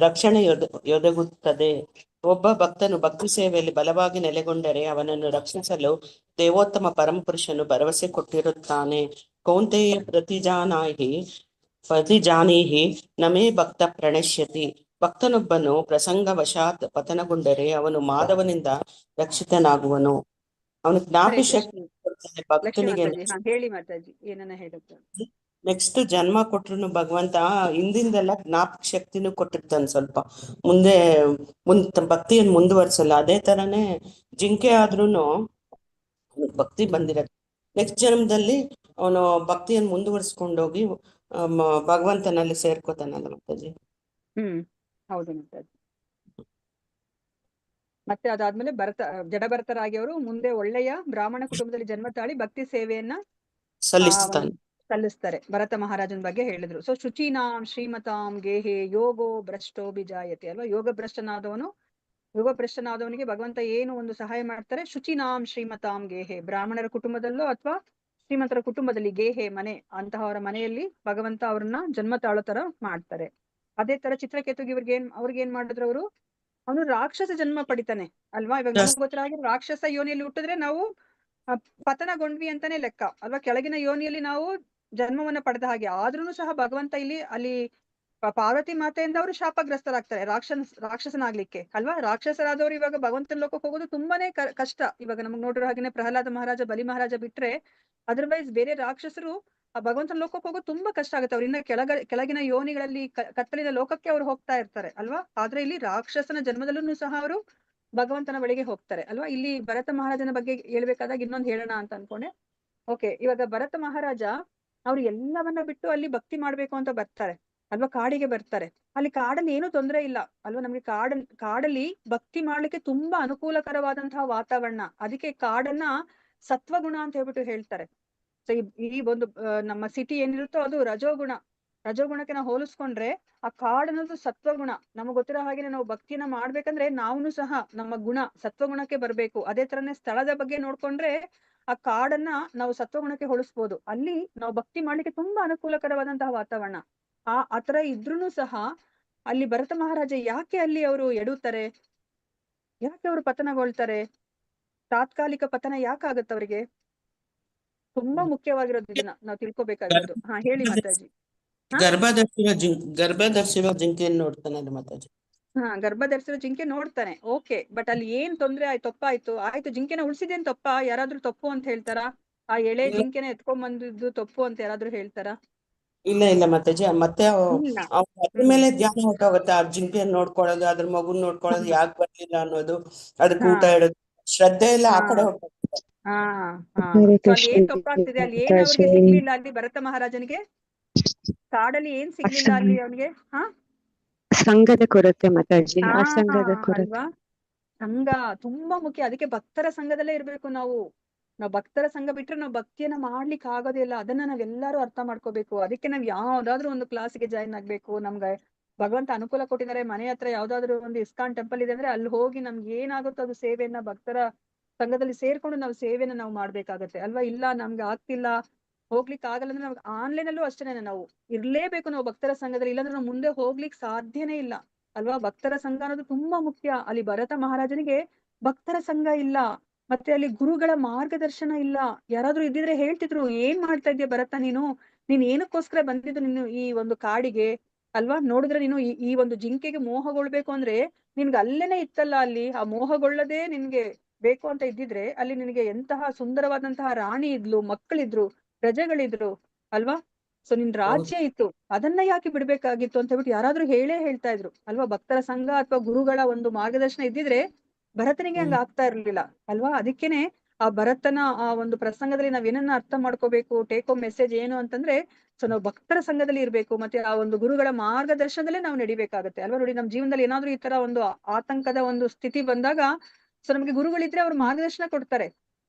ರಕ್ಷಣೆಯೊದಗುತ್ತದೆ. ಒಬ್ಬ ಭಕ್ತನು ಭಕ್ತಿ ಸೇವೆಯಲ್ಲಿ ಬಲವಾಗಿ ನೆಲೆಗೊಂಡರೆ ಅವನನ್ನು ರಕ್ಷಿಸಲು ದೇವೋತ್ತಮ ಪರಮಪುರುಷನು ಭರವಸೆ ಕೊಟ್ಟಿರುತ್ತಾನೆ. ಕೌಂತೆಯ ಪ್ರತಿಜಾನೀಹಿ ನಮೇ ಭಕ್ತ ಪ್ರಣಶ್ಯತಿ. ಭಕ್ತನೊಬ್ಬನು ಪ್ರಸಂಗವಶಾತ್ ಪತನಗೊಂಡರೆ ಅವನು ಮಾಧವನಿಂದ ರಕ್ಷಿತನಾಗುವನು. ಅವನು ಜ್ಞಾಪಿ ಶಕ್ತಿ ಭಕ್ತನಿಗೆ. ಹೇಳಿ ಮಾತಾಜಿ, ಏನನ್ನ ಹೇಳುತ್ತೆ? ನೆಕ್ಸ್ಟ್ ಜನ್ಮ ಕೊಟ್ರು ಭಗವಂತ ಹಿಂದಿಂದೆಲ್ಲ ಜ್ಞಾಪಕ ಶಕ್ತಿನೂ ಕೊಟ್ಟಿರ್ತಾನೆ. ಸ್ವಲ್ಪ ಮುಂದೆ ಭಕ್ತಿಯನ್ನು ಮುಂದುವರ್ಸಲ್ಲ. ಅದೇ ತರನೇ ಜಿಂಕೆ ಆದ್ರೂನು ಭಕ್ತಿ ಬಂದಿರತ್ತೆ. ನೆಕ್ಸ್ಟ್ ಜನ್ಮದಲ್ಲಿ ಅವನು ಭಕ್ತಿಯನ್ನು ಮುಂದುವರ್ಸ್ಕೊಂಡೋಗಿ ಭಗವಂತನಲ್ಲಿ ಸೇರ್ಕೋತಾನಲ್ಲ ಮಾತಾಜಿ. ಹೌದು ಮಾತಾಜಿ. ಮತ್ತೆ ಅದಾದ್ಮೇಲೆ ಜಡಭರತರಾಗಿ ಅವರು ಮುಂದೆ ಒಳ್ಳೆಯ ಬ್ರಾಹ್ಮಣ ಕುಟುಂಬದಲ್ಲಿ ಜನ್ಮ ತಾಳಿ ಭಕ್ತಿ ಸೇವೆಯನ್ನ ಸಲ್ಲಿಸ್ತಾರೆ. ಭರತ ಮಹಾರಾಜನ ಬಗ್ಗೆ ಹೇಳಿದ್ರು. ಸೊ ಶುಚೀನಾಂ ಶ್ರೀಮತಾಂ ಗೇಹೆ ಯೋಗೋ ಭ್ರಷ್ಟೋಭಿಜಾಯತೆ ಅಲ್ವಾ? ಯೋಗಭ್ರಷ್ಟನಾದವನಿಗೆ ಭಗವಂತ ಏನು ಒಂದು ಸಹಾಯ ಮಾಡ್ತಾರೆ? ಶುಚಿನಾಂ ಶ್ರೀಮತಾಂ ಗೇಹೆ. ಬ್ರಾಹ್ಮಣರ ಕುಟುಂಬದಲ್ಲೋ ಅಥವಾ ಶ್ರೀಮಂತರ ಕುಟುಂಬದಲ್ಲಿ ಗೇಹೆ ಮನೆ ಅಂತಹವರ ಮನೆಯಲ್ಲಿ ಭಗವಂತ ಅವ್ರನ್ನ ಜನ್ಮ ತಾಳೋ ತರ ಮಾಡ್ತಾರೆ. ಅದೇ ತರ ಚಿತ್ರಕೇತುಗೆ ಅವ್ರಿಗೇನ್ ಮಾಡಿದ್ರು ಅವನು ರಾಕ್ಷಸ ಜನ್ಮ ಪಡಿತಾನೆ ಅಲ್ವಾ? ಇವಾಗ ನಮ್ಗೆ ಗೊತ್ತಿರೋ ಹಾಗೆ ರಾಕ್ಷಸ ಯೋನಿಯಲ್ಲಿ ಹುಟ್ಟಿದ್ರೆ ನಾವು ಪತನಗೊಂಡ್ವಿ ಅಂತಾನೆ ಲೆಕ್ಕ ಅಲ್ವಾ? ಕೆಳಗಿನ ಯೋನಿಯಲ್ಲಿ ನಾವು ಜನ್ಮವನ್ನ ಪಡೆದ ಹಾಗೆ. ಆದ್ರೂ ಸಹ ಭಗವಂತ ಅಲ್ಲಿ ಪಾರ್ವತಿ ಮಾತೆಯಿಂದ ಅವರು ಶಾಪಗ್ರಸ್ತರಾಗ್ತಾರೆ ರಾಕ್ಷಸನಾಗ್ಲಿಕ್ಕೆ ಅಲ್ವಾ? ರಾಕ್ಷಸರಾದವರು ಇವಾಗ ಭಗವಂತನ ಲೋಕಕ್ಕೆ ಹೋಗೋದು ತುಂಬಾನೇ ಕಷ್ಟ. ಇವಾಗ ನಮ್ಗೆ ನೋಡಿರೋ ಹಾಗೇನೆ ಪ್ರಹ್ಲಾದ ಮಹಾರಾಜ, ಬಲಿ ಮಹಾರಾಜ ಬಿಟ್ರೆ ಅದರ್ವೈಸ್ ಬೇರೆ ರಾಕ್ಷಸರು ಆ ಭಗವಂತನ ಲೋಕಕ್ಕೆ ಹೋಗೋದು ತುಂಬಾ ಕಷ್ಟ ಆಗುತ್ತೆ. ಅವ್ರಿಂದ ಕೆಳಗಿನ ಯೋನಿಗಳಲ್ಲಿ ಕತ್ತಲಿನ ಲೋಕಕ್ಕೆ ಅವ್ರು ಹೋಗ್ತಾ ಇರ್ತಾರೆ ಅಲ್ವಾ? ಆದ್ರೆ ಇಲ್ಲಿ ರಾಕ್ಷಸನ ಜನ್ಮದಲ್ಲೂ ಸಹ ಅವರು ಭಗವಂತನ ಬಳಿಗೆ ಹೋಗ್ತಾರೆ ಅಲ್ವಾ? ಇಲ್ಲಿ ಭರತ ಮಹಾರಾಜನ ಬಗ್ಗೆ ಹೇಳ್ಬೇಕಾದಾಗ ಇನ್ನೊಂದು ಹೇಳೋಣ ಅಂತ ಅನ್ಕೊಂಡೆ. ಓಕೆ, ಇವಾಗ ಭರತ ಮಹಾರಾಜ ಅವ್ರು ಎಲ್ಲವನ್ನ ಬಿಟ್ಟು ಅಲ್ಲಿ ಭಕ್ತಿ ಮಾಡ್ಬೇಕು ಅಂತ ಬರ್ತಾರೆ ಅಲ್ವಾ? ಕಾಡಿಗೆ ಬರ್ತಾರೆ. ಅಲ್ಲಿ ಕಾಡಲ್ಲಿ ಏನು ತೊಂದರೆ ಇಲ್ಲ ಅಲ್ವಾ? ನಮ್ಗೆ ಕಾಡಲ್ಲಿ ಭಕ್ತಿ ಮಾಡ್ಲಿಕ್ಕೆ ತುಂಬಾ ಅನುಕೂಲಕರವಾದಂತಹ ವಾತಾವರಣ. ಅದಕ್ಕೆ ಕಾಡನ್ನ ಸತ್ವಗುಣ ಅಂತ ಹೇಳ್ಬಿಟ್ಟು ಹೇಳ್ತಾರೆ. ಸೊ ಈ ಒಂದು ನಮ್ಮ ಸಿಟಿ ಏನಿರುತ್ತೋ ಅದು ರಜೋಗುಣಕ್ಕೆ ನಾವು ಹೋಲಿಸ್ಕೊಂಡ್ರೆ ಆ ಕಾಡು ಅನ್ನೋದು ಸತ್ವಗುಣ. ನಮಗ್ ಗೊತ್ತಿರೋ ಹಾಗೆ ನಾವು ಭಕ್ತಿನ ಮಾಡ್ಬೇಕಂದ್ರೆ ನಾವು ಸಹ ನಮ್ಮ ಗುಣ ಸತ್ವಗುಣಕ್ಕೆ ಬರ್ಬೇಕು. ಅದೇ ತರನೇ ಸ್ಥಳದ ಬಗ್ಗೆ ನೋಡ್ಕೊಂಡ್ರೆ ಆ ಕಾಡನ್ನ ನಾವು ಸತ್ವಗುಣಕ್ಕೆ ಹೋಲಿಸ್ಬೋದು. ಅಲ್ಲಿ ನಾವು ಭಕ್ತಿ ಮಾಡ್ಲಿಕ್ಕೆ ತುಂಬಾ ಅನುಕೂಲಕರವಾದಂತಹ ವಾತಾವರಣ. ಆತರ ಇದ್ರೂನು ಸಹ ಅಲ್ಲಿ ಭರತ ಮಹಾರಾಜ ಯಾಕೆ ಅಲ್ಲಿ ಅವರು ಎಡುತ್ತಾರೆ? ಯಾಕೆ ಅವರು ಪತನಗೊಳ್ತಾರೆ? ತಾತ್ಕಾಲಿಕ ಪತನ ಯಾಕಾಗತ್ತೆ ಅವರಿಗೆ? ತುಂಬಾ ಮುಖ್ಯವಾಗಿರೋದು ಇದನ್ನ ನಾವು ತಿಳ್ಕೊಬೇಕಾಗಿರೋದು. ಹಾ ಹೇಳಿ ಮಾತಾಜಿ. ಗರ್ಭಧರಿಸಿರೋ ಜಿಂಕೆಯನ್ನು ನೋಡ್ತಾನೆ ಮಾತಾಜಿ. ಹಾ ಗರ್ಭ ಧರಿಸಿರೋ ಜಿಂಕೆ ನೋಡ್ತಾನೆ, ಓಕೆ. ಬಟ್ ಅಲ್ಲಿ ಏನ್ ತೊಂದ್ರೆ ಆಯ್ತು? ತಪ್ಪಾಯ್ತು, ಆಯ್ತು. ಜಿಂಕೆನ ಉಳ್ಸಿದೇನ್ ತಪ್ಪ? ಯಾರಾದ್ರೂ ತಪ್ಪು ಅಂತ ಹೇಳ್ತಾರಾ? ಆ ಎಳೆ ಜಿಂಕೆನ ಎತ್ಕೊಂಡ್ ಬಂದಿದ್ದು ತಪ್ಪು ಅಂತ ಯಾರಾದ್ರೂ ಹೇಳ್ತಾರಾ? ಇಲ್ಲ ಮಾತಾಜಿ. ಮತ್ತೆ ಇಲ್ಲ. ಅದ್ರ ಮೇಲೆ ಧ್ಯಾನ ಹೊಟ್ಟೋಗುತ್ತೆ. ಆ ಜಿಂಕೆಯನ್ನು ನೋಡ್ಕೊಳ್ಳೋದು, ಅದ್ರ ಮಗುನ್ ನೋಡ್ಕೊಳ್ಳೋದು, ಯಾಕೆ ಬರ್ಲಿಲ್ಲ ಅನ್ನೋದು, ಅದಕ್ಕೆ ಊಟ ಇಡೋದು, ಶ್ರದ್ಧೆ ಎಲ್ಲ ಆ ಕಡೆ ಹೋಗ್ತದೆ. ಹಾ ಹಾ ಸೊ ಅಲ್ಲಿ ಏನ್ ತಪ್ಪಾಗ್ತಿದೆ? ಅಲ್ಲಿ ಏನ್ ಅವ್ರಿಗೆ ಸಿಗ್ಲಿಲ್ಲ? ಅಲ್ಲಿ ಭರತ ಮಹಾರಾಜನಿಗೆ ಕಾಡಲ್ಲಿ ಏನ್ ಸಿಗ್ಲಿಲ್ಲ ಅಲ್ಲಿ ಅವನಿಗೆ? ಹಾ ಸಂಘದ ಕೊರತೆ ಮಾತಾಜಿ. ಹಾ ಅಸಂಘದ ಕೊರತೆ ಅಲ್ವಾ? ಸಂಘ ತುಂಬಾ ಮುಖ್ಯ. ಅದಕ್ಕೆ ಭಕ್ತರ ಸಂಘದಲ್ಲೇ ಇರ್ಬೇಕು ನಾವು. ಭಕ್ತರ ಸಂಘ ಬಿಟ್ರೆ ನಾವು ಭಕ್ತಿಯನ್ನ ಮಾಡ್ಲಿಕ್ಕೆ ಆಗೋದಿಲ್ಲ. ಅದನ್ನ ನಾವೆಲ್ಲರೂ ಅರ್ಥ ಮಾಡ್ಕೋಬೇಕು. ಅದಕ್ಕೆ ನಾವ್ ಯಾವ್ದಾದ್ರು ಒಂದು ಕ್ಲಾಸ್ಗೆ ಜಾಯಿನ್ ಆಗ್ಬೇಕು. ನಮ್ಗೆ ಭಗವಂತ ಅನುಕೂಲ ಕೊಟ್ಟಿದ್ದಾರೆ, ಮನೆ ಹತ್ರ ಯಾವ್ದಾದ್ರು ಒಂದು ಇಸ್ಕಾನ್ ಟೆಂಪಲ್ ಇದೆ ಅಂದ್ರೆ ಅಲ್ಲಿ ಹೋಗಿ ನಮ್ಗೆ ಏನಾಗುತ್ತೋ ಅದು ಸೇವೆಯನ್ನ ಭಕ್ತರ ಸಂಘದಲ್ಲಿ ಸೇರ್ಕೊಂಡು ನಾವು ಸೇವೆನ ನಾವು ಮಾಡ್ಬೇಕಾಗತ್ತೆ ಅಲ್ವಾ? ಇಲ್ಲ ನಮ್ಗೆ ಆಗ್ತಿಲ್ಲ, ಹೋಗ್ಲಿಕ್ಕೆ ಆಗಲ್ಲ ಅಂದ್ರೆ ನಾವು ಆನ್ಲೈನ್ ಅಲ್ಲೂ ಅಷ್ಟೇನೆ ನಾವು ಇರ್ಲೇಬೇಕು ನಾವು ಭಕ್ತರ ಸಂಘದಲ್ಲಿ. ಇಲ್ಲಾಂದ್ರೆ ನಾವು ಮುಂದೆ ಹೋಗ್ಲಿಕ್ಕೆ ಸಾಧ್ಯನೇ ಇಲ್ಲ ಅಲ್ವಾ? ಭಕ್ತರ ಸಂಘ ಅನ್ನೋದು ತುಂಬಾ ಮುಖ್ಯ. ಅಲ್ಲಿ ಭರತ ಮಹಾರಾಜನಿಗೆ ಭಕ್ತರ ಸಂಘ ಇಲ್ಲ, ಮತ್ತೆ ಅಲ್ಲಿ ಗುರುಗಳ ಮಾರ್ಗದರ್ಶನ ಇಲ್ಲ. ಯಾರಾದ್ರೂ ಇದ್ದಿದ್ರೆ ಹೇಳ್ತಿದ್ರು, ಏನ್ ಮಾಡ್ತಾ ಇದ್ಯಾ ಭರತ ನೀನ್ ಏನಕ್ಕೋಸ್ಕರ ಬಂದಿದ್ದು ನೀನು ಈ ಒಂದು ಕಾಡಿಗೆ ಅಲ್ವಾ? ನೋಡಿದ್ರೆ ನೀನು ಈ ಒಂದು ಜಿಂಕೆಗೆ ಮೋಹಗೊಳ್ಬೇಕು ಅಂದ್ರೆ ನಿನ್ಗೆ ಅಲ್ಲೇನೆ ಇತ್ತಲ್ಲ, ಅಲ್ಲಿ ಆ ಮೋಹಗೊಳ್ಳದೆ ನಿನ್ಗೆ ಬೇಕು ಅಂತ ಇದ್ದಿದ್ರೆ ಅಲ್ಲಿ ನಿನಗೆ ಎಂತಹ ಸುಂದರವಾದಂತಹ ರಾಣಿ ಇದ್ಲು, ಮಕ್ಕಳಿದ್ರು, ಪ್ರಜೆಗಳಿದ್ರು ಅಲ್ವಾ? ಸೊ ನಿನ್ ರಾಜ್ಯ ಇತ್ತು, ಅದನ್ನ ಯಾಕೆ ಬಿಡ್ಬೇಕಾಗಿತ್ತು ಅಂತ ಹೇಳ್ಬಿಟ್ಟು ಯಾರಾದ್ರೂ ಹೇಳ್ತಾ ಇದ್ರು ಅಲ್ವಾ? ಭಕ್ತರ ಸಂಘ ಅಥವಾ ಗುರುಗಳ ಒಂದು ಮಾರ್ಗದರ್ಶನ ಇದ್ದಿದ್ರೆ ಭರತನಿಗೆ ಹಂಗ ಆಗ್ತಾ ಇರ್ಲಿಲ್ಲ ಅಲ್ವಾ? ಅದಕ್ಕೇನೆ ಆ ಭರತನ ಆ ಒಂದು ಪ್ರಸಂಗದಲ್ಲಿ ನಾವ್ ಏನನ್ನ ಅರ್ಥ ಮಾಡ್ಕೋಬೇಕು, ಟೇಕ್ ಹೋಮ್ ಮೆಸೇಜ್ ಏನು ಅಂತಂದ್ರೆ, ಸೊ ನಾವು ಭಕ್ತರ ಸಂಘದಲ್ಲಿ ಇರ್ಬೇಕು, ಮತ್ತೆ ಆ ಒಂದು ಗುರುಗಳ ಮಾರ್ಗದರ್ಶನದಲ್ಲೇ ನಾವು ನಡಿಬೇಕಾಗತ್ತೆ ಅಲ್ವಾ? ನೋಡಿ, ನಮ್ ಜೀವನದಲ್ಲಿ ಏನಾದ್ರೂ ಈ ತರ ಒಂದು ಆತಂಕದ ಒಂದು ಸ್ಥಿತಿ ಬಂದಾಗ ಸೊ ನಮ್ಗೆ ಗುರುಗಳಿದ್ರೆ ಅವ್ರು ಮಾರ್ಗದರ್ಶನ ಕೊಡ್ತಾರೆ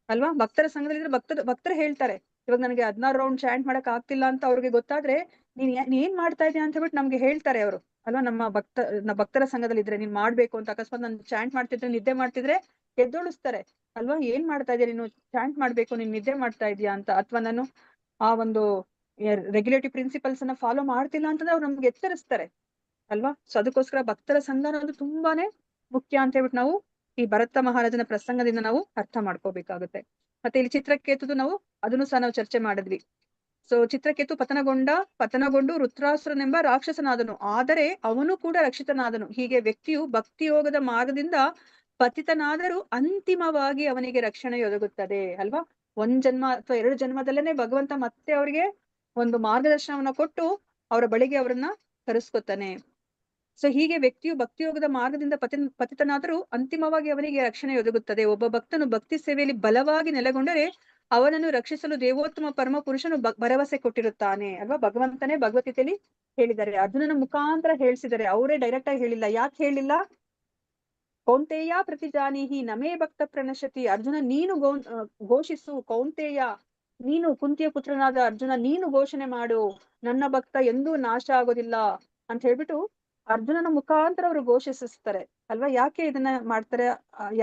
ಅಲ್ವಾ? ಭಕ್ತರ ಸಂಘದಲ್ಲಿ ಇದ್ರೆ ಭಕ್ತರು ಹೇಳ್ತಾರೆ, ಇವಾಗ ನನಗೆ 16 ರೌಂಡ್ ಚಾಂಟ್ ಮಾಡಕ್ ಆಗ್ತಿಲ್ಲ ಅಂತ ಅವ್ರಿಗೆ ಗೊತ್ತಾದ್ರೆ ನೀನ್ ಏನ್ ಮಾಡ್ತಾ ಇದೀಯ ಅಂತ ಹೇಳ್ಬಿಟ್ಟು ನಮ್ಗೆ ಹೇಳ್ತಾರೆ ಅವರು ಅಲ್ವಾ? ನಮ್ಮ ಭಕ್ತರ ಸಂಘದಲ್ಲಿ ಇದ್ರೆ ನೀನ್ ಮಾಡ್ಬೇಕು ಅಂತ. ಅಕಸ್ಮಾತ್ ನಾನು ಚಾಂಟ್ ಮಾಡ್ತಿದ್ರೆ ನಿದ್ದೆ ಮಾಡ್ತಿದ್ರೆ ಎದ್ದೊಳಿಸ್ತಾರೆ ಅಲ್ವಾ? ಏನ್ ಮಾಡ್ತಾ ಇದೀಯ ನೀನು? ಚಾಂಟ್ ಮಾಡ್ಬೇಕು, ನೀನ್ ನಿದ್ದೆ ಮಾಡ್ತಾ ಇದೀಯಾ ಅಂತ. ಅಥವಾ ನಾನು ಆ ಒಂದು ರೆಗ್ಯುಲೇಟಿವ್ ಪ್ರಿನ್ಸಿಪಲ್ಸ್ ಅನ್ನ ಫಾಲೋ ಮಾಡ್ತಿಲ್ಲ ಅಂತಂದ್ರೆ ಅವ್ರು ನಮ್ಗೆ ಎಚ್ಚರಿಸ್ತಾರೆ ಅಲ್ವಾ? ಸೊ ಅದಕ್ಕೋಸ್ಕರ ಭಕ್ತರ ಸಂಘ ಅನ್ನೋದು ತುಂಬಾನೇ ಮುಖ್ಯ ಅಂತ ಹೇಳ್ಬಿಟ್ಟು ನಾವು ಈ ಭರತ ಮಹಾರಾಜನ ಪ್ರಸಂಗದಿಂದ ನಾವು ಅರ್ಥ ಮಾಡ್ಕೋಬೇಕಾಗುತ್ತೆ. ಮತ್ತೆ ಇಲ್ಲಿ ಚಿತ್ರಕೇತುದು ಅದನ್ನು ಸಹ ನಾವು ಚರ್ಚೆ ಮಾಡಿದ್ವಿ. ಸೊ ಚಿತ್ರಕೇತು ಪತನಗೊಂಡು ವೃತ್ರಾಸುರನೆಂಬ ರಾಕ್ಷಸನಾದನು, ಆದರೆ ಅವನು ಕೂಡ ರಕ್ಷಿತನಾದನು. ಹೀಗೆ ವ್ಯಕ್ತಿಯು ಭಕ್ತಿಯೋಗದ ಮಾರ್ಗದಿಂದ ಪತಿತನಾದರೂ ಅಂತಿಮವಾಗಿ ಅವನಿಗೆ ರಕ್ಷಣೆ ಒದಗುತ್ತದೆ ಅಲ್ವಾ? 1 ಜನ್ಮ ಅಥವಾ 2 ಜನ್ಮದಲ್ಲೇನೆ ಭಗವಂತ ಮತ್ತೆ ಅವರಿಗೆ ಒಂದು ಮಾರ್ಗದರ್ಶನವನ್ನ ಕೊಟ್ಟು ಅವರ ಬಳಿಗೆ ಅವರನ್ನ ಕರೆಸ್ಕೊತಾನೆ. ಸೊ ಹೀಗೆ ವ್ಯಕ್ತಿಯು ಭಕ್ತಿಯೋಗದ ಮಾರ್ಗದಿಂದ ಪತಿತನಾದರೂ ಅಂತಿಮವಾಗಿ ಅವನಿಗೆ ರಕ್ಷಣೆ ಒದಗುತ್ತದೆ. ಒಬ್ಬ ಭಕ್ತನು ಭಕ್ತಿ ಸೇವೆಯಲ್ಲಿ ಬಲವಾಗಿ ನೆಲೆಗೊಂಡರೆ ಅವನನ್ನು ರಕ್ಷಿಸಲು ದೇವೋತ್ತಮ ಪರಮ ಪುರುಷನು ಭರವಸೆ ಕೊಟ್ಟಿರುತ್ತಾನೆ ಅಲ್ವಾ? ಭಗವಂತನೇ ಭಗವದ್ಗೀತೆಯಲ್ಲಿ ಹೇಳಿದ್ದಾರೆ, ಅರ್ಜುನನ ಮುಖಾಂತರ ಹೇಳ್ಸಿದ್ದಾರೆ, ಅವರೇ ಡೈರೆಕ್ಟ್ ಆಗಿ ಹೇಳಿಲ್ಲ. ಯಾಕೆ ಹೇಳಿಲ್ಲ? ಕೌಂತೆಯ ಪ್ರತಿಜಾನೀಹಿ ನಮೇ ಭಕ್ತ ಪ್ರಣಶತಿ. ಅರ್ಜುನ ನೀನು ಘೋಷಿಸು, ಕೌಂತೆಯ ನೀನು ಕುಂತಿಯ ಪುತ್ರನಾದ ಅರ್ಜುನ ನೀನು ಘೋಷಣೆ ಮಾಡು, ನನ್ನ ಭಕ್ತ ಎಂದೂ ನಾಶ ಆಗೋದಿಲ್ಲ ಅಂತ ಹೇಳ್ಬಿಟ್ಟು ಅರ್ಜುನನ ಮುಖಾಂತರ ಅವರು ಘೋಷಿಸ್ತಾರೆ ಅಲ್ವಾ? ಯಾಕೆ ಇದನ್ನ ಮಾಡ್ತಾರೆ?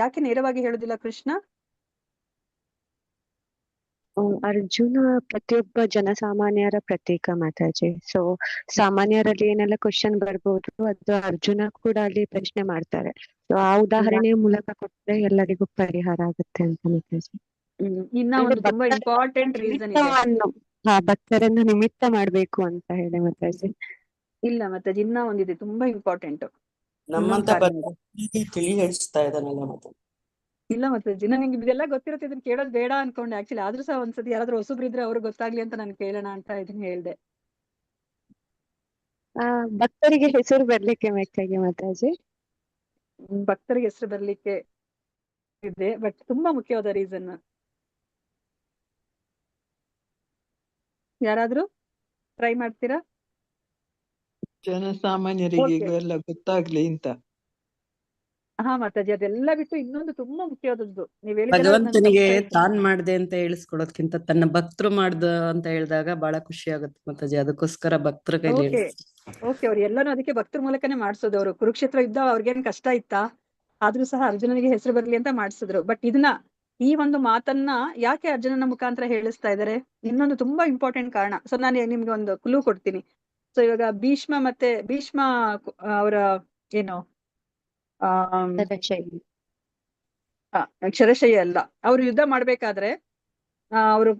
ಯಾಕೆ ನೇರವಾಗಿ ಹೇಳುದಿಲ್ಲ ಕೃಷ್ಣ? ಅರ್ಜುನ ಪ್ರತಿಯೊಬ್ಬ ಜನಸಾಮಾನ್ಯರ ಪ್ರತೀಕ ಮಾತಾಜಿ. ಸೊ ಸಾಮಾನ್ಯರಲ್ಲಿ ಏನೆಲ್ಲ ಕ್ವಶನ್ ಬರ್ಬೋದು ಅದು ಅರ್ಜುನ ಕೂಡ ಅಲ್ಲಿ ಪ್ರಶ್ನೆ ಮಾಡ್ತಾರೆ. ಸೊ ಆ ಉದಾಹರಣೆಯ ಮೂಲಕ ಕೊಟ್ಟರೆ ಎಲ್ಲರಿಗೂ ಪರಿಹಾರ ಆಗುತ್ತೆ ಅಂತ ಮಾತಾಜಿ. ಇನ್ನ ಒಂದು ತುಂಬಾ ಇಂಪಾರ್ಟೆಂಟ್ ರೀಸನ್ ಇದೆ, ಭಕ್ತರನ್ನು ನಿಮಿತ್ತ ಮಾಡ್ಬೇಕು ಅಂತ ಹೇಳಿ ಮಾತಾಜಿ. ಇಲ್ಲ ಮತ್ತೆ ಇನ್ನ ಒಂದಿದೆ ತುಂಬಾ ಇಂಪಾರ್ಟೆಂಟ್. ನಮ್ಮಂತ ತಿಳಿ ಹೇಳಿಸ್ತಾ ಇದ್ದಾನಲ್ಲ ಮತ್ತೆ. ಇಲ್ಲ ಮತ್ತೆ ನಿಂಗೆ ಇದೆಲ್ಲ ಗೊತ್ತಿರುತ್ತೆ, ಇದನ್ನ ಕೇಳೋದು ಬೇಡ ಅನ್ಕೊಂಡೆ ಆಕ್ಚುಲಿ. ಆದ್ರೂ ಸಹ ಒಂದ್ಸತಿ ಯಾರಾದ್ರೂ ಹೊಸಬ್ರಿದ್ರೆ ಅವ್ರಿಗೆ ಗೊತ್ತಾಗ್ಲಿ ಅಂತ ನಾನು ಕೇಳೋಣ ಅಂತ ಇದನ್ನ ಹೇಳ್ದೆ. ಭಕ್ತರಿಗೆ ಹೆಸರು ಬರ್ಲಿಕ್ಕೆ ಬೇಕಾಗಿ ಮಾತಾಜಿ. ಭಕ್ತರಿಗೆ ಹೆಸರು ಬರ್ಲಿಕ್ಕೆ ಇದೆ, ಬಟ್ ತುಂಬಾ ಮುಖ್ಯವಾದ ರೀಸನ್. ಯಾರಾದ್ರೂ ಟ್ರೈ ಮಾಡ್ತೀರಾ? ಜನಸಾಮಾನ್ಯರಿಗೆ ಎಲ್ಲ ಗೊತ್ತಾಗ್ಲಿ ಅಂತ. ಹಾ ಮಾತಾಜಿ, ಅದೆಲ್ಲ ಬಿಟ್ಟು ಇನ್ನೊಂದು ತುಂಬಾ ಮುಖ್ಯವಾದದ್ದು ನೀವು ಭಗವಂತನಿಗೆ ತಾನ್ ಮಾಡ್ದೆ ಅಂತ ಹೇಳಿಸ್ಕೊಡೋದ್ಕಿಂತ ತನ್ನ ಭಕ್ತರು ಮಾಡ್ದ ಅಂತ ಹೇಳಿದಾಗ ಬಹಳ ಖುಷಿ ಆಗುತ್ತೆ ಮಾತಾಜಿ. ಅದಕ್ಕೋಸ್ಕರ ಭಕ್ತರ ಕೈಲಿ ಓಕೆ ಅವ್ರು ಎಲ್ಲಾನು ಅದಕ್ಕೆ ಭಕ್ತರ ಮೂಲಕನೇ ಮಾಡ್ಸೋದು. ಅವರು ಕುರುಕ್ಷೇತ್ರ ಯುದ್ಧ ಅವ್ರಿಗೇನ್ ಕಷ್ಟ ಇತ್ತಾ? ಆದ್ರೂ ಸಹ ಅರ್ಜುನನಿಗೆ ಹೆಸರು ಬರ್ಲಿ ಅಂತ ಮಾಡ್ಸಿದ್ರು. ಬಟ್ ಇದನ್ನ ಈ ಒಂದು ಮಾತನ್ನ ಯಾಕೆ ಅರ್ಜುನನ ಮುಖಾಂತರ ಹೇಳಿಸ್ತಾ ಇದಾರೆ? ಇನ್ನೊಂದು ತುಂಬಾ ಇಂಪಾರ್ಟೆಂಟ್ ಕಾರಣ. ಸೊ ನಾನು ನಿಮ್ಗೆ ಒಂದು ಕ್ಲೂ ಕೊಡ್ತೀನಿ. ಸೊ ಇವಾಗ ಭೀಷ್ಮ ಅವರ ಏನು ಕ್ಷರಶಯ್ಯ ಅಲ್ಲ. ಅವ್ರು ಯುದ್ಧ ಮಾಡ್ಬೇಕಾದ್ರೆ ಅವರು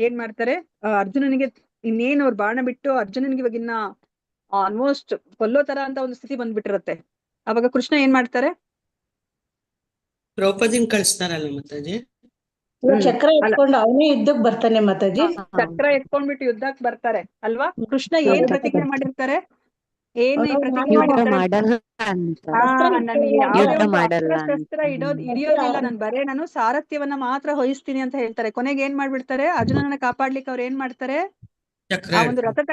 ಏನ್ ಮಾಡ್ತಾರೆ, ಅರ್ಜುನನಿಗೆ ಇನ್ನೇನು ಅವ್ರು ಬಾಣ ಬಿಟ್ಟು ಅರ್ಜುನನಿಗೆ ಇವಾಗಿನ್ನ ಆಲ್ಮೋಸ್ಟ್ ಕೊಲ್ಲೋ ತರ ಅಂತ ಒಂದು ಸ್ಥಿತಿ ಬಂದ್ಬಿಟ್ಟಿರತ್ತೆ. ಅವಾಗ ಕೃಷ್ಣ ಏನ್ ಮಾಡ್ತಾರೆ, ದ್ರೌಪದಿನ ಕಳಿಸ್ತಾರಲ್ಲ ಮಾತಾಜಿ. ಚಕ್ರ ಎತ್ಕೊಂಡು ಅವನೇ ಯುದ್ಧಕ್ಕೆ ಬರ್ತಾನೆ ಮಾತಾಜಿ. ಚಕ್ರ ಎತ್ಕೊಂಡ್ಬಿಟ್ಟು ಯುದ್ಧಕ್ಕೆ ಬರ್ತಾರೆ ಅಲ್ವಾ. ಕೃಷ್ಣ ಏನ್ ಪ್ರತಿಜ್ಞೆ ಮಾಡಿರ್ತಾರೆ, ಏನ್ ಪ್ರತಿಜ್ಞೆ ಮಾಡಿರ್ತಾರೆ, ನಾನು ಯಾವುದೇ ಒಂದು ಅಸ್ತ್ರ ಹಿಡಿಯೋದಿಲ್ಲ, ನಾನು ಸಾರಥ್ಯವನ್ನ ಮಾತ್ರ ವಹಿಸ್ತೀನಿ ಅಂತ ಹೇಳ್ತಾರೆ. ಕೊನೆಗೆ ಏನ್ ಮಾಡ್ಬಿಡ್ತಾರೆ, ಅರ್ಜುನನ ಕಾಪಾಡ್ಲಿಕ್ಕೆ ಅವ್ರು ಏನ್ ಮಾಡ್ತಾರೆ, ಆ ಒಂದು ರಥದ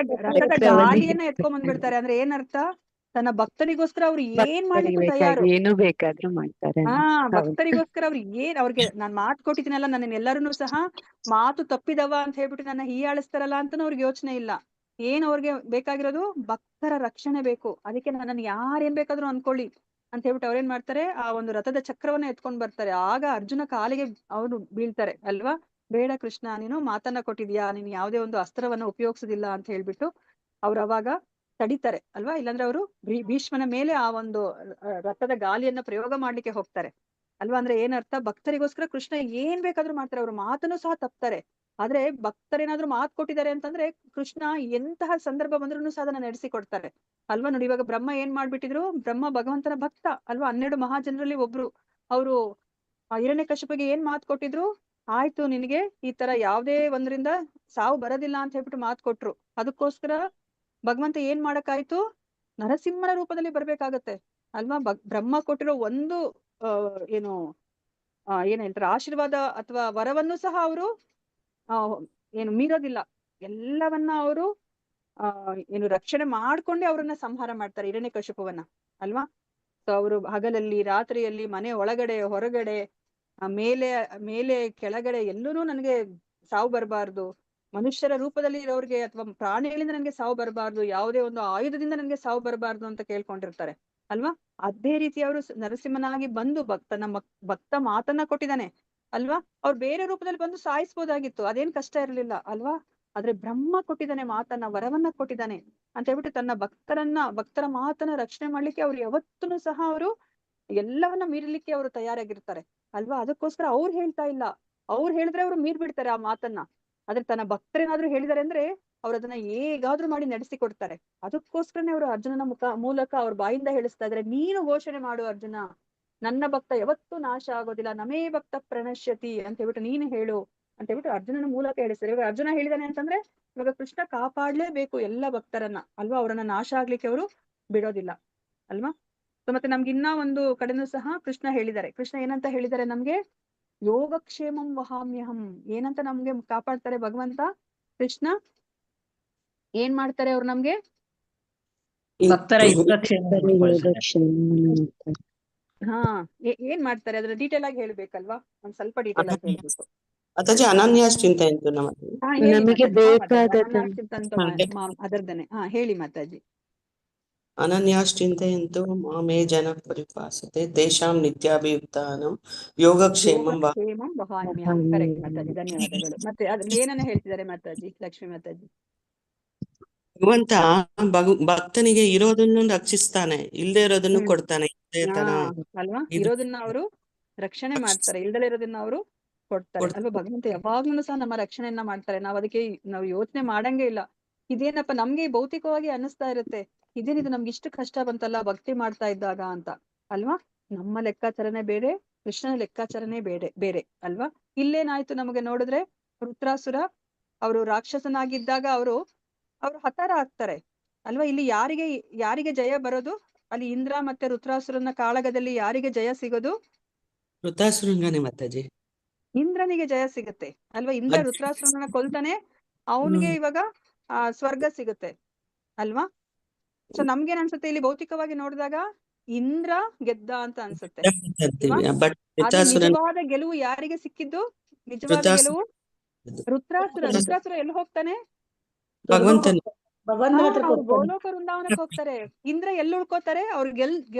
ಗಾಲಿಯನ್ನ ಎತ್ಕೊಂಡ್ ಬಂದ್ಬಿಡ್ತಾರೆ. ಅಂದ್ರೆ ಏನರ್ಥ, ತನ್ನ ಭಕ್ತರಿಗೋಸ್ಕರ ಅವ್ರು ಏನ್ ಮಾಡ್ಲಿಕ್ಕೂ ತಯಾರು. ಏನು ಬೇಕಾದ್ರೂ ಮಾಡ್ತಾರೆ. ಭಕ್ತರಿಗೋಸ್ಕರ ಅವ್ರಿಗೆ ನಾನ್ ಮಾತು ಕೊಟ್ಟಿದ್ದೀನಲ್ಲ, ನನ್ನ ಎಲ್ಲರನ್ನೂ ಸಹ ಮಾತು ತಪ್ಪಿದವ ಅಂತ ಹೇಳ್ಬಿಟ್ಟು ನನ್ನ ಹೀಯಾಳಿಸ್ತಾರಲ್ಲ ಅಂತ ಅವ್ರಿಗೆ ಯೋಚನೆ ಇಲ್ಲ. ಏನ್ ಅವ್ರಿಗೆ ಬೇಕಾಗಿರೋದು, ಭಕ್ತರ ರಕ್ಷಣೆ ಬೇಕು. ಅದಕ್ಕೆ ನನ್ನನ್ನು ಯಾರೇನ್ ಬೇಕಾದ್ರೂ ಅನ್ಕೊಳ್ಳಿ ಅಂತ ಹೇಳ್ಬಿಟ್ಟು ಅವ್ರೇನ್ ಮಾಡ್ತಾರೆ, ಆ ಒಂದು ರಥದ ಚಕ್ರವನ್ನ ಎತ್ಕೊಂಡ್ ಬರ್ತಾರೆ. ಆಗ ಅರ್ಜುನ ಕಾಲಿಗೆ ಅವ್ರು ಬೀಳ್ತಾರೆ ಅಲ್ವಾ. ಬೇಡ ಕೃಷ್ಣ, ನೀನು ಮಾತನ್ನ ಕೊಟ್ಟಿದ್ಯಾ, ನೀನು ಯಾವುದೇ ಒಂದು ಅಸ್ತ್ರವನ್ನ ಉಪಯೋಗಿಸುದಿಲ್ಲ ಅಂತ ಹೇಳ್ಬಿಟ್ಟು ಅವ್ರು ಅವಾಗ ತಡಿತಾರೆ ಅಲ್ವಾ. ಇಲ್ಲಾಂದ್ರೆ ಅವರು ಭೀಷ್ಮನ ಮೇಲೆ ಆ ಒಂದು ರಥದ ಗಾಲಿಯನ್ನ ಪ್ರಯೋಗ ಮಾಡ್ಲಿಕ್ಕೆ ಹೋಗ್ತಾರೆ ಅಲ್ವಾ. ಅಂದ್ರೆ ಏನರ್ಥ, ಭಕ್ತರಿಗೋಸ್ಕರ ಕೃಷ್ಣ ಏನ್ ಬೇಕಾದ್ರೂ ಮಾಡ್ತಾರೆ, ಅವ್ರ ಮಾತನ್ನು ಸಹ ತಪ್ತಾರೆ. ಆದ್ರೆ ಭಕ್ತರೇನಾದ್ರೂ ಮಾತು ಕೊಟ್ಟಿದ್ದಾರೆ ಅಂತಂದ್ರೆ ಕೃಷ್ಣ ಎಂತಹ ಸಂದರ್ಭ ಬಂದ್ರೂ ಸಹ ಅದನ್ನ ನಡೆಸಿಕೊಡ್ತಾರೆ ಅಲ್ವಾ. ನೋಡಿ, ಇವಾಗ ಬ್ರಹ್ಮ ಏನ್ ಮಾಡ್ಬಿಟ್ಟಿದ್ರು, ಬ್ರಹ್ಮ ಭಗವಂತನ ಭಕ್ತ ಅಲ್ವಾ. 12 ಮಹಾಜನರಲ್ಲಿ ಒಬ್ರು. ಅವರು ಹಿರಣ್ಯಕಶಿಪುಗೆ ಏನ್ ಮಾತು ಕೊಟ್ಟಿದ್ರು, ಆಯ್ತು ನಿನಗೆ ಈ ತರ ಯಾವ್ದೇ ಒಂದ್ರಿಂದ ಸಾವು ಬರೋದಿಲ್ಲ ಅಂತ ಹೇಳ್ಬಿಟ್ಟು ಮಾತು ಕೊಟ್ರು. ಅದಕ್ಕೋಸ್ಕರ ಭಗವಂತ ಏನ್ ಮಾಡಕ್ಕಾಯ್ತು, ನರಸಿಂಹನ ರೂಪದಲ್ಲಿ ಬರ್ಬೇಕಾಗತ್ತೆ ಅಲ್ವಾ. ಬ್ರಹ್ಮ ಕೊಟ್ಟಿರೋ ಒಂದು ಏನು ಏನ್ ಹೇಳ್ತಾರೆ, ಆಶೀರ್ವಾದ ಅಥವಾ ವರವನ್ನು ಸಹ ಅವರು ಏನು ಮೀರೋದಿಲ್ಲ. ಎಲ್ಲವನ್ನ ಅವರು ಏನು ರಕ್ಷಣೆ ಮಾಡ್ಕೊಂಡೆ ಅವರನ್ನ ಸಂಹಾರ ಮಾಡ್ತಾರೆ, ಹಿರಣ್ಯಕಶಿಪುವನ್ನ ಅಲ್ವಾ. ಸೊ ಅವರು ಹಗಲಲ್ಲಿ ರಾತ್ರಿಯಲ್ಲಿ ಮನೆ ಒಳಗಡೆ ಹೊರಗಡೆ ಮೇಲೆ ಕೆಳಗಡೆ ಎಲ್ಲೂ ನನಗೆ ಸಾವು ಬರಬಾರ್ದು, ಮನುಷ್ಯರ ರೂಪದಲ್ಲಿ ಇರೋರ್ಗೆ ಅಥವಾ ಪ್ರಾಣಿಗಳಿಂದ ನನಗೆ ಸಾವು ಬರಬಾರ್ದು, ಯಾವುದೇ ಒಂದು ಆಯುಧದಿಂದ ನನಗೆ ಸಾವು ಬರಬಾರ್ದು ಅಂತ ಕೇಳ್ಕೊಂಡಿರ್ತಾರೆ ಅಲ್ವಾ. ಅದೇ ರೀತಿ ಅವರು ನರಸಿಂಹನಾಗಿ ಬಂದು ಭಕ್ತ ಮಾತನ್ನ ಕೊಟ್ಟಿದ್ದಾನೆ ಅಲ್ವಾ. ಅವ್ರು ಬೇರೆ ರೂಪದಲ್ಲಿ ಬಂದು ಸಾಯಿಸ್ಬೋದಾಗಿತ್ತು, ಅದೇನ್ ಕಷ್ಟ ಇರ್ಲಿಲ್ಲ ಅಲ್ವಾ. ಆದ್ರೆ ಬ್ರಹ್ಮ ಕೊಟ್ಟಿದ್ದಾನೆ ಮಾತನ್ನ, ವರವನ್ನ ಕೊಟ್ಟಿದ್ದಾನೆ ಅಂತ ಹೇಳ್ಬಿಟ್ಟು ತನ್ನ ಭಕ್ತರ ಮಾತನ್ನ ರಕ್ಷಣೆ ಮಾಡ್ಲಿಕ್ಕೆ ಅವ್ರು ಯಾವತ್ತೂ ಸಹ ಅವರು ಎಲ್ಲವನ್ನ ಮೀರಲಿಕ್ಕೆ ಅವರು ತಯಾರಾಗಿರ್ತಾರೆ ಅಲ್ವಾ. ಅದಕ್ಕೋಸ್ಕರ ಅವ್ರು ಹೇಳ್ತಾ ಇಲ್ಲ, ಅವ್ರು ಹೇಳಿದ್ರೆ ಅವ್ರು ಮೀರ್ ಬಿಡ್ತಾರೆ ಆ ಮಾತನ್ನ. ಆದ್ರೆ ತನ್ನ ಭಕ್ತರೇನಾದ್ರೂ ಹೇಳಿದಾರೆ ಅಂದ್ರೆ ಅವ್ರು ಅದನ್ನ ಹೇಗಾದ್ರೂ ಮಾಡಿ ನಡೆಸಿಕೊಡ್ತಾರೆ. ಅದಕ್ಕೋಸ್ಕರನೇ ಅವರು ಅರ್ಜುನನ ಮೂಲಕ ಅವ್ರ ಬಾಯಿಂದ ಹೇಳಿಸ್ತಾ ಇದಾರೆ, ನೀನು ಘೋಷಣೆ ಮಾಡು ಅರ್ಜುನ, ನನ್ನ ಭಕ್ತ ಯಾವತ್ತೂ ನಾಶ ಆಗೋದಿಲ್ಲ, ನಮೇ ಭಕ್ತ ಪ್ರಣಶ್ಯತಿ ಅಂತ ಹೇಳ್ಬಿಟ್ಟು ನೀನು ಹೇಳು ಅಂತ ಹೇಳ್ಬಿಟ್ಟು ಅರ್ಜುನನ ಮೂಲಕ ಹೇಳಿಸ್ತಾರೆ. ಇವಾಗ ಅರ್ಜುನ ಹೇಳಿದಾನೆ ಅಂತಂದ್ರೆ ಇವಾಗ ಕೃಷ್ಣ ಕಾಪಾಡ್ಲೇಬೇಕು ಎಲ್ಲ ಭಕ್ತರನ್ನ ಅಲ್ವಾ. ಅವರನ್ನ ನಾಶ ಆಗ್ಲಿಕ್ಕೆ ಅವರು ಬಿಡೋದಿಲ್ಲ ಅಲ್ವಾ. ಸೊ ಮತ್ತೆ ನಮ್ಗೆ ಇನ್ನ ಒಂದು ಕಡೆನೂ ಸಹ ಕೃಷ್ಣ ಹೇಳಿದ್ದಾರೆ. ಕೃಷ್ಣ ಏನಂತ ಹೇಳಿದ್ದಾರೆ ನಮ್ಗೆ, ಯೋಗಕ್ಷೇಮಂ ವಹಾಮ್ಯಹಂ, ಏನಂತ ನಮ್ಗೆ ಕಾಪಾಡ್ತಾರೆ ಭಗವಂತ ಕೃಷ್ಣ. ಏನ್ ಮಾಡ್ತಾರೆ ಅವ್ರು ನಮ್ಗೆ, ಭಕ್ತರ ಏನ್ ಮಾಡ್ತಾರೆ ಅದ್ರ ಡೀಟೇಲ್ ಆಗಿ ಹೇಳ್ಬೇಕಲ್ವಾ, ಒಂದ್ ಸ್ವಲ್ಪ ಡೀಟೇಲ್ ಆಗಿ ಹೇಳ್ಬೇಕು. ಮಾತಾಜಿ ಅನನ್ಯಾಶ್ಚಿಂತೆ ಅಂತ ನಮಗೆ ಅದರ್ದನೆ ಹೇಳಿ ಮಾತಾಜಿ. ಅನನ್ಯಾಶ್ಚಿಂತೆಯಂತು ಮಾಮೇ ಜನ ಪರಿಪಾಸತೆ ತೇಷಾಂ ನಿತ್ಯಾಭಿಯುಕ್ತಾನಾಂ ಯೋಗಕ್ಷೇಮಂ ವಹಾಮ್ಯಹಂ. ಕರೆಕ್ಟ್ ಮಾತಾಜಿ, ಧನ್ಯವಾದಗಳು. ಮತ್ತೆ ಅದ್ರಲ್ಲಿ ಏನನ್ನ ಹೇಳ್ತಿದ್ದಾರೆ ಮಾತಾಜಿ, ಲಕ್ಷ್ಮೀ ಮಾತಾಜಿ. ಭಗವಂತ ಭಕ್ತನಿಗೆ ಇರೋದನ್ನು ರಕ್ಷಿಸ್ತಾನೆ, ಇಲ್ದೇ ಇರೋದನ್ನು ಕೊಡ್ತಾನೆ. ಅಲ್ವಾ, ಇರೋದನ್ನ ಅವರು ರಕ್ಷಣೆ ಮಾಡ್ತಾರೆ, ಇಲ್ದಲೇ ಇರೋದನ್ನ ಅವರು ಕೊಡ್ತಾರೆ ಅಲ್ವಾ. ಭಗವಂತ ಯಾವಾಗ್ಲೂ ಸಹ ನಮ್ಮ ರಕ್ಷಣೆಯನ್ನ ಮಾಡ್ತಾರೆ. ನಾವು ಯೋಚನೆ ಮಾಡಂಗೆ ಇಲ್ಲ, ಇದೇನಪ್ಪ ನಮ್ಗೆ ಭೌತಿಕವಾಗಿ ಅನ್ನಿಸ್ತಾ ಇರುತ್ತೆ, ಇದೇನಿದು ನಮ್ಗೆ ಇಷ್ಟು ಕಷ್ಟ ಬಂತಲ್ಲ ಭಕ್ತಿ ಮಾಡ್ತಾ ಇದ್ದಾಗ ಅಂತ ಅಲ್ವಾ. ನಮ್ಮ ಲೆಕ್ಕಾಚಾರನೇ ಬೇರೆ, ಕೃಷ್ಣನ ಲೆಕ್ಕಾಚಾರನೇ ಬೇರೆ ಅಲ್ವಾ. ಇಲ್ಲೇನಾಯ್ತು ನಮಗೆ ನೋಡಿದ್ರೆ, ವೃತ್ರಾಸುರ ಅವರು ರಾಕ್ಷಸನಾಗಿದ್ದಾಗ ಅವರು ಹತಾರ ಆಗ್ತಾರೆ ಅಲ್ವಾ. ಇಲ್ಲಿ ಯಾರಿಗೆ ಜಯ ಬರೋದು, ಅಲ್ಲಿ ಇಂದ್ರ ಮತ್ತೆ ವೃತ್ರಾಸುರನ ಕಾಳಗದಲ್ಲಿ ಯಾರಿಗೆ ಜಯ ಸಿಗೋದು, ವೃತ್ರಾಸುರನಿಗೆ ಮಾತಾಜಿ ಇಂದ್ರನಿಗೆ ಜಯ ಸಿಗುತ್ತೆ ಅಲ್ವಾ. ಇಂದ್ರ ವೃತ್ರಾಸುರನ ಕೊಲ್ತಾನೆ, ಅವನಿಗೆ ಇವಾಗ ಸ್ವರ್ಗ ಸಿಗುತ್ತೆ ಅಲ್ವಾ. ಸೊ ನಮ್ಗೇನ್ ಅನ್ಸುತ್ತೆ, ಇಲ್ಲಿ ಭೌತಿಕವಾಗಿ ನೋಡಿದಾಗ ಇಂದ್ರ ಗೆದ್ದ ಅಂತ ಅನ್ಸುತ್ತೆ. ನಿಜವಾದ ಗೆಲುವು ಯಾರಿಗೆ ಸಿಕ್ಕಿದ್ದು, ನಿಜವಾದ ಗೆಲುವು ವೃತ್ರಾಸುರ ಎಲ್ಲಿ ಹೋಗ್ತಾನೆ, ಗೋಲೋಕ ವೃಂದಾವನಕ್ಕೆ ಹೋಗ್ತಾರೆ. ಇಂದ್ರ ಎಲ್ಲಿ ಉಳ್ಕೋತಾರೆ, ಅವ್ರು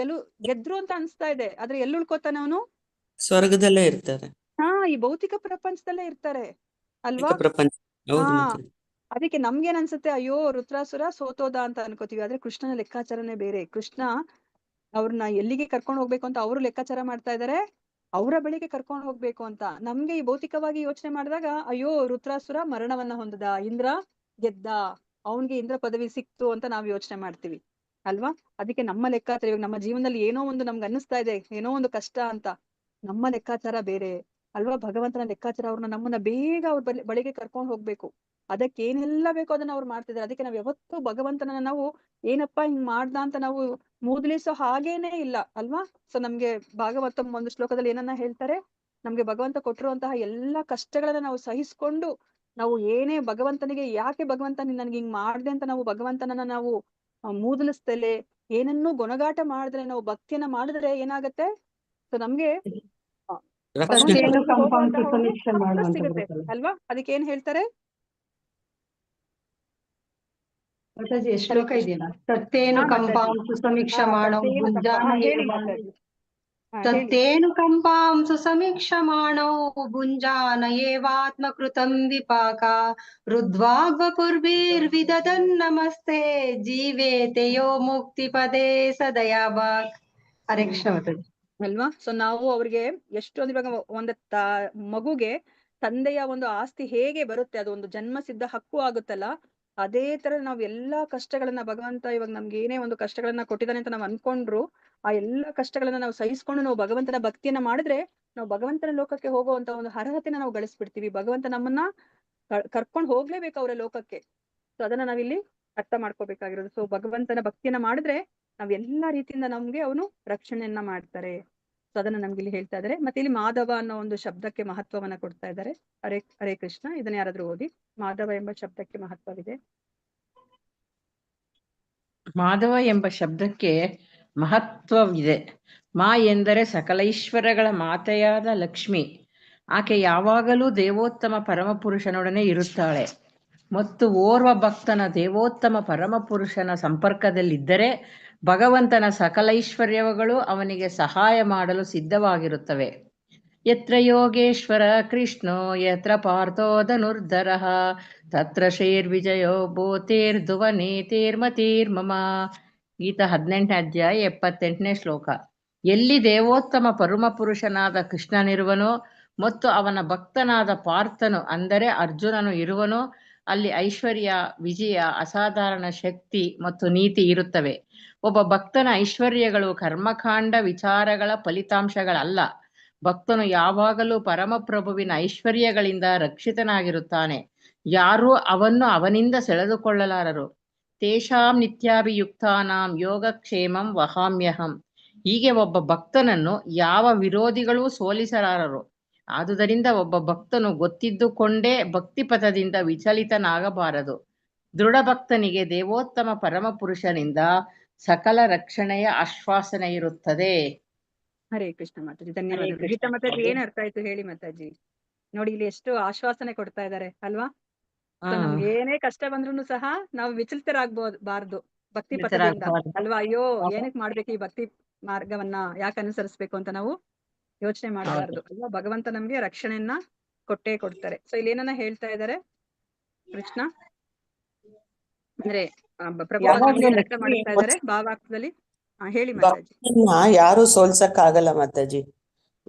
ಗೆದ್ರು ಅಂತ ಅನ್ಸ್ತಾ ಇದೆ, ಆದ್ರೆ ಎಲ್ಲಿ ಉಳ್ಕೋತಾನೆ ಅವನು, ಸ್ವರ್ಗದಲ್ಲೇ ಇರ್ತಾರೆ. ಈ ಭೌತಿಕ ಪ್ರಪಂಚದಲ್ಲೇ ಇರ್ತಾರೆ ಅಲ್ವಾ. ಅದಕ್ಕೆ ನಮ್ಗೇನ್ ಅನ್ಸುತ್ತೆ, ಅಯ್ಯೋ ವೃತ್ರಾಸುರ ಸೋತೋದ ಅಂತ ಅನ್ಕೋತೀವಿ. ಆದ್ರೆ ಕೃಷ್ಣನ ಲೆಕ್ಕಾಚಾರನೇ ಬೇರೆ. ಕೃಷ್ಣ ಅವ್ರನ್ನ ಎಲ್ಲಿಗೆ ಕರ್ಕೊಂಡು ಹೋಗ್ಬೇಕು ಅಂತ ಅವರು ಲೆಕ್ಕಾಚಾರ ಮಾಡ್ತಾ ಇದಾರೆ. ಅವರ ಬಳಿಗೆ ಕರ್ಕೊಂಡು ಹೋಗ್ಬೇಕು ಅಂತ. ನಮ್ಗೆ ಈ ಭೌತಿಕವಾಗಿ ಯೋಚನೆ ಮಾಡಿದಾಗ ಅಯ್ಯೋ ರುದ್ರಾಸುರ ಮರಣವನ್ನ ಹೊಂದದ, ಇಂದ್ರ ಗೆದ್ದ, ಅವನ್ಗೆ ಇಂದ್ರ ಪದವಿ ಸಿಕ್ತು ಅಂತ ನಾವು ಯೋಚನೆ ಮಾಡ್ತೀವಿ ಅಲ್ವಾ. ಅದಕ್ಕೆ ನಮ್ಮ ಲೆಕ್ಕಾಚಾರ, ಇವಾಗ ನಮ್ಮ ಜೀವನದಲ್ಲಿ ಏನೋ ಒಂದು ನಮ್ಗೆ ಅನ್ನಿಸ್ತಾ ಇದೆ, ಏನೋ ಒಂದು ಕಷ್ಟ ಅಂತ, ನಮ್ಮ ಲೆಕ್ಕಾಚಾರ ಬೇರೆ ಅಲ್ವಾ. ಭಗವಂತನ ಲೆಕ್ಕಾಚಾರ ಅವ್ರನ್ನ ನಮ್ಮನ್ನ ಬೇಗ ಅವ್ರ ಬಳಿಗೆ ಕರ್ಕೊಂಡು ಹೋಗ್ಬೇಕು. ಅದಕ್ಕೆ ಏನೆಲ್ಲ ಬೇಕೋ ಅದನ್ನ ಅವ್ರು ಮಾಡ್ತಿದ್ದಾರೆ. ಅದಕ್ಕೆ ನಾವ್ ಯಾವತ್ತೂ ಭಗವಂತನ ನಾವು ಏನಪ್ಪಾ ಹಿಂಗ್ ಮಾಡ್ದ ಅಂತ ನಾವು ಮೂದಲಿಸೋ ಹಾಗೇನೆ ಇಲ್ಲ ಅಲ್ವಾ. ಸೊ ನಮ್ಗೆ ಭಾಗವತ ಒಂದು ಶ್ಲೋಕದಲ್ಲಿ ಏನನ್ನ ಹೇಳ್ತಾರೆ, ನಮ್ಗೆ ಭಗವಂತ ಕೊಟ್ಟಿರುವಂತಹ ಎಲ್ಲಾ ಕಷ್ಟಗಳನ್ನ ನಾವು ಸಹಿಸ್ಕೊಂಡು, ನಾವು ಏನೇ ಭಗವಂತನಿಗೆ ಯಾಕೆ ಭಗವಂತ ನೀನ್ ನನ್ಗೆ ಹಿಂಗ್ ಮಾಡ್ದೆ ಅಂತ ನಾವು ಭಗವಂತನನ್ನ ನಾವು ಮೂದಲಿಸ್ತೇಲೆ, ಏನನ್ನೂ ಗೊಣಗಾಟ ಮಾಡಿದ್ರೆ, ನಾವು ಭಕ್ತಿಯನ್ನ ಮಾಡಿದ್ರೆ ಏನಾಗತ್ತೆ, ಸೊ ನಮ್ಗೆ ಸತ್ಯೇನು ಕಂಪಾಂಸು ಹೋಗುವಂತಹ ಒಂದು ಸಮೀಕ್ಷೆ ಮಾಡು success ಅಂತ ಸಿಗುತ್ತೆ ಬರುತ್ತಲ್ಲ ಅಲ್ವಾ. ಅದಕ್ಕೆ ಏನ್ ಹೇಳ್ತಾರೆ ಮಾತಾಜಿ, ಎಷ್ಟು ಶ್ಲೋಕ ಇದೆಯಲ್ಲ, ಸತ್ತೇನು ಕಂಪಾಂಸು ಸಮೀಕ್ಷ ಮಾಡೋ ಭುಂಜಾನ ಹೇಳಿ ಮಾತಾಜಿ. ಸತ್ತೇನು ಕಂಪಾಂಸು ಸಮೀಕ್ಷ ಮಾಡೋ ಭುಂಜಾನ ಏವಾತ್ಮಕೃತಂ ವಿಪಾಕ ರುದ್ವಾಗ್ವಪುರ್ಭಿರ್ವಿದದನ್ ನಮಸ್ತೆ ಜೀವೇತೆಯೋ ಮುಕ್ತಿ ಪದೇ ಸದಯಾಭಾಗ್. ಹರೇ ಕೃಷ್ಣ ಮಾತಾಜಿ. ಅಲ್ವಾ. ಸೊ ನಾವು ಅವ್ರಿಗೆ ಎಷ್ಟೊಂದು, ಇವಾಗ ಒಂದು ಮಗುಗೆ ತಂದೆಯ ಒಂದು ಆಸ್ತಿ ಹೇಗೆ ಬರುತ್ತೆ, ಅದು ಒಂದು ಜನ್ಮ ಸಿದ್ಧ ಹಕ್ಕು ಆಗುತ್ತಲ್ಲ, ಅದೇ ತರ ನಾವ್ ಎಲ್ಲಾ ಕಷ್ಟಗಳನ್ನ ಭಗವಂತ ಇವಾಗ ನಮ್ಗೆ ಏನೇ ಒಂದು ಕಷ್ಟಗಳನ್ನ ಕೊಟ್ಟಿದ್ದಾನೆ ಅಂತ ನಾವ್ ಅನ್ಕೊಂಡ್ರು, ಆ ಎಲ್ಲಾ ಕಷ್ಟಗಳನ್ನ ನಾವು ಸಹಿಸ್ಕೊಂಡು ನಾವು ಭಗವಂತನ ಭಕ್ತಿಯನ್ನ ಮಾಡಿದ್ರೆ ನಾವು ಭಗವಂತನ ಲೋಕಕ್ಕೆ ಹೋಗುವಂತ ಒಂದು ಅರ್ಹತೆನ ನಾವು ಗಳಿಸ್ಬಿಡ್ತೀವಿ. ಭಗವಂತ ನಮ್ಮನ್ನ ಕರ್ಕೊಂಡು ಹೋಗ್ಲೇಬೇಕು ಅವರ ಲೋಕಕ್ಕೆ. ಸೊ ಅದನ್ನ ನಾವಿಲ್ಲಿ ಅರ್ಥ ಮಾಡ್ಕೋಬೇಕಾಗಿರೋದು. ಸೊ ಭಗವಂತನ ಭಕ್ತಿಯನ್ನ ಮಾಡಿದ್ರೆ ನಾವ್ ಎಲ್ಲಾ ರೀತಿಯಿಂದ ನಮ್ಗೆ ಅವನು ರಕ್ಷಣೆಯನ್ನ ಮಾಡ್ತಾರೆ. ಸೊ ಅದನ್ನ ನಮ್ಗೆ ಇಲ್ಲಿ ಹೇಳ್ತಾ ಇದಾರೆ. ಮತ್ತೆ ಇಲ್ಲಿ ಮಾಧವ ಅನ್ನೋ ಒಂದು ಶಬ್ದಕ್ಕೆ ಮಹತ್ವವನ್ನ ಕೊಡ್ತಾ ಇದ್ದಾರೆ. ಹರೇ ಕೃಷ್ಣ. ಇದನ್ನ ಯಾರಾದ್ರೂ ಓದಿ. ಮಾಧವ ಎಂಬ ಶಬ್ದಕ್ಕೆ ಮಹತ್ವವಿದೆ. ಮಾಧವ ಎಂಬ ಶಬ್ದಕ್ಕೆ ಮಹತ್ವವಿದೆ. ಮಾ ಎಂದರೆ ಸಕಲೈಶ್ವರ್ಯಗಳ ಮಾತೆಯಾದ ಲಕ್ಷ್ಮಿ. ಆಕೆ ಯಾವಾಗಲೂ ದೇವೋತ್ತಮ ಪರಮಪುರುಷನೊಡನೆ ಇರುತ್ತಾಳೆ. ಮತ್ತು ಓರ್ವ ಭಕ್ತನ ದೇವೋತ್ತಮ ಪರಮಪುರುಷನ ಸಂಪರ್ಕದಲ್ಲಿದ್ದರೆ ಭಗವಂತನ ಸಕಲೈಶ್ವರ್ಯಗಳು ಅವನಿಗೆ ಸಹಾಯ ಮಾಡಲು ಸಿದ್ಧವಾಗಿರುತ್ತವೆ. ಯತ್ರ ಯೋಗೇಶ್ವರ ಕೃಷ್ಣೋ ಯತ್ರ ಪಾರ್ಥೋ ಧನುರ್ಧರಃ ತತ್ರ ಶ್ರೀರ್ವಿಜಯೋ ಭೂತಿರ್ಧುವನೇತಿರ್ಮತಿರ್ಮಮ. ಗೀತಾ 18ನೇ ಅಧ್ಯಾಯ 78ನೇ ಶ್ಲೋಕ. ಎಲ್ಲಿ ದೇವೋತ್ತಮ ಪರಮಪುರುಷನಾದ ಕೃಷ್ಣನಿರುವನೋ ಮತ್ತು ಅವನ ಭಕ್ತನಾದ ಪಾರ್ಥನು ಅಂದರೆ ಅರ್ಜುನನು ಇರುವನೋ ಅಲ್ಲಿ ಐಶ್ವರ್ಯ, ವಿಜಯ, ಅಸಾಧಾರಣ ಶಕ್ತಿ ಮತ್ತು ನೀತಿ ಇರುತ್ತವೆ. ಒಬ್ಬ ಭಕ್ತನ ಐಶ್ವರ್ಯಗಳು ಕರ್ಮಕಾಂಡ ವಿಚಾರಗಳ ಫಲಿತಾಂಶಗಳಲ್ಲ. ಭಕ್ತನು ಯಾವಾಗಲೂ ಪರಮಪ್ರಭುವಿನ ಐಶ್ವರ್ಯಗಳಿಂದ ರಕ್ಷಿತನಾಗಿರುತ್ತಾನೆ. ಯಾರೂ ಅವನ್ನು ಅವನಿಂದ ಸೆಳೆದುಕೊಳ್ಳಲಾರರು. ತೇಷಾಂ ನಿತ್ಯಾಭಿಯುಕ್ತಾನಾಂ ಯೋಗಕ್ಷೇಮಂ ವಹಾಮ್ಯಹಂ. ಹೀಗೆ ಒಬ್ಬ ಭಕ್ತನನ್ನು ಯಾವ ವಿರೋಧಿಗಳೂ ಸೋಲಿಸಲಾರರು. ಆದುದರಿಂದ ಒಬ್ಬ ಭಕ್ತನು ಗೊತ್ತಿದ್ದುಕೊಂಡೇ ಭಕ್ತಿ ಪಥದಿಂದ ವಿಚಲಿತನಾಗಬಾರದು. ದೃಢ ಭಕ್ತನಿಗೆ ದೇವೋತ್ತಮ ಪರಮಪುರುಷನಿಂದ ಸಕಲ ರಕ್ಷಣೆಯ ಆಶ್ವಾಸನೆ ಇರುತ್ತದೆ. ಹರೇ ಕೃಷ್ಣ ಮಾತಾಜಿ, ಧನ್ಯವಾದಗಳು. ಗೀತಾ ಮಾತಾಜಿ, ಏನ್ ಅರ್ಥ ಆಯ್ತು ಹೇಳಿ ಮಾತಾಜಿ. ನೋಡಿ ಇಲ್ಲಿ ಎಷ್ಟು ಆಶ್ವಾಸನೆ ಕೊಡ್ತಾ ಇದ್ದಾರೆ ಅಲ್ವಾ. ನಮ್ಗೆ ಏನೇ ಕಷ್ಟ ಬಂದ್ರು ಸಹ ನಾವು ವಿಚಲಿತರಾಗಬಾರ್ದು ಭಕ್ತಿ ಪಥದಿಂದ ಅಲ್ವಾ. ಅಯ್ಯೋ ಏನಕ್ ಮಾಡ್ಬೇಕು ಈ ಭಕ್ತಿ ಮಾರ್ಗವನ್ನ, ಯಾಕೆ ಅನುಸರಿಸ್ಬೇಕು ಅಂತ ನಾವು ಯೋಚನೆ ಮಾಡಬಾರ್ದು ಅಲ್ವಾ. ಭಗವಂತ ನಮ್ಗೆ ರಕ್ಷಣೆಯನ್ನ ಕೊಟ್ಟೇ ಕೊಡ್ತಾರೆ. ಸೊ ಇಲ್ಲಿ ಏನನ್ನ ಹೇಳ್ತಾ ಇದ್ದಾರೆ ಕೃಷ್ಣ ಅಂದ್ರೆ ಪ್ರಭು ಅರ್ಥ ಮಾಡ್ತಾ ಇದ್ದಾರೆ ಭಾವಾರ್ಥದಲ್ಲಿ. ಹೇಳಿ ಮಾತಾಜಿ. ಯಾರು ಸೋಲ್ಸಕ್ ಆಗಲ್ಲ ಮಾತಾಜಿ.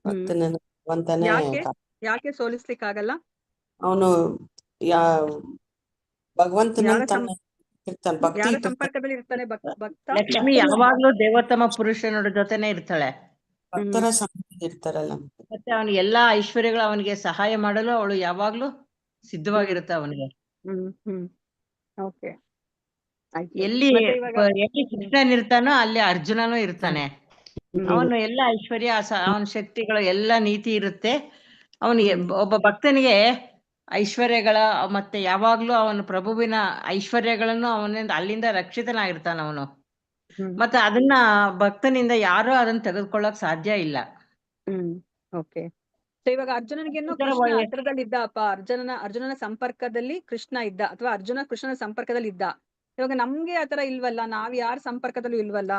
ಭಕ್ತನೇ ಯಾಕೆ ಸೋಲಿಸ್ಲಿಕ್ಕೆ ಆಗಲ್ಲ? ಅವನು ಭಗವಂತನ ಭಕ್ತಿ ಸಂಪರ್ಕದಲ್ಲಿ ಇರ್ತಾನೆ ಭಕ್ತ. ಲಕ್ಷ್ಮಿ ಯಾವಾಗ್ಲೂ ದೇವೋತ್ತಮ ಪುರುಷನೋಡ ಜೊತೆನೆ ಇರ್ತಾಳೆ. ಭಕ್ತರ ಸಂಬಂಧ ಇರ್ತಾರಲ್ಲ. ಮತ್ತೆ ಅವನಿಗೆ ಎಲ್ಲಾ ಐಶ್ವರ್ಯಗಳು ಅವನಿಗೆ ಸಹಾಯ ಮಾಡಲು ಅವಳು ಯಾವಾಗ್ಲೂ ಸಿದ್ಧವಾಗಿರುತ್ತೆ ಅವನಿಗೆ. ಎಲ್ಲಿ ಕೃಷ್ಣನ್ ಇರ್ತಾನೋ ಅಲ್ಲಿ ಅರ್ಜುನನು ಇರ್ತಾನೆ. ಅವನು ಎಲ್ಲ ಐಶ್ವರ್ಯ, ಅವನ ಶಕ್ತಿಗಳು ಎಲ್ಲ ನೀತಿ ಇರುತ್ತೆ ಅವನಿಗೆ. ಒಬ್ಬ ಭಕ್ತನಿಗೆ ಐಶ್ವರ್ಯಗಳ ಮತ್ತೆ ಯಾವಾಗ್ಲೂ ಅವನು ಪ್ರಭುವಿನ ಐಶ್ವರ್ಯಗಳನ್ನು ಅವನಿಂದ ಅಲ್ಲಿಂದ ರಕ್ಷಿತನಾಗಿರ್ತಾನ ಅವನು. ಮತ್ತೆ ಅದನ್ನ ಭಕ್ತನಿಂದ ಯಾರು ಅದನ್ನ ತೆಗೆದುಕೊಳ್ಳಕ್ ಸಾಧ್ಯ ಇಲ್ಲ. ಓಕೆ. ಸೊ ಇವಾಗ ಅರ್ಜುನನಿಗೇನು ಕೃಷ್ಣ ಹತ್ರದಲ್ಲಿ ಇದ್ದ ಅಪ್ಪ, ಅರ್ಜುನನ ಸಂಪರ್ಕದಲ್ಲಿ ಕೃಷ್ಣ ಇದ್ದ, ಅಥವಾ ಅರ್ಜುನ ಕೃಷ್ಣನ ಸಂಪರ್ಕದಲ್ಲಿ ಇದ್ದ. ಇವಾಗ ನಮ್ಗೆ ಆತರ ಇಲ್ವಲ್ಲ, ನಾವ್ ಯಾರ ಸಂಪರ್ಕದಲ್ಲೂ ಇಲ್ವಲ್ಲ.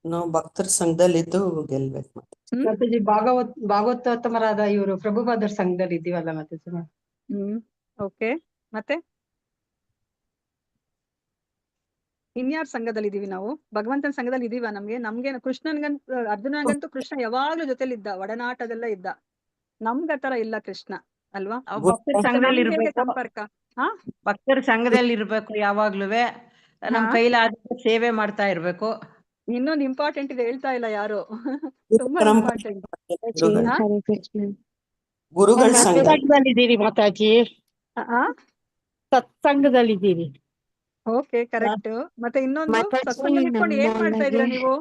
ನಾವು ಭಕ್ತರ ಸಂಘದಲ್ಲಿ ಇದ್ದು ಗೆಲ್ಬೇಕು. ಮಾತಾಜಿ, ಭಾಗವತೋತ್ತಮರಾದ ಇವರು ಪ್ರಭುಪಾದರ ಸಂಘದಲ್ಲಿ ಇದ್ದೀವಲ್ಲ ಮಾತಾಜಿ. ಓಕೆ. ಮತ್ತೆ ಇನ್ಯಾರ ಸಂಘದಲ್ಲಿ ಇದೀವಿ ನಾವು? ಭಗವಂತನ ಸಂಘದಲ್ಲಿ ಇದೀವ? ನಮ್ಗೆ ಕೃಷ್ಣನ್ಗಂತೂ ಅರ್ಜುನನ್ಗಂತೂ ಕೃಷ್ಣ ಯಾವಾಗ್ಲೂ ಜೊತೆಲಿದ್ದ, ಒಡನಾಟದೆಲ್ಲ ಇದ್ದ. ನಮ್ಗ್ ಆತರ ಇಲ್ಲ ಕೃಷ್ಣ ಅಲ್ವಾ? ನಾವು ಗುರು ಭಕ್ತರ So ಸಂಘದಲ್ಲಿ ನಮ್ಗೆ ಹೇಗೆ ಇರ್ಬೇಕು, ಸಂಪರ್ಕ? ಹಾ ಭಕ್ತರ ಸಂಘದಲ್ಲಿ ಇರ್ಬೇಕು ಯಾವಾಗ್ಲೂವೆ. ನಮ್ ಹಾ ಕೈಲಾದ ಸೇವೆ ಮಾಡ್ತಾ ಇರ್ಬೇಕು. ಇನ್ನೊಂದು ಇಂಪಾರ್ಟೆಂಟ್ ಇದೆ, ಹೇಳ್ತಾ ಇಲ್ಲ ಯಾರು. ಗುರು ತುಂಬಾ ಪರಂಪರೆ ಇಂಪಾರ್ಟೆಂಟ್. ಗುರುಗಳು ಹಾ ಹರೇ ಕೃಷ್ಣ. ಗುರುಗಳ ಸಂಘ ಸತ್ಸಂಗದಲ್ಲಿದ್ದೀರಿ ಮಾತಾಜಿ, ಸತ್ಸಂಗದಲ್ಲಿದ್ದೀರಿ. Okay, correct. ಮತ್ತೆ ಇನ್ನೊಂದು, ಮಾತಾಜಿ ಸತ್ಸಂಗದಲ್ಲಿ ಇಟ್ಕೊಂಡು ಏನ್ ಮಾಡ್ತಾ ಇದೀರಾ ನಮ್ಮೊಳಗೆ ನೀವು?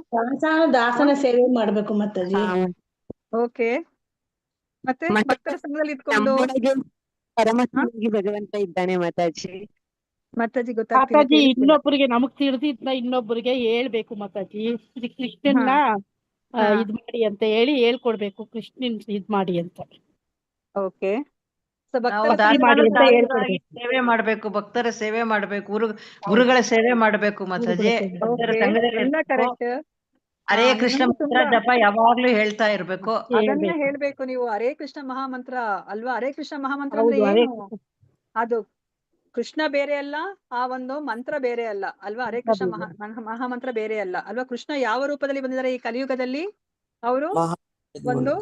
ದಾಸನ ಸೇವೆ ಮಾಡ್ಬೇಕು ಮಾತಾಜಿ. ಓಕೆ, ಮತ್ತೆ ಭಕ್ತರ ಸಂಘದಲ್ಲಿ ಇಟ್ಕೊಂಡು ನಮ್ಮೊಳಗೆ ಪರಮಾತ್ಮನಿಗೆ ಭಗವಂತ ಇದ್ದಾನೆ ಮಾತಾಜಿ. ಮಾತಾಜಿ ಗೊತ್ತಾಗ್ತಿಲ್ಲ, ಮಾತಾಜಿ ಕೇಳಿಸ್ತಿಲ್ಲ. ಇನ್ನೊಬ್ಬರಿಗೆ ನಮಗ್ ತಿಳಿದಿದ್ನ ಇನ್ನೊಬ್ಬರಿಗೆ ಹೇಳ್ಬೇಕು ಮಾತಾಜಿ. ಶ್ರೀ ಕೃಷ್ಣನ್ನ ಹಾ. ಇದ್ ಮಾಡಿ ಅಂತ ಹೇಳಿ ಹೇಳ್ಕೊಡ್ಬೇಕು, ಕೃಷ್ಣನ್ ಇದ್ ಮಾಡಿ ಅಂತ. ಓಕೆ, ಸೊ ನಾವು ಭಕ್ತರ ಮಾಡಿ ಅಂತ ದಾಸರಾಗಿ ಹೇಳ್ಕೊಡ್ಬೇಕು. ಸೇವೆ ಮಾಡ್ಬೇಕು, ಭಕ್ತರ ಸೇವೆ ಮಾಡ್ಬೇಕು, ಗುರುಗಳ ಸೇವೆ ಮಾಡ್ಬೇಕು ಮಾತಾಜಿ. ಭಕ್ತರ ಓಕೆ, ಸಂಘದಲ್ಲಿ ಎಲ್ಲ ಇರ್ಬೇಕು. ಕರೆಕ್ಟ್. ಹರೇ ಕೃಷ್ಣ ಇನ್ನೊಂದು ಮಂತ್ರ ತುಂಬಾ ಜಪ ಯಾವಾಗ್ಲೂ ಹೇಳ್ತಾ ಇರ್ಬೇಕು. ಅದನ್ನೇ ಹೇಳ್ಬೇಕು ನೀವು. ಹರೇ ಕೃಷ್ಣ ಮಹಾಮಂತ್ರ ಅಲ್ವಾ? ಹರೇ ಕೃಷ್ಣ ಮಹಾಮಂತ್ರ ಅಂದ್ರೆ ಹೌದು, ಹರೇ ಏನು? ಅದು ಕೃಷ್ಣ ಬೇರೆ ಅಲ್ಲ, ಆ ಒಂದು ಮಂತ್ರ ಬೇರೆ ಅಲ್ಲ ಅಲ್ವಾ? ಹರೇ ಕೃಷ್ಣ ಮಹಾಮಂತ್ರ ಬೇರೆ ಅಲ್ಲ ಅಲ್ವಾ? ಕೃಷ್ಣ ಯಾವ ರೂಪದಲ್ಲಿ ಬಂದಿದ್ದಾರೆ ಈ ಕಲಿಯುಗದಲ್ಲಿ? ಅವರು ಒಂದು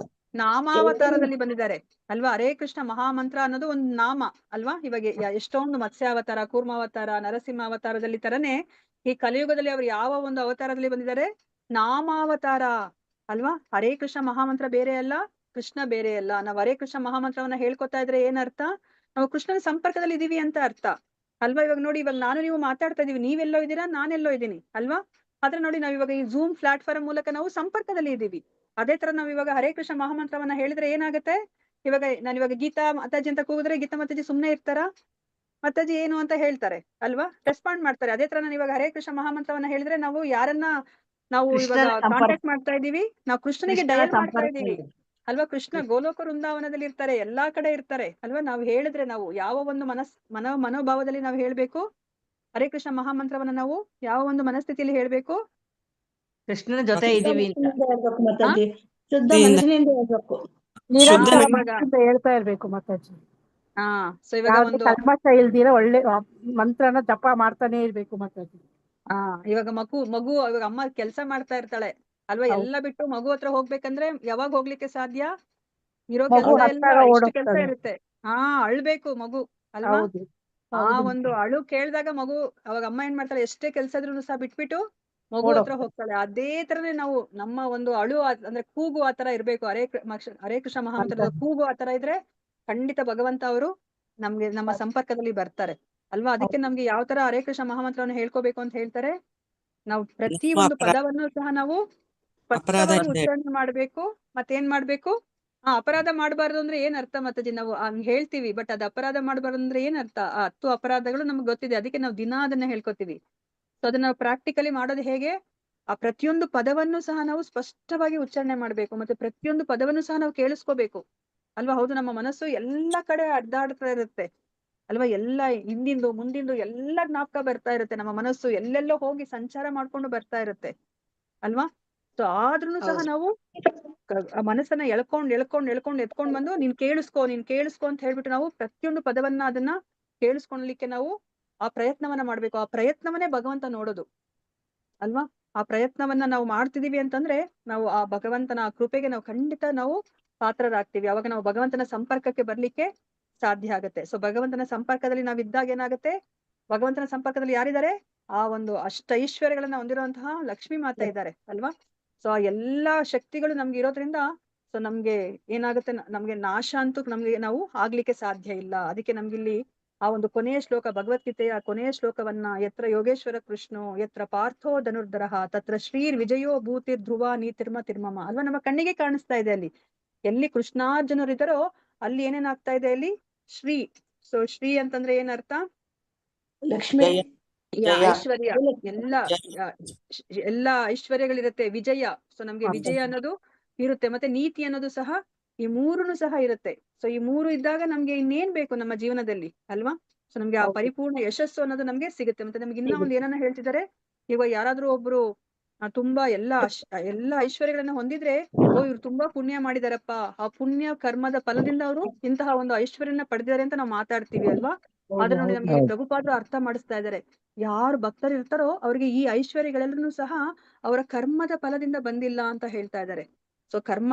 ನಾಮಾವತಾರದಲ್ಲಿ ಬಂದಿದ್ದಾರೆ ಅಲ್ವಾ? ಹರೇ ಕೃಷ್ಣ ಮಹಾಮಂತ್ರ ಅನ್ನೋದು ಒಂದು ನಾಮ ಅಲ್ವಾ? ಇವಾಗ ಎಷ್ಟೊಂದು ಮತ್ಸ್ಯಾವತಾರ, ಕೂರ್ಮಾವತಾರ, ನರಸಿಂಹಾವತಾರದಲ್ಲಿ ತರನೇ ಈ ಕಲಿಯುಗದಲ್ಲಿ ಅವರು ಯಾವ ಒಂದು ಅವತಾರದಲ್ಲಿ ಬಂದಿದ್ದಾರೆ? ನಾಮಾವತಾರ ಅಲ್ವಾ? ಹರೇ ಕೃಷ್ಣ ಮಹಾಮಂತ್ರ ಬೇರೆ ಅಲ್ಲ, ಕೃಷ್ಣ ಬೇರೆ ಅಲ್ಲ. ನಾವು ಹರೇ ಕೃಷ್ಣ ಮಹಾಮಂತ್ರವನ್ನ ಹೇಳ್ಕೊತಾ ಇದ್ರೆ ಏನರ್ಥ? ನಾವು ಕೃಷ್ಣನ ಸಂಪರ್ಕದಲ್ಲಿ ಇದೀವಿ ಅಂತ ಅರ್ಥ ಅಲ್ವಾ? ಇವಾಗ ನೋಡಿ, ಇವಾಗ ನಾನು ನೀವು ಮಾತಾಡ್ತಾ ಇದೀವಿ, ನೀವೆಲ್ಲೋ ಇದ್ದೀರಾ, ನಾನೆಲ್ಲೋ ಇದ್ದೀನಿ ಅಲ್ವಾ? ಆದ್ರೆ ನೋಡಿ, ನಾವ್ ಇವಾಗ ಈ ಝೂಮ್ ಪ್ಲಾಟ್ಫಾರ್ಮ್ ಮೂಲಕ ನಾವು ಸಂಪರ್ಕದಲ್ಲಿ ಇದೀವಿ. ಅದೇ ತರ ನಾವ್ ಇವಾಗ ಹರೇ ಕೃಷ್ಣ ಮಹಾಮಂತ್ರವನ್ನ ಹೇಳಿದ್ರೆ ಏನಾಗುತ್ತೆ? ಇವಾಗ ನಾನಿವಾಗ ಗೀತಾ ಮಾತಾಜಿ ಅಂತ ಕೂಗಿದ್ರೆ ಗೀತಾ ಮಾತಾಜಿ ಸುಮ್ನೆ ಇರ್ತಾರ? ಮಾತಾಜಿ ಏನು ಅಂತ ಹೇಳ್ತಾರೆ ಅಲ್ವಾ? ರೆಸ್ಪಾಂಡ್ ಮಾಡ್ತಾರೆ. ಅದೇ ತರ ನಾನು ಇವಾಗ ಹರೇ ಕೃಷ್ಣ ಮಹಾಮಂತ್ರವನ್ನ ಹೇಳಿದ್ರೆ ನಾವು ಯಾರನ್ನ ನಾವು ಇವಾಗ ಕಾಂಟ್ಯಾಕ್ಟ್ ಮಾಡ್ತಾ ಇದೀವಿ? ನಾವು ಕೃಷ್ಣನಿಗೆ ಡಯಲ್ ಮಾಡ್ತಾ ಇದೀವಿ ಅಲ್ವಾ? ಕೃಷ್ಣ ಗೋಲೋಕ ವೃಂದಾವನದಲ್ಲಿ ಇರ್ತಾರೆ, ಎಲ್ಲಾ ಕಡೆ ಇರ್ತಾರೆ ಅಲ್ವಾ? ನಾವು ಹೇಳಿದ್ರೆ ನಾವು ಯಾವ ಒಂದು ಮನೋಭಾವದಲ್ಲಿ ನಾವು ಹೇಳ್ಬೇಕು? ಹರೇ ಕೃಷ್ಣ ಮಹಾಮಂತ್ರವನ್ನ ನಾವು ಯಾವ ಒಂದು ಮನಸ್ಥಿತಿಯಲ್ಲಿ ಹೇಳ್ಬೇಕು? ಕೃಷ್ಣನ ಜೊತೆ ಇದೀವಿ ಅಂತ. ಮಾತಾಜಿ ಶುದ್ಧ ಮನಸ್ಸಿನಿಂದ ಹೇಳ್ಬೇಕು. ನಿರಂತರ ಇವಾಗ ಮನಸ್ಸಿಂದ ಹೇಳ್ತಾ ಇರ್ಬೇಕು ಮಾತಾಜಿ. ಸೊ ಇವಾಗ ಯಾವ್ದೇ ಒಂದು ಕಲ್ಮಶ ಇಲ್ದಿರ ಒಳ್ಳೆ ಮಂತ್ರನ ಜಪ ಮಾಡ್ತಾನೆ ಇರ್ಬೇಕು ಮಾತಾಜಿ. ಇವಾಗ ಮಗು ಇವಾಗ ಅಮ್ಮ ಕೆಲ್ಸ ಮಾಡ್ತಾ ಇರ್ತಾಳೆ ಅಲ್ವಾ? ಎಲ್ಲ ಬಿಟ್ಟು ಮಗು ಹತ್ರ ಹೋಗ್ಬೇಕಂದ್ರೆ ಯಾವಾಗ ಹೋಗ್ಲಿಕ್ಕೆ ಸಾಧ್ಯ? ಇರೋ ಕೆಲ್ಸ ಎಲ್ಲ ಇಷ್ಟು ಕೆಲ್ಸ ಇರುತ್ತೆ. ಅಳ್ಬೇಕು ಮಗು ಅಲ್ವಾ? ಆ ಒಂದು ಅಳು ಕೇಳ್ದಾಗ ಮಗು, ಅವಾಗ ಅಮ್ಮ ಏನ್ ಮಾಡ್ತಾಳೆ? ಎಷ್ಟೇ ಕೆಲ್ಸ ಇದ್ರೂ ಸಹ ಬಿಟ್ಬಿಟ್ಟು ಮಗು ಹತ್ರ ಹೋಗ್ತಾಳೆ. ಅದೇ ತರನೇ ನಾವು ನಮ್ಮ ಒಂದು ಅಳು ಅಂದ್ರೆ ಕೂಗು ಆತರ ಇರ್ಬೇಕು. ಹರೇ ಕೃಷ್ಣ ಮಹಾಮಂತ್ರದ ಕೂಗು ಆತರ ಇದ್ರೆ ಖಂಡಿತ ಭಗವಂತ ಅವರು ನಮ್ಮ ಸಂಪರ್ಕದಲ್ಲಿ ಬರ್ತಾರೆ ಅಲ್ವಾ? ಅದಕ್ಕೆ ನಮ್ಗೆ ಯಾವ ತರ ಹರೇ ಕೃಷ್ಣ ಮಹಾಮಂತ್ರವನ್ನು ಹೇಳ್ಕೋಬೇಕು ಅಂತ ಹೇಳ್ತಾರೆ? ನಾವು ಪ್ರತಿ ಒಂದು ಪದವನ್ನು ಸಹ ನಾವು ಸ್ಪಷ್ಟವಾಗಿ ಉಚ್ಚಾರಣೆ ಮಾಡ್ಬೇಕು. ಮತ್ತೇನ್ ಮಾಡ್ಬೇಕು? ಅಪರಾಧ ಮಾಡಬಾರ್ದು ಅಂದ್ರೆ ಏನ್ ಅರ್ಥ ಮಾತಾಜಿ? ನಾವು ಹಂಗ್ ಹೇಳ್ತೀವಿ, ಬಟ್ ಅದ್ ಅಪರಾಧ ಮಾಡಬಾರ್ದು ಅಂದ್ರೆ ಏನ್ ಅರ್ಥ? 10 ಅಪರಾಧಗಳು ನಮ್ಗೆ ಗೊತ್ತಿದೆ, ಅದಕ್ಕೆ ನಾವು ದಿನಾ ಅದನ್ನ ಹೇಳ್ಕೊತೀವಿ. ಸೊ ಅದನ್ನ ನಾವು ಪ್ರಾಕ್ಟಿಕಲಿ ಮಾಡೋದು ಹೇಗೆ? ಆ ಪ್ರತಿಯೊಂದು ಪದವನ್ನು ಸಹ ನಾವು ಸ್ಪಷ್ಟವಾಗಿ ಉಚ್ಚಾರಣೆ ಮಾಡ್ಬೇಕು, ಮತ್ತೆ ಪ್ರತಿಯೊಂದು ಪದವನ್ನು ಸಹ ನಾವು ಕೇಳಿಸ್ಕೋಬೇಕು ಅಲ್ವಾ? ಹೌದು, ನಮ್ಮ ಮನಸ್ಸು ಎಲ್ಲಾ ಕಡೆ ಅಡ್ಡಾಡ್ತಾ ಇರುತ್ತೆ ಅಲ್ವಾ? ಎಲ್ಲ ಹಿಂದಿಂದು ಮುಂದಿಂದು ಎಲ್ಲ ಜ್ಞಾಪಕ ಬರ್ತಾ ಇರುತ್ತೆ. ನಮ್ಮ ಮನಸ್ಸು ಎಲ್ಲೆಲ್ಲೋ ಹೋಗಿ ಸಂಚಾರ ಮಾಡ್ಕೊಂಡು ಬರ್ತಾ ಇರುತ್ತೆ ಅಲ್ವಾ? ಸೊ ಆದ್ರೂನು ಸಹ ನಾವು ಆ ಮನಸ್ಸನ್ನ ಎಳ್ಕೊಂಡ್ ಬಂದು ನೀನ್ ಕೇಳಿಸ್ಕೊ ಅಂತ ಹೇಳ್ಬಿಟ್ಟು ನಾವು ಪ್ರತಿಯೊಂದು ಪದವನ್ನ ಅದನ್ನ ಕೇಳಿಸ್ಕೊಳ್ಲಿಕ್ಕೆ ನಾವು ಆ ಪ್ರಯತ್ನವನ್ನ ಮಾಡ್ಬೇಕು. ಆ ಪ್ರಯತ್ನವನ್ನೇ ಭಗವಂತ ನೋಡೋದು ಅಲ್ವಾ? ಆ ಪ್ರಯತ್ನವನ್ನ ನಾವು ಮಾಡ್ತಿದೀವಿ ಅಂತಂದ್ರೆ ನಾವು ಆ ಭಗವಂತನ ಆ ಕೃಪೆಗೆ ನಾವು ಖಂಡಿತ ನಾವು ಪಾತ್ರರಾಗ್ತೀವಿ. ಅವಾಗ ನಾವು ಭಗವಂತನ ಸಂಪರ್ಕಕ್ಕೆ ಬರ್ಲಿಕ್ಕೆ ಸಾಧ್ಯ ಆಗತ್ತೆ. ಸೊ ಭಗವಂತನ ಸಂಪರ್ಕದಲ್ಲಿ ನಾವಿದ್ದಾಗ ಏನಾಗುತ್ತೆ? ಭಗವಂತನ ಸಂಪರ್ಕದಲ್ಲಿ ಯಾರಿದ್ದಾರೆ? ಆ ಒಂದು ಅಷ್ಟೈಶ್ವರ್ಯಗಳನ್ನ ಹೊಂದಿರುವಂತಹ ಲಕ್ಷ್ಮೀ ಮಾತಾ ಇದ್ದಾರೆ ಅಲ್ವಾ? ಸೊ ಆ ಎಲ್ಲಾ ಶಕ್ತಿಗಳು ನಮ್ಗೆ ಇರೋದ್ರಿಂದ ಸೊ ನಮ್ಗೆ ಏನಾಗುತ್ತೆ? ನಮ್ಗೆ ನಾಶ ಅಂತೂ ನಾವು ಆಗ್ಲಿಕ್ಕೆ ಸಾಧ್ಯ ಇಲ್ಲ. ಅದಕ್ಕೆ ನಮ್ಗಿಲ್ಲಿ ಆ ಒಂದು ಕೊನೆಯ ಶ್ಲೋಕ, ಭಗವದ್ಗೀತೆಯ ಕೊನೆಯ ಶ್ಲೋಕವನ್ನ, ಯತ್ರ ಯೋಗೇಶ್ವರ ಕೃಷ್ಣೋ ಯತ್ರ ಪಾರ್ಥೋ ಧನುರ್ಧರಃ ತತ್ರ ಶ್ರೀರ್ ವಿಜಯೋ ಭೂತಿರ್ ಧ್ರುವ ನೀತಿರ್ಮ ತಿರ್ಮಮ ಅಲ್ವಾ? ನಮ್ಮ ಕಣ್ಣಿಗೆ ಕಾಣಿಸ್ತಾ ಇದೆ ಅಲ್ಲಿ. ಎಲ್ಲಿ ಕೃಷ್ಣಾರ್ಜುನರು ಇದ್ದಾರೋ ಅಲ್ಲಿ ಏನೇನಾಗ್ತಾ ಇದೆ? ಅಲ್ಲಿ ಶ್ರೀ. ಸೊ ಶ್ರೀ ಅಂತಂದ್ರೆ ಏನರ್ಥ? ಲಕ್ಷ್ಮಿ, ಐಶ್ವರ್ಯ, ಎಲ್ಲಾ ಐಶ್ವರ್ಯಗಳಿರುತ್ತೆ. ವಿಜಯ, ಸೊ ನಮ್ಗೆ ವಿಜಯ ಅನ್ನೋದು ಇರುತ್ತೆ. ಮತ್ತೆ ನೀತಿ ಅನ್ನೋದು ಸಹ, ಈ ಮೂರನ್ನು ಸಹ ಇರುತ್ತೆ. ಸೊ ಈ ಮೂರು ಇದ್ದಾಗ ನಮ್ಗೆ ಇನ್ನೇನ್ ಬೇಕು ನಮ್ಮ ಜೀವನದಲ್ಲಿ ಅಲ್ವಾ? ಸೊ ನಮ್ಗೆ ಆ ಪರಿಪೂರ್ಣ ಯಶಸ್ಸು ಅನ್ನೋದು ನಮ್ಗೆ ಸಿಗುತ್ತೆ. ಮತ್ತೆ ನಮ್ಗೆ ಇನ್ನ ಒಂದು ಏನನ್ನ ಹೇಳ್ತಿದ್ದಾರೆ? ಇವಾಗ ಯಾರಾದ್ರೂ ಒಬ್ರು ತುಂಬಾ ಎಲ್ಲಾ ಐಶ್ವರ್ಯಗಳನ್ನ ಹೊಂದಿದ್ರೆ, ಇವ್ರು ತುಂಬಾ ಪುಣ್ಯ ಮಾಡಿದಾರಪ್ಪ, ಆ ಪುಣ್ಯ ಕರ್ಮದ ಫಲದಿಂದ ಅವರು ಇಂತಹ ಒಂದು ಐಶ್ವರ್ಯನ ಪಡೆದಿದ್ದಾರೆ ಅಂತ ನಾವು ಮಾತಾಡ್ತೀವಿ ಅಲ್ವಾ? ಆದ್ರೆ ನೋಡಿ ನಮ್ಗೆ ಇಲ್ಲಿ ಪ್ರಭುಪಾದರು ಅರ್ಥ ಮಾಡಿಸ್ತಾ ಇದ್ದಾರೆ. ಯಾರು ಭಕ್ತರು ಇರ್ತಾರೋ ಅವ್ರಿಗೆ ಈ ಐಶ್ವರ್ಯಗಳೆಲ್ಲರೂ ಸಹ ಅವರ ಕರ್ಮದ ಫಲದಿಂದ ಬಂದಿಲ್ಲ ಅಂತ ಹೇಳ್ತಾ ಇದ್ದಾರೆ. ಸೊ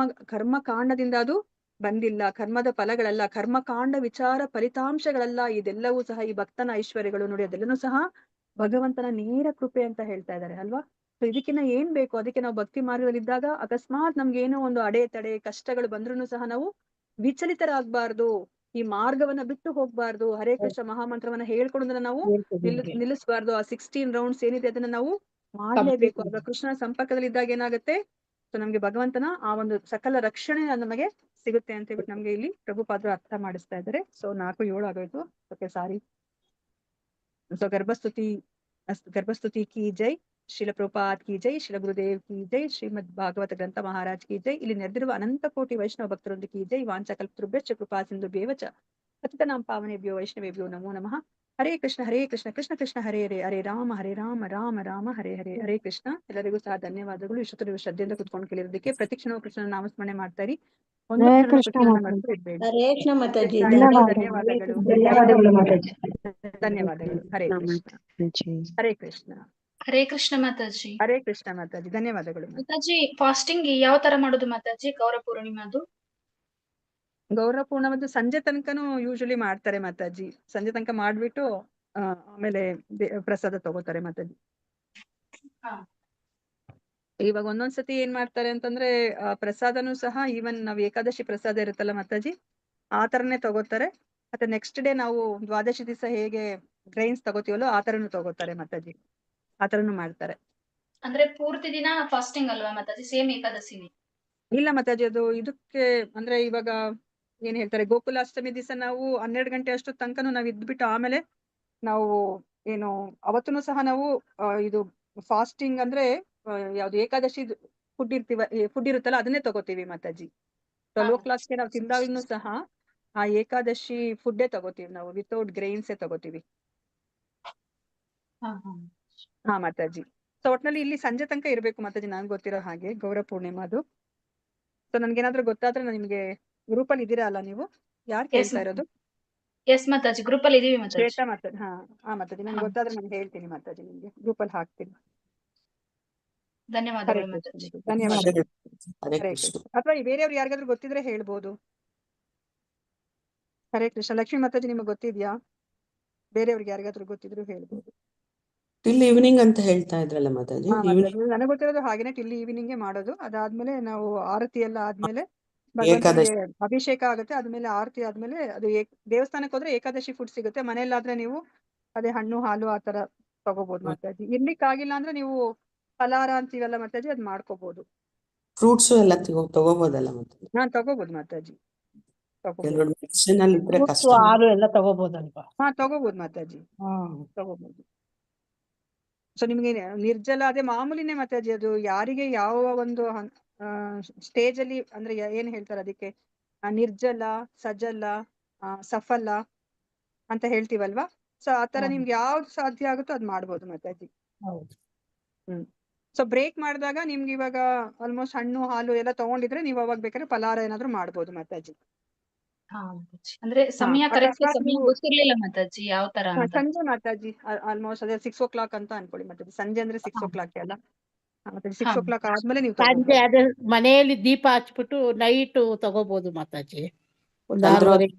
ಕರ್ಮ ಕಾಂಡದಿಂದ ಅದು ಬಂದಿಲ್ಲ, ಕರ್ಮದ ಫಲಗಳಲ್ಲ, ಕರ್ಮಕಾಂಡ ವಿಚಾರ ಫಲಿತಾಂಶಗಳಲ್ಲ, ಇದೆಲ್ಲವೂ ಸಹ ಈ ಭಕ್ತನ ಐಶ್ವರ್ಯಗಳು ನೋಡಿ, ಅದೆಲ್ಲನೂ ಸಹ ಭಗವಂತನ ನೇರ ಕೃಪೆ ಅಂತ ಹೇಳ್ತಾ ಇದ್ದಾರೆ ಅಲ್ವಾ. ಸೊ ಇದಕ್ಕಿನ್ನ ಏನ್ ಬೇಕು, ಅದಕ್ಕೆ ನಾವು ಭಕ್ತಿ ಮಾರ್ಗದಲ್ಲಿದ್ದಾಗ ಅಕಸ್ಮಾತ್ ನಮ್ಗೆ ಏನೋ ಒಂದು ಅಡೆತಡೆ ಕಷ್ಟಗಳು ಬಂದ್ರೂ ಸಹ ನಾವು ವಿಚಲಿತರಾಗಬಾರ್ದು, ಈ ಮಾರ್ಗವನ್ನ ಬಿಟ್ಟು ಹೋಗ್ಬಾರ್ದು, ಹರೇ ಕೃಷ್ಣ ಮಹಾಮಂತ್ರವನ್ನ ಹೇಳ್ಕೊಡೋದನ್ನ ನಾವು ನಿಲ್ಲಿಸಬಾರ್ದು. ಆ 16 ರೌಂಡ್ಸ್ ಏನಿದೆ ಅದನ್ನ ನಾವು ಮಾಡ್ಲೇಬೇಕು. ಆಗ ಕೃಷ್ಣನ ಸಂಪರ್ಕದಲ್ಲಿ ಇದ್ದಾಗ ಏನಾಗುತ್ತೆ, ಸೊ ನಮ್ಗೆ ಭಗವಂತನ ಆ ಒಂದು ಸಕಲ ರಕ್ಷಣೆ ನಮಗೆ ಸಿಗುತ್ತೆ ಅಂತ ಹೇಳ್ಬಿಟ್ಟು ನಮ್ಗೆ ಇಲ್ಲಿ ಪ್ರಭುಪಾದರು ಅರ್ಥ ಮಾಡಿಸ್ತಾ ಇದ್ದಾರೆ. ಸೊ 4:07 ಆಗೋಯ್ತು. ಓಕೆ, ಸಾರಿ. ಸೊ ಗರ್ಭಸ್ತುತಿ ಕಿ ಜೈ, ಶ್ರೀಲ ಪ್ರಭುಪಾದ್ ಕಿ ಜೈ, ಶ್ರೀಲ ಗುರುದೇವ್ ಕಿ ಜೈ, ಶ್ರೀಮದ್ ಭಾಗವತ ಗ್ರಂಥ ಮಹಾರಾಜ್ ಕಿ ಜೈ. ಇಲ್ಲಿ ನೆರೆದಿರುವ ಅನಂತ ಕೋಟಿ ವೈಷ್ಣವ ಭಕ್ತರೊಂದಿಗೆ ಕಿ ಜೈ. ವಾಂಚ ಕಲ್ಪತೃಭ್ಯಶ್ಚ ಕೃಪಾ ಸಿಂಧುಭ್ಯೇವ ಚ ಪತಿತನಾಂ ಪಾವನೇಭ್ಯೋ ವೈಷ್ಣವೇಭ್ಯೋ ನಮೋ ನಮಃ. ಹರೇ ಕೃಷ್ಣ ಕೃಷ್ಣ ಕೃಷ್ಣ ಹರೇ ಹರೇ, ಹರೇ ರಾಮ ರಾಮ ರಾಮ ಹರೇ ಹರೇ. ಹರೇ ಕೃಷ್ಣ. ಎಲ್ಲರಿಗೂ ಸಹ ಧನ್ಯವಾದಗಳು. ಇಷ್ಟೊತ್ತು ನೀವು ಶ್ರದ್ಧೆಯಿಂದ ಕುತ್ಕೊಂಡು ಕೇಳಿರೋದಕ್ಕೆ. ಪ್ರತಿಕ್ಷಣವೂ ಕೃಷ್ಣನ ನಾಮಸ್ಮರಣೆ ಮಾಡ್ತಾರಿ. ಒಂದು ಕ್ಷಣ ಕೃಷ್ಣನ ಮರೆತು ಇಡ್ಬೇಡಿ. ಹರೇ ಕೃಷ್ಣ ಮಾತಾಜಿ. ಧನ್ಯವಾದಗಳು. ಧನ್ಯವಾದಗಳು ಮಾತಾಜಿ. ಧನ್ಯವಾದಗಳು. ಹರೇ ಕೃಷ್ಣ. ಹರೇ ಕೃಷ್ಣ. ಹರೇ ಕೃಷ್ಣ ಮಾತಾಜಿ. ಹರೇ ಕೃಷ್ಣ ಮಾತಾಜಿ. ಧನ್ಯವಾದಗಳು ಮಾತಾಜಿ. ಫಾಸ್ಟಿಂಗ್ ಯಾವ ತರ ಮಾಡೋದು ಮಾತಾಜಿ? ಗೌರ ಪೂರ್ಣಿಮಾದು ಗೌರ ಪೂರ್ಣವದ್ದು ಸಂಜೆ ತನಕನೂ ಯೂಶಲಿ ಮಾಡ್ತಾರೆ ಮಾತಾಜಿ. ಸಂಜೆ ತನಕ ಮಾಡ್ಬಿಟ್ಟು ಆಮೇಲೆ ಪ್ರಸಾದ ತಗೋತಾರೆ ಮಾತಾಜಿ. ಇವಾಗ ಒಂದೊಂದ್ಸತಿ ಏನ್ ಮಾಡ್ತಾರೆ ಅಂತಂದ್ರೆ ಪ್ರಸಾದನೂ ಸಹ ಈವನ್ ನಾವ್ ಏಕಾದಶಿ ಪ್ರಸಾದ ಇರುತ್ತಲ್ಲ ಮಾತಾಜಿ, ಆ ತರನೇ ತಗೋತಾರೆ. ಮತ್ತೆ ನೆಕ್ಸ್ಟ್ ಡೇ ನಾವು ದ್ವಾದಶಿ ದಿವಸ ಹೇಗೆ ಗ್ರೈನ್ಸ್ ತಗೋತೀವಲ್ಲೋ ಆ ತರನು ತಗೋತಾರೆ ಮಾತಾಜಿ. ಆ ತರನು ಮಾಡ್ತಾರೆ. ಅಂದ್ರೆ ಪೂರ್ತಿ ದಿನ ಫಾಸ್ಟಿಂಗ್ ಅಲ್ವಾ ಮಾತಾಜಿ? ಸೇಮ್ ಏಕಾದಶಿನೇ? ಇಲ್ಲ ಮಾತಾಜಿ, ಅದು ಇದಕ್ಕೆ ಅಂದ್ರೆ ಇವಾಗ ಏನ್ ಹೇಳ್ತಾರೆ, ಗೋಕುಲಾಷ್ಟಮಿ ದಿವಸ ನಾವು 12 ಗಂಟೆ ಅಷ್ಟು ತನಕನೂ ನಾವ್ ಇದ್ಬಿಟ್ಟು ಆಮೇಲೆ ನಾವು ಏನು ಅವತ್ತೂ ಸಹ ನಾವು ಇದು ಫಾಸ್ಟಿಂಗ್ ಅಂದ್ರೆ ಯಾವ್ದು ಏಕಾದಶಿ ಫುಡ್ ಇರುತ್ತಲ್ಲ ಅದನ್ನೇ ತಗೋತೀವಿ ಮಾತಾಜಿ. 12 o'clockಗೆ ನಾವು ತಿಂದಾಗ್ಲೂ ಸಹ ಆ ಏಕಾದಶಿ ಫುಡ್ಡೇ ತಗೋತೀವಿ ನಾವು, ವಿತೌಟ್ ಗ್ರೈನ್ಸೇ ತಗೋತೀವಿ. ಹಾ ಮಾತಾಜಿ. ಸೊ ಒಟ್ನಲ್ಲಿ ಇಲ್ಲಿ ಸಂಜೆ ತನಕ ಇರ್ಬೇಕು ಮಾತಾಜಿ, ನನ್ಗೆ ಗೊತ್ತಿರೋ ಹಾಗೆ ಗೌರ ಪೂರ್ಣಿಮಾದು. ಸೊ ನನ್ಗೇನಾದ್ರೂ ಗೊತ್ತಾದ್ರೆ ನಿಮ್ಗೆ ಗ್ರೂಪ್ ಅಲ್ಲಿ ಇದ್ದೀರಾ ಅಲ್ಲ ನೀವು? ಯಾರು ಕೇಳ್ತಾ ಇರೋದು? ಎಸ್ ಮಾತಾಜಿ, ಗ್ರೂಪ್ ಅಲ್ಲಿ ಇದೀವಿ ಮಾತಾಜಿ. ಶ್ವೇತಾ ಮಾತಾಜಿ. ಹಾ ಮಾತಾಜಿ, ನನ್ಗೆ ಗೊತ್ತಾದ್ರೆ ನಾನು ಹೇಳ್ತೀನಿ ಮಾತಾಜಿ, ನಿಮ್ಗೆ ಗ್ರೂಪ್ ಅಲ್ಲಿ ಹಾಕ್ತೀನಿ. ಧನ್ಯವಾದಗಳು ಮಾತಾಜಿ. ಧನ್ಯವಾದಗಳು. ಹರೇ ಹರೇ ಕೃಷ್ಣ. ಕೃಷ್ಣ. ಅಥವಾ ಬೇರೆಯವ್ರು ಯಾರಿಗಾದ್ರೂ ಗೊತ್ತಿದ್ರೆ ಹೇಳ್ಬೋದು. ಹರೇ ಕೃಷ್ಣ. ಲಕ್ಷ್ಮೀ ಮಾತಾಜಿ ನಿಮಗೆ ಗೊತ್ತಿದ್ಯಾ? ಬೇರೆಯವ್ರಿಗೆ ಯಾರಿಗಾದ್ರೂ ಗೊತ್ತಿದ್ರು ಹೇಳ್ಬೋದು. ಟಿಲ್ ಈವ್ನಿಂಗ್ ಅಂತ ಹೇಳ್ತಾ ಇದ್ರಲ್ಲ ಮಾತಾಜಿ. ಹಾ ಮಾತಾಜಿ, ನನಗೆ ಗೊತ್ತಿರೋದು ಹಾಗೇನೆ, ಟಿಲ್ ಈವ್ನಿಂಗ್ ಮಾಡೋದು. ಅದಾದ್ಮೇಲೆ ನಾವು ಆರತಿ ಎಲ್ಲ ಆದ್ಮೇಲೆ ಭಗವಂತನಿಗೆ ಅಭಿಷೇಕ ಆಗುತ್ತೆ. ಆದ್ಮೇಲೆ ಆರತಿ ಆದ್ಮೇಲೆ ಅದು ದೇವಸ್ಥಾನಕ್ಕೆ ಹೋದ್ರೆ ಏಕಾದಶಿ ಫುಡ್ ಸಿಗುತ್ತೆ. ಮನೆಯಲ್ಲಾದ್ರೆ ನೀವು ಅದೇ ಹಣ್ಣು ಹಾಲು ಆತರ ತಗೋಬಹುದು ಮಾತಾಜಿ. ಇರ್ಲಿಕ್ಕಾಗಿಲ್ಲ ಅಂದ್ರೆ ನೀವು ಫಲಾರ ಅಂತೀವಲ್ಲ ಮಾತಾಜಿ, ಅದ್ ಮಾಡ್ಕೋಬಹುದು. ಫ್ರೂಟ್ಸ್ ಎಲ್ಲ ತಗೋಬಹುದಲ್ಲ ಮಾತಾಜಿ? ಹಾ ತಗೋಬಹುದು ಮಾತಾಜಿ, ತಗೋಬಹುದು. ಕೆಲವೊಂದು ಮೆಡಿಸಿನ್ ಅಲ್ಲಿ ಇದ್ರೆ ಕಷ್ಟ. ಹಾಲು ಎಲ್ಲ ತಗೋಬಹುದಲ್ವಾ? ಹಾ ತಗೋಬಹುದು ಮಾತಾಜಿ, ತಗೋಬಹುದು. ಸೊ ನಿಮ್ಗೆ ನಿರ್ಜಲ ಅದೇ ಮಾಮೂಲಿನೇ ಮಾತಾಜಿ. ಅದು ಯಾರಿಗೆ ಯಾವ ಒಂದು ಸ್ಟೇಜ್ ಅಲ್ಲಿ ಅಂದ್ರೆ ಏನ್ ಹೇಳ್ತಾರೆ ಅದಕ್ಕೆ, ನಿರ್ಜಲ, ಸಜಲ, ಸಫಲ ಅಂತ ಹೇಳ್ತೀವಲ್ವಾ. ಸೊ ಆತರ ನಿಮ್ಗೆ ಯಾವ್ದು ಸಾಧ್ಯ ಆಗುತ್ತೋ ಅದ್ ಮಾಡ್ಬೋದು ಮಾತಾಜಿ. ಸೊ ಬ್ರೇಕ್ ಮಾಡಿದಾಗ ನಿಮ್ಗೆ ಇವಾಗ ಆಲ್ಮೋಸ್ಟ್ ಹಣ್ಣು ಹಾಲು ಎಲ್ಲ ತಗೊಂಡಿದ್ರೆ ನೀವು ಅವಾಗ ಬೇಕಾದ್ರೆ ಫಲಾರ ಏನಾದ್ರು ಮಾಡ್ಬೋದು ಮಾತಾಜಿ. ಅಂದ್ರೆ ಸಮಯ ಕರೆಕ್ಟ್ ಸಮಯ ಗೊತ್ತಿರ್ಲಿಲ್ಲ ಮಾತಾಜಿ ಯಾವ ತರ ಅಂತ. ಸಂಜೆ ಮಾತಾಜಿ ಆಲ್ಮೋಸ್ಟ್ ಅದೇ 6 o'clock ಅಂತ ಅನ್ಕೊಳ್ಳಿ ಮಾತಾಜಿ. ಸಂಜೆ ಅಂದ್ರೆ 6 o'clock ಅಲ್ಲ, ಮತ್ತೆ 6 o'clock ಆದ್ಮೇಲೆ ನೀವು ಸಂಜೆ ಅದೇ ಮನೆಯಲ್ಲಿ ದೀಪ ಹಚ್ಬಿಟ್ಟು ನೈಟ್ ತಗೋಬಹುದು ಮಾತಾಜಿ. ಒಂದು 6:30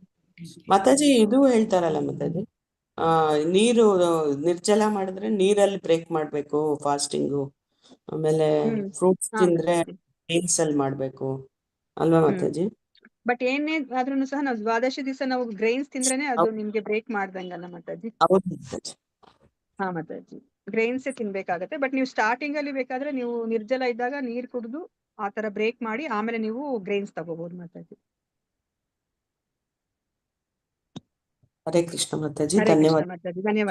ಮಾತಾಜಿ ಇದು ಹೇಳ್ತಾರಲ್ಲ ಮಾತಾಜಿ, ನೀರು ನಿರ್ಜಲ ಮಾಡಿದ್ರೆ ನೀರಲ್ಲಿ ಬ್ರೇಕ್ ಮಾಡ್ಬೇಕು ಫಾಸ್ಟಿಂಗು. ಆಮೇಲೆ ಫ್ರೂಟ್ಸ್ ತಿಂದ್ರೆ ಗ್ರೈನ್ಸ್ ಅಲ್ಲಿ ಮಾಡ್ಬೇಕು ಅಲ್ವಾ ಮಾತಾಜಿ? ಬಟ್ ಏನೇ ಆದ್ರೂ ಸಹ ನಾವು ದ್ವಾದಶಿ ದಿವಸ ನಾವು ಗ್ರೈನ್ಸ್ ತಿಂದ್ರೇನೆ ಅದು ನಿಮ್ಗೆ ಬ್ರೇಕ್ ಮಾಡ್ದಂಗಲ್ಲ ಮಾತಾಜಿ. ಹಾ ಮಾತಾಜಿ, ಗ್ರೈನ್ಸೇ ತಿನ್ಬೇಕಾಗತ್ತೆ. ಬಟ್ ನೀವು ಸ್ಟಾರ್ಟಿಂಗ್ ಅಲ್ಲಿ ಬೇಕಾದ್ರೆ ನೀವು ನಿರ್ಜಲ ಇದ್ದಾಗ ನೀರ್ ಕುಡಿದು ಆತರ ಬ್ರೇಕ್ ಮಾಡಿ ಆಮೇಲೆ ನೀವು ಗ್ರೈನ್ಸ್ ತಗೋಬಹುದು ಮಾತಾಜಿ. ಹರೇ ಕೃಷ್ಣ ಮಾತಾಜಿ, ಹರೇ ಕೃಷ್ಣ ಧನ್ಯವಾದ. ಮಾತಾಜಿ, ಧನ್ಯವಾದ.